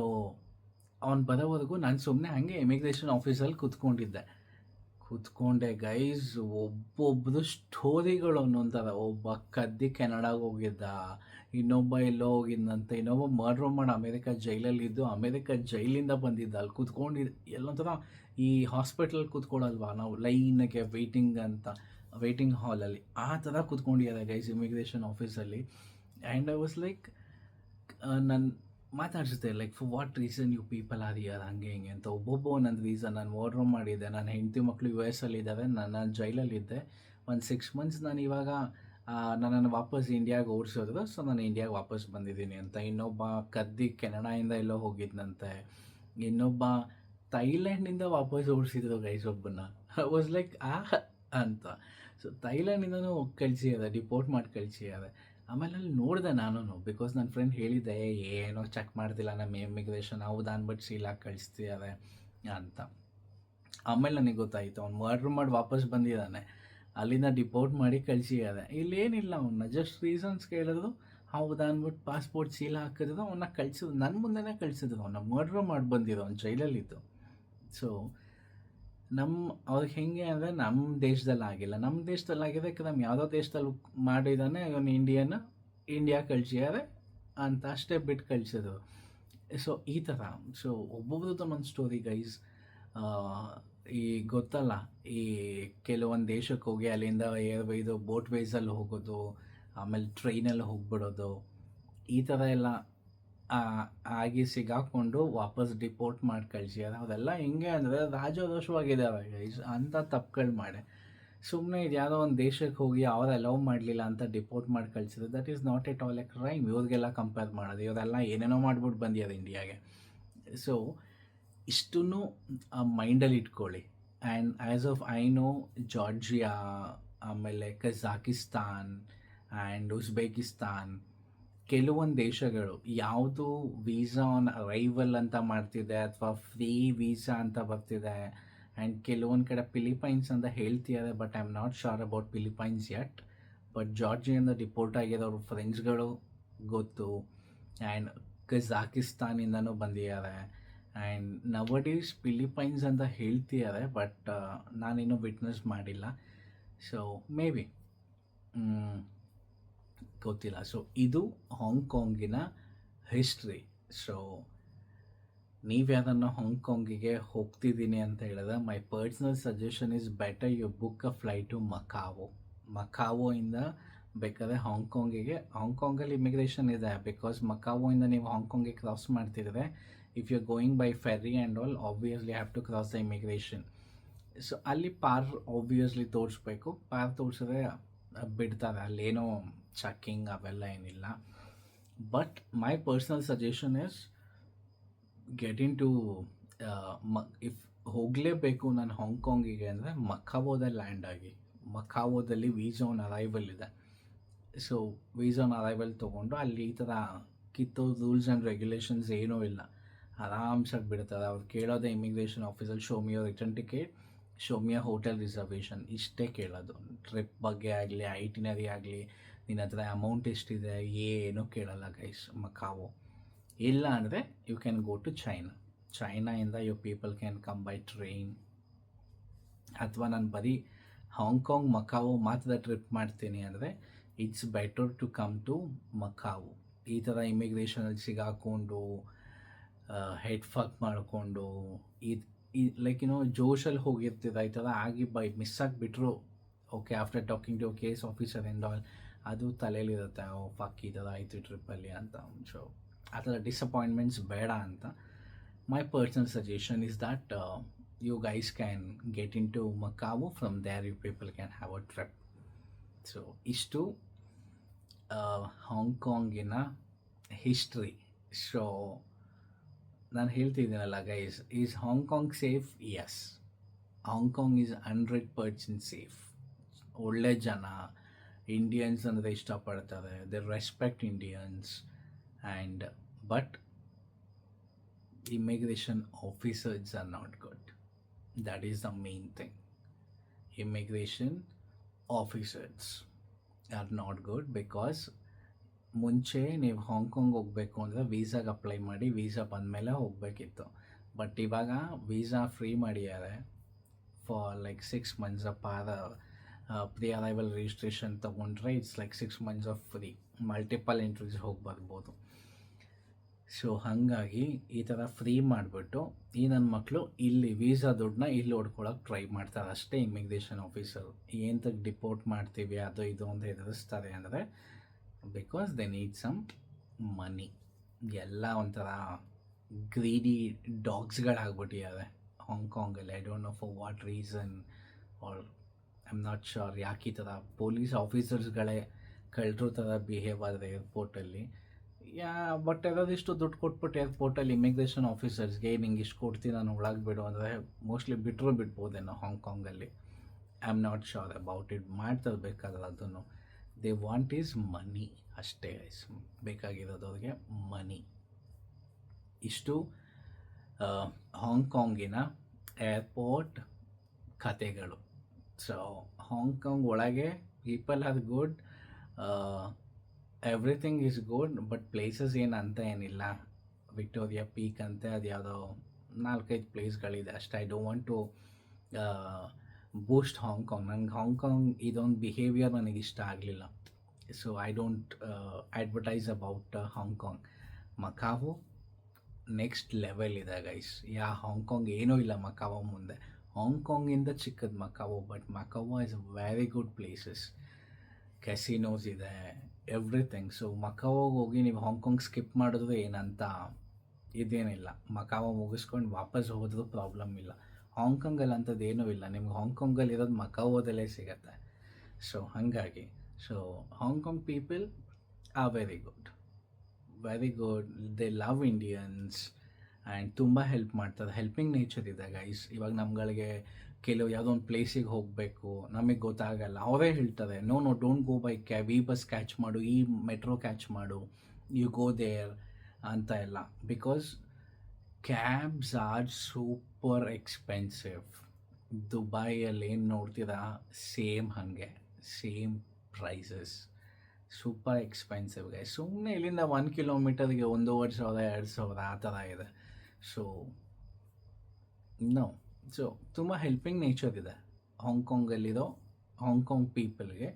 ಅವ್ನು ಬರೋವರೆಗೂ ನಾನು ಸುಮ್ಮನೆ ಹಾಗೆ ಇಮಿಗ್ರೇಷನ್ ಆಫೀಸಲ್ಲಿ ಕೂತ್ಕೊಂಡೆ ಗೈಸ್. ಒಬ್ಬೊಬ್ಬರು ಸ್ಟೋರಿಗಳು ಒಂದೊಂಥರ. ಒಬ್ಬ ಕದ್ದಿ ಕೆನಡಾಗೆ ಹೋಗಿದ್ದ, ಇನ್ನೊಬ್ಬ ಎಲ್ಲೋ ಹೋಗಿದ್ದಂತೆ, ಇನ್ನೊಬ್ಬ ಮರ್ಡ್ರ್ ಮಾಡಿ ಅಮೇರಿಕಾ ಜೈಲಲ್ಲಿದ್ದು ಅಮೇರಿಕಾ ಜೈಲಿಂದ ಬಂದಿದ್ದ, ಅಲ್ಲಿ ಕೂತ್ಕೊಂಡಿದ್ದು ಎಲ್ಲೊಂಥರ ಈ ಹಾಸ್ಪಿಟಲ್ ಕೂತ್ಕೊಳ್ಳಲ್ವಾ ನಾವು ಲೈನಿಗೆ ವೆಯ್ಟಿಂಗ್ ಹಾಲಲ್ಲಿ, ಆ ಥರ ಕೂತ್ಕೊಂಡಿದ್ದಾರೆ ಗೈಸ್ ಇಮಿಗ್ರೇಷನ್ ಆಫೀಸಲ್ಲಿ. ಆ್ಯಂಡ್ ಐ ವಾಸ್ ಲೈಕ್, ನನ್ನ ಮಾತಾಡ್ಸುತ್ತೆ like for what reason you people are here, ಹಂಗೆ ಹಿಂಗೆ ಅಂತ. ಒಬ್ಬೊಬ್ಬ ಒಂದೊಂದು ರೀಸನ್. ನಾನು ಮರ್ಡ್ರ್ ಮಾಡಿದ್ದೆ, ನನ್ನ ಹೆಂಡತಿ ಮಕ್ಕಳು US ಅಲ್ಲಿದ್ದಾವೆ, ನಾನು ಜೈಲಲ್ಲಿದ್ದೆ ಒಂದು 6 ಮಂತ್ಸ್. ನಾನು ಇವಾಗ ನನ್ನನ್ನು ವಾಪಸ್ ಇಂಡಿಯಾಗೆ ಓಡಿಸಿದ್ರು, ಸೊ ನಾನು ಇಂಡಿಯಾಗೆ ವಾಪಸ್ ಬಂದಿದ್ದೀನಿ ಅಂತ. ಇನ್ನೊಬ್ಬ ಕದ್ದಿ ಕೆನಡಾಯಿಂದ ಎಲ್ಲೋ ಹೋಗಿದ್ದಂತೆ, ಇನ್ನೊಬ್ಬ ಥೈಲ್ಯಾಂಡಿಂದ ವಾಪಸ್ ಓಡಿಸಿದ್ರು ಗೈಸ್ ಒಬ್ಬನ. ಐ ವಾಸ್ ಲೈಕ್ ಅಂತ. ಸೊ ಥೈಲ್ಯಾಂಡಿಂದನೂ ಕಳಿಸಿದ್ದಾರೆ, ಡಿಪೋರ್ಟ್ ಮಾಡಿ ಕಳಿಸಿದ್ದಾರೆ. ಆಮೇಲೆ ಅಲ್ಲಿ ನೋಡಿದೆ ನಾನು, ಬಿಕಾಸ್ ನನ್ನ ಫ್ರೆಂಡ್ ಹೇಳಿದ್ದೆ ಏನೋ ಚೆಕ್ ಮಾಡ್ತಿಲ್ಲ ನಮ್ಮ ಇಮಿಗ್ರೇಷನ್, ಹೌದಾ ಅಂದ್ಬಿಟ್ಟು ಸೀಲಾಗಿ ಕಳಿಸ್ತಿದ್ದಾರೆ ಅಂತ. ಆಮೇಲೆ ನನಗೆ ಗೊತ್ತಾಯಿತು ಅವ್ನು ಮರ್ಡ್ರ್ ಮಾಡಿ ವಾಪಸ್ ಬಂದಿದ್ದಾನೆ, ಅಲ್ಲಿಂದ ಡಿಪೋರ್ಟ್ ಮಾಡಿ ಕಳಿಸಿದ್ದಾರೆ. ಇಲ್ಲೇನಿಲ್ಲ, ಅವನ್ನ ಜಸ್ಟ್ ರೀಸನ್ಸ್ ಕೇಳಿದ್ರು, ಹೌದಾ ಅಂದ್ಬಿಟ್ಟು ಪಾಸ್ಪೋರ್ಟ್ ಸೀಲ್ ಹಾಕಿದ್ರು, ಅವನ್ನ ಕಳಿಸಿದ್ರು, ನನ್ನ ಮುಂದೆನೇ ಕಳಿಸಿದ್ರು. ಅವನ್ನ ಮರ್ಡ್ರ್ ಮಾಡಿ ಬಂದಿರೋ ಅವ್ನು ಜೈಲಲ್ಲಿತ್ತು. ಸೊ ಅವ್ರಿಗೆ ಹೆಂಗೆ ಅಂದರೆ ನಮ್ಮ ದೇಶದಲ್ಲಿ ಆಗಿಲ್ಲ, ನಮ್ಮ ದೇಶದಲ್ಲಿ ಆಗಿದೆ, ನಮ್ಮ ಯಾವುದೋ ದೇಶದಲ್ಲಿ ಮಾಡಿದ್ದಾನೆ ಇವನು ಇಂಡಿಯಾ ಕಳಿಸಿದ್ದಾರೆ ಅಂತ ಅಷ್ಟೇ ಬಿಟ್ಟು ಕಳಿಸಿದ್ರು. ಸೊ ಈ ಥರ. ಸೊ ಒಬ್ಬೊಬ್ರದ್ದು ಒಂದೊಂದು ಸ್ಟೋರಿ ಗೈಸ್. ಈ ಗೊತ್ತಲ್ಲ, ಈ ಕೆಲವೊಂದು ದೇಶಕ್ಕೆ ಹೋಗಿ ಅಲ್ಲಿಂದ ಇದು ಬೋಟ್ ವೇಸಲ್ಲಿ ಹೋಗೋದು, ಆಮೇಲೆ ಟ್ರೈನಲ್ಲಿ ಹೋಗ್ಬಿಡೋದು, ಈ ಥರ ಎಲ್ಲ ಆಗಿ ಸಿಗಾಕೊಂಡು ವಾಪಸ್ ಡಿಪೋರ್ಟ್ ಮಾಡಿ ಕಳಿಸಿದ್ದಾರೆ. ಅದೆಲ್ಲ ಹೆಂಗೆ ಅಂದರೆ ರಾಜದೋಷವಾಗಿದ್ದಾವೆ ಗೈಸ್. ಅಂಥ ತಪ್ಪುಗಳು ಮಾಡಿ ಸುಮ್ಮನೆ ಇದು ಯಾವುದೋ ಒಂದು ದೇಶಕ್ಕೆ ಹೋಗಿ ಅವ್ರು ಅಲೌ ಮಾಡಲಿಲ್ಲ ಅಂತ ಡಿಪೋರ್ಟ್ ಮಾಡಿ ಕಳಿಸಿದ್ರು. That is not at all a crime. ಇವ್ರಿಗೆಲ್ಲ ಕಂಪೇರ್ ಮಾಡೋದು, ಇವರೆಲ್ಲ ಏನೇನೋ ಮಾಡ್ಬಿಟ್ಟು ಬಂದಿದೆ ಇಂಡಿಯಾಗೆ. ಸೊ ಇಷ್ಟನ್ನು ಮೈಂಡಲ್ಲಿ ಇಟ್ಕೊಳ್ಳಿ. And as of I no, Georgia, ಆಮೇಲೆ ಕಜಾಕಿಸ್ತಾನ್ ಆ್ಯಂಡ್ ಉಜ್ಬೇಕಿಸ್ತಾನ್, ಕೆಲವೊಂದು ದೇಶಗಳು ಯಾವುದು ವೀಸಾ ಆನ್ ಅರೈವಲ್ ಅಂತ ಮಾಡ್ತಿದೆ ಅಥವಾ ಫ್ರೀ ವೀಸಾ ಅಂತ ಬರ್ತಿದೆ. ಆ್ಯಂಡ್ ಕೆಲವೊಂದು ಕಡೆ ಫಿಲಿಪೈನ್ಸ್ ಅಂತ ಹೇಳ್ತಿದ್ದಾರೆ, but I am not sure about Philippines yet. But ಜಾರ್ಜಿಯಿಂದ ಡಿಪೋರ್ಟ್ ಆಗಿರೋರು ಫ್ರೆಂಡ್ಸ್ಗಳು ಗೊತ್ತು. ಆ್ಯಂಡ್ ಕಜಾಕಿಸ್ತಾನಿಂದನೂ ಬಂದಿದ್ದಾರೆ. ಆ್ಯಂಡ್ ನವಡೇಸ್ ಫಿಲಿಪೈನ್ಸ್ ಅಂತ ಹೇಳ್ತಿದ್ದಾರೆ, ಬಟ್ ನಾನಿನ್ನೂ ವಿಟ್ನೆಸ್ ಮಾಡಿಲ್ಲ. ಸೊ ಮೇ ಬಿ ಗೊತ್ತಿಲ್ಲ. ಸೊ ಇದು ಹಾಂಗ್ಕಾಂಗಿನ ಹಿಸ್ಟ್ರಿ. ಸೊ ನೀವು ಯಾರನ್ನು ಹಾಂಗ್ಕಾಂಗಿಗೆ ಹೋಗ್ತಿದ್ದೀನಿ ಅಂತ ಹೇಳಿದ್ರೆ, my personal suggestion is better you book a flight to ಮಕಾವೋಯಿಂದ ಬೇಕಾದ್ರೆ ಹಾಂಗ್ಕಾಂಗಲ್ಲಿ ಇಮಿಗ್ರೇಷನ್ ಇದೆ, ಬಿಕಾಸ್ ಮಕಾವೋಯಿಂದ ನೀವು ಹಾಂಗ್ಕಾಂಗಿಗೆ ಕ್ರಾಸ್ ಮಾಡ್ತಿದ್ರೆ, if you going by ferry and all, obviously have to cross the immigration. So ಅಲ್ಲಿ ಪಾರ್ ಆಬ್ವಿಯಸ್ಲಿ ತೋರಿಸ್ಬೇಕು. ಪಾರ್ ತೋರಿಸಿದ್ರೆ ಬಿಡ್ತಾರೆ, ಅಲ್ಲೇನೋ ಚೆಕ್ಕಿಂಗ್ ಅವೆಲ್ಲ ಏನಿಲ್ಲ. But my personal suggestion is get into if ಹೋಗಲೇಬೇಕು ನಾನು ಹಾಂಗ್ಕಾಂಗಿಗೆ ಅಂದರೆ ಮಕಾವೋದಲ್ಲಿ ಲ್ಯಾಂಡ್ ಆಗಿ. ಮಕಾವೋದಲ್ಲಿ ವೀಸಾ ಆನ್ ಅರೈವಲ್ ಇದೆ. ಸೊ ವೀಸಾ ಆನ್ ಅರೈವಲ್ ತೊಗೊಂಡು ಅಲ್ಲಿ ಈ ಥರ ಕಿತ್ತೋ ರೂಲ್ಸ್ ಆ್ಯಂಡ್ ರೆಗ್ಯುಲೇಷನ್ಸ್ ಏನೂ ಇಲ್ಲ. ಆರಾಮ್ಸಾಗಿ ಬಿಡ್ತಾರೆ. ಅವ್ರು ಕೇಳೋದೇ ಇಮಿಗ್ರೇಷನ್ ಆಫೀಸಲ್ಲಿ show me your return ticket, show me your hotel reservation, ಇಷ್ಟೇ ಕೇಳೋದು. ಟ್ರಿಪ್ ಬಗ್ಗೆ ಆಗಲಿ, ಐಟಿನರಿ ಆಗಲಿ, ನಿನ್ನ ಹತ್ರ ಅಮೌಂಟ್ ಎಷ್ಟಿದೆ, ಏನೂ ಕೇಳಲ್ಲ ಗೈಸ್ ಮಕಾವೋ. ಇಲ್ಲ ಅಂದರೆ ಯು ಕ್ಯಾನ್ ಗೋ ಟು ಚೈನಾಯಿಂದ you people can come by train. ಅಥವಾ ನಾನು ಬರೀ ಹಾಂಗ್ಕಾಂಗ್ ಮಕಾವೋ ಮಾತ್ರ ಟ್ರಿಪ್ ಮಾಡ್ತೀನಿ ಅಂದರೆ it's better to come to Macau. ಈ ಥರ ಇಮಿಗ್ರೇಷನಲ್ಲಿ ಸಿಗಾಕೊಂಡು ಹೆಡ್ ಫಕ್ ಮಾಡಿಕೊಂಡು ಲೈಕ್ ಜೋಶಲ್ಲಿ ಹೋಗಿರ್ತಿದ್ದ ಈ ಥರ ಆಗಿ ಮಿಸ್ ಆಗಿಬಿಟ್ರು. Okay, after talking to case officer and all, ಅದು ತಲೆಯಲ್ಲಿರುತ್ತೆ, ಫಕ್ ಈ ಥರ ಆಯಿತು ಟ್ರಿಪ್ಪಲ್ಲಿ ಅಂತ. ಸೊ ಆ ಥರ ಡಿಸಪಾಯಿಂಟ್ಮೆಂಟ್ಸ್ ಬೇಡ ಅಂತ ಮೈ personal suggestion is that you guys can get into Macau. From there you people can have a trip. So ಇಷ್ಟು ಹಾಂಗ್ಕಾಂಗಿನ ಹಿಸ್ಟ್ರಿ. ಸೊ ನಾನು ಹೇಳ್ತಿದ್ದೀನಲ್ಲ guys, is Hong Kong safe? Yes, Hong Kong is 100% safe. ಒಳ್ಳೆ ಜನ, Indians ಅಂದರೆ ಇಷ್ಟಪಡ್ತಾರೆ, they respect Indians. And but immigration officers are not good. That is the main thing. Immigration officers are not good because ಮುಂಚೆ ನೀವು Hong Kong ಹೋಗಬೇಕು ಅಂದರೆ ವೀಸಾಗೆ apply ಮಾಡಿ visa ಬಂದಮೇಲೆ ಹೋಗಬೇಕಿತ್ತು. ಬಟ್ ಇವಾಗ ವೀಸಾ ಫ್ರೀ ಮಾಡಿದ್ದಾರೆ for like 6 months. Pre arrival registration ತೊಗೊಂಡ್ರೆ it's like 6 months of free, multiple entries ಹೋಗಿ ಬರ್ಬೋದು. ಸೊ ಹಾಗಾಗಿ ಈ ಥರ ಫ್ರೀ ಮಾಡಿಬಿಟ್ಟು ಈ ನನ್ನ ಮಕ್ಕಳು ಇಲ್ಲಿ ವೀಸಾ ದುಡ್ಡನ್ನ ಇಲ್ಲಿ ಹೊಡ್ಕೊಳಕ್ಕೆ ಟ್ರೈ ಮಾಡ್ತಾರೆ ಅಷ್ಟೇ. ಇಮಿಗ್ರೇಷನ್ ಆಫೀಸರು ಏನಂತಕ್ಕೆ ಡಿಪೋರ್ಟ್ ಮಾಡ್ತೀವಿ ಅದು ಇದು ಅಂತ ಎದುರಿಸ್ತಾರೆ ಅಂದರೆ because they need some money. ಎಲ್ಲ ಒಂಥರ ಗ್ರೀಡಿ ಡಾಗ್ಸ್ಗಳಾಗ್ಬಿಟ್ಟಿದ್ದಾರೆ ಹಾಂಗ್ಕಾಂಗಲ್ಲಿ. I don't know for what reason or I am not sure ಯಾಕೆ ಈ ಥರ ಪೊಲೀಸ್ ಆಫೀಸರ್ಸ್ಗಳೇ ಕಳ್ಳರು ಥರ ಬಿಹೇವ್ ಆದರೆ ಏರ್ಪೋರ್ಟಲ್ಲಿ. ಬಟ್ ಇರೋದಿಷ್ಟು ದುಡ್ಡು ಕೊಟ್ಬಿಟ್ಟು ಏರ್ಪೋರ್ಟಲ್ಲಿ ಇಮಿಗ್ರೇಷನ್ ಆಫೀಸರ್ಸ್ಗೆ ನಿಂಗೆ ಇಷ್ಟು ಕೊಡ್ತೀನಿ ನಾನು ಒಳಗೆ ಬಿಡು ಅಂದರೆ ಮೋಸ್ಟ್ಲಿ ಬಿಡ್ಬೋದೇನೋ ಹಾಂಗ್ಕಾಂಗಲ್ಲಿ. I am not sure about it. ಮಾಡ್ತಾರೆ ಬೇಕಾದ್ರೆ ಅದನ್ನು. ದೇ ವಾಂಟ್ ಈಸ್ ಮನಿ ಅಷ್ಟೇ. ಬೇಕಾಗಿರೋದು ಅವ್ರಿಗೆ ಮನಿ. ಇಷ್ಟು ಹಾಂಗ್ಕಾಂಗಿನ ಏರ್ಪೋರ್ಟ್ ಕತೆಗಳು. ಸೊ ಹಾಂಗ್ಕಾಂಗ್ ಒಳಗೆ people are good, everything is good, but places ಏನಂತ ಏನಿಲ್ಲ. ವಿಕ್ಟೋರಿಯಾ ಪೀಕ್ ಅಂತೆ ಅದು ಯಾವುದೋ 4-5 ಪ್ಲೇಸ್ಗಳಿದೆ ಅಷ್ಟೇ. I don't want to boost Hong Kong. ನನಗೆ ಹಾಂಗ್ಕಾಂಗ್ ಇದೊಂದು ಬಿಹೇವಿಯರ್ ನನಗೆ ಇಷ್ಟ ಆಗಲಿಲ್ಲ. So I don't advertise about Hong Kong. Macau next level ಇದೆ ಗೈಸ್. ಹಾಂಗ್ಕಾಂಗ್ ಏನೂ ಇಲ್ಲ ಮಕಾವೋ ಮುಂದೆ. ಹಾಂಗ್ಕಾಂಗಿಂದ ಚಿಕ್ಕದು Macau, but Macau is a very good places. Casinos ಇದೆ, ಎವ್ರಿಥಿಂಗ್. ಸೊ ಮಕಾವೋಗೆ ಹೋಗಿ ನೀವು ಹಾಂಗ್ಕಾಂಗ್ ಸ್ಕಿಪ್ ಮಾಡಿದ್ರು ಏನಂತ ಇದೇನಿಲ್ಲ. ಮಕಾವೋ ಮುಗಿಸ್ಕೊಂಡು ವಾಪಸ್ ಹೋದ್ರೂ ಪ್ರಾಬ್ಲಮ್ ಇಲ್ಲ. ಹಾಂಗ್ಕಾಂಗಲ್ಲಿ ಅಂಥದ್ದು ಏನೂ ಇಲ್ಲ. ನಿಮ್ಗೆ ಹಾಂಗ್ಕಾಂಗಲ್ಲಿ ಇರೋದು ಮಕಾವೋದಲ್ಲೇ ಸಿಗತ್ತೆ. ಸೊ ಹಾಗಾಗಿ Hong Kong people are very good, they love Indians and ತುಂಬ ಹೆಲ್ಪ್ ಮಾಡ್ತಾರೆ. ಹೆಲ್ಪಿಂಗ್ ನೇಚರ್ ಇದೆ ಗೈಸ್. ಇವಾಗ ನಮ್ಗಳಿಗೆ ಕೆಲವು ಯಾವುದೋ ಒಂದು ಪ್ಲೇಸಿಗೆ ಹೋಗಬೇಕು, ನಮಗೆ ಗೊತ್ತಾಗಲ್ಲ, ಅವರೇ ಹೇಳ್ತಾರೆ no don't go by cab, ಈ ಬಸ್ ಕ್ಯಾಚ್ ಮಾಡು, ಈ ಮೆಟ್ರೋ ಕ್ಯಾಚ್ ಮಾಡು, ಯು ಗೋ ದೇರ್ ಅಂತ ಎಲ್ಲ. Because cabs are super expensive. ದುಬೈಯಲ್ಲಿ ಏನು ನೋಡ್ತೀರಾ ಸೇಮ್ ಹಾಗೆ, same prices, super expensive guy. ಸುಮ್ಮನೆ ಇಲ್ಲಿಂದ 1 ಕಿಲೋಮೀಟರ್ಗೆ 1,500 2,000 ಆ ಥರ ಇದೆ. ಸೊ ತುಂಬ ಹೆಲ್ಪಿಂಗ್ ನೇಚರ್ ಇದೆ ಹಾಂಗ್ಕಾಂಗಲ್ಲಿರೋ ಹಾಂಗ್ಕಾಂಗ್ ಪೀಪಲ್ಗೆ.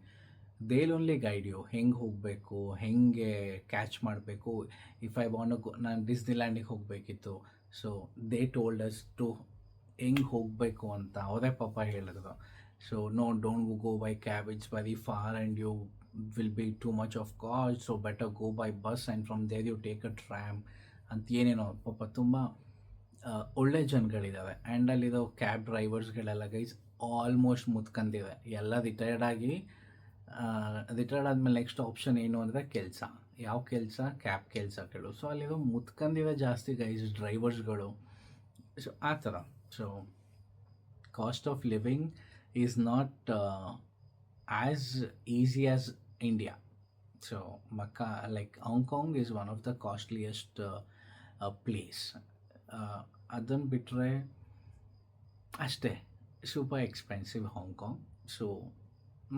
ದೇ ಓನ್ಲಿ ಗೈಡ್ ಯು ಹೆಂಗೆ ಹೋಗಬೇಕು, ಹೆಂಗೆ ಕ್ಯಾಚ್ ಮಾಡಬೇಕು. ಇಫ್ ಐ ವಾಂಟ್ ಗೋ, ನಾನು ಡಿಸ್ನಿಲ್ಯಾಂಡಿಗೆ ಹೋಗಬೇಕಿತ್ತು, so they told us to ಹೆಂಗೆ ಹೋಗಬೇಕು ಅಂತ ಅವರೇ ಪಾಪ ಹೇಳಿದ್ರು. So don't go by cab, it's very far and you will be too much of cost, so better go by bus and from there you take a tram ಅಂತ ಏನೇನೋ ಪಾಪ ತುಂಬ ಒಳ್ಳೆ ಜನಗಳಿದ್ದಾವೆ. ಆ್ಯಂಡ್ ಅಲ್ಲಿರೋ ಕ್ಯಾಬ್ ಡ್ರೈವರ್ಸ್ಗಳೆಲ್ಲ ಗೈಸ್ ಆಲ್ಮೋಸ್ಟ್ ಮುತ್ಕಂದಿದೆ. ಎಲ್ಲ ರಿಟೈರ್ಡ್ ಆದಮೇಲೆ ನೆಕ್ಸ್ಟ್ ಆಪ್ಷನ್ ಏನು ಅಂದರೆ ಕೆಲಸ. ಯಾವ ಕೆಲಸ? ಕ್ಯಾಬ್ ಕೆಲಸಗಳು. ಸೊ ಅಲ್ಲಿರೋ ಮುತ್ಕಂದಿರೋ ಜಾಸ್ತಿ ಗೈಸ್ ಡ್ರೈವರ್ಸ್ಗಳು. ಸೊ ಆ ಥರ. So cost of living is not as easy as India. So Makkah, like Hong Kong is one of the costliest place. ಅದನ್ನು ಬಿಟ್ಟರೆ ಅಷ್ಟೇ, super expensive Hong Kong. So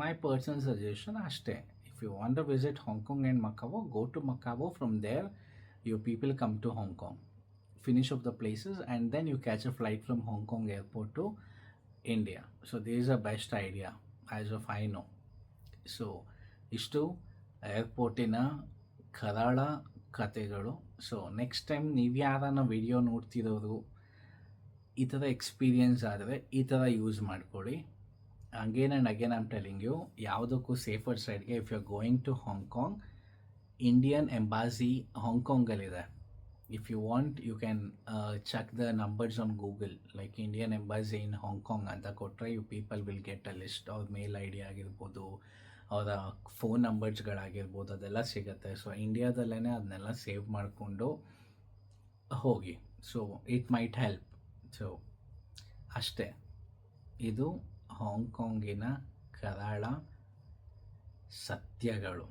my personal suggestion ಅಷ್ಟೇ, if you want to visit Hong Kong and Macau, go to Macau. From there your people come to Hong Kong, finish of the places, and then you catch a flight from Hong Kong airport to India. So this is a best idea as of I know. So ಇಷ್ಟು ಏರ್ಪೋರ್ಟಿನ ಕರಾಳ ಕಥೆಗಳು. So next time ನೀವು ಯಾರನ್ನ video ನೋಡ್ತಿರೋರು ಈ ಥರ experience ಆದರೆ ಈ ಥರ ಯೂಸ್ ಮಾಡ್ಕೊಳ್ಳಿ. Again and again I am telling you, ಯಾವುದಕ್ಕೂ ಸೇಫರ್ ಸೈಡ್ಗೆ, if you are going to Hong Kong, Indian embassy ಹಾಂಗ್ಕಾಂಗಲ್ಲಿದೆ. If you want you can check the numbers on Google, like Indian embassy in Hong Kong ಅಂತ ಕೊಟ್ಟರೆ you people will get a list. ಅವ್ರ mail I D ಆಗಿರ್ಬೋದು, ಅವರ phone ನಂಬರ್ಸ್ಗಳಾಗಿರ್ಬೋದು, ಅದೆಲ್ಲ ಸಿಗುತ್ತೆ. So ಇಂಡಿಯಾದಲ್ಲೇ ಅದನ್ನೆಲ್ಲ save ಮಾಡಿಕೊಂಡು ಹೋಗಿ. So it might help. So ಅಷ್ಟೇ, ಇದು ಹಾಂಗ್ಕಾಂಗಿನ ಕರಾಳ ಸತ್ಯಗಳು.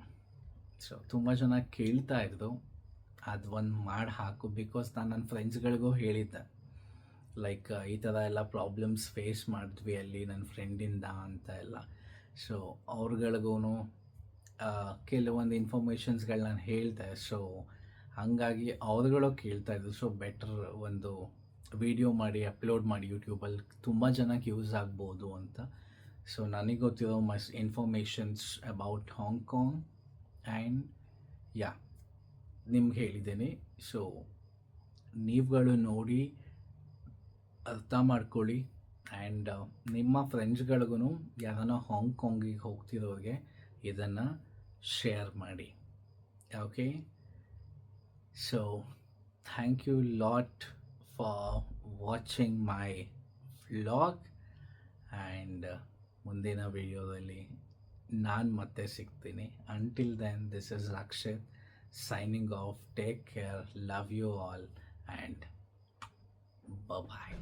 ಸೊ ತುಂಬ ಜನ ಕೇಳ್ತಾ ಇದ್ರು, ಅದು ಒಂದು ಮಾಡಿ ಹಾಕು, ಬಿಕಾಸ್ ನಾನು ನನ್ನ ಫ್ರೆಂಡ್ಸ್ಗಳಿಗೂ ಹೇಳಿದ್ದೆ, ಲೈಕ್ ಈ ಥರ ಎಲ್ಲ ಪ್ರಾಬ್ಲಮ್ಸ್ ಫೇಸ್ ಮಾಡಿದ್ವಿ ಅಲ್ಲಿ ನನ್ನ ಫ್ರೆಂಡಿಂದ ಅಂತ ಎಲ್ಲ. ಸೊ ಅವ್ರುಗಳಿಗೂ ಕೆಲವೊಂದು ಇನ್ಫಾರ್ಮೇಷನ್ಸ್ಗಳು ನಾನು ಹೇಳಿದೆ. ಸೊ ಹಾಗಾಗಿ ಅವ್ರುಗಳು ಕೇಳ್ತಾಯಿದ್ರು, ಸೊ ಬೆಟರ್ ಒಂದು ವಿಡಿಯೋ ಮಾಡಿ ಅಪ್ಲೋಡ್ ಮಾಡಿ ಯೂಟ್ಯೂಬಲ್ಲಿ, ತುಂಬ ಜನಕ್ಕೆ ಯೂಸ್ ಆಗ್ಬೋದು ಅಂತ. ಸೊ ನನಗೆ ಗೊತ್ತಿರೋ informations about Hong Kong and yeah ನಿಮ್ಗೆ ಹೇಳಿದ್ದೀನಿ. ಸೊ ನೀವುಗಳು ನೋಡಿ ಅರ್ಥ ಮಾಡ್ಕೊಳ್ಳಿ, ಆ್ಯಂಡ್ ನಿಮ್ಮ ಫ್ರೆಂಡ್ಸ್ಗಳಿಗೂ ಯಾರನ್ನ ಹಾಂಗ್ಕಾಂಗಿಗೆ ಹೋಗ್ತಿರೋರಿಗೆ ಇದನ್ನು ಶೇರ್ ಮಾಡಿ. Okay, so thank you lot for watching my vlog, and ಮುಂದಿನ ವಿಡಿಯೋದಲ್ಲಿ ನಾನು ಮತ್ತೆ ಸಿಗ್ತೀನಿ. Until then, this is Akshit signing off. Take care, love you all, and bye bye.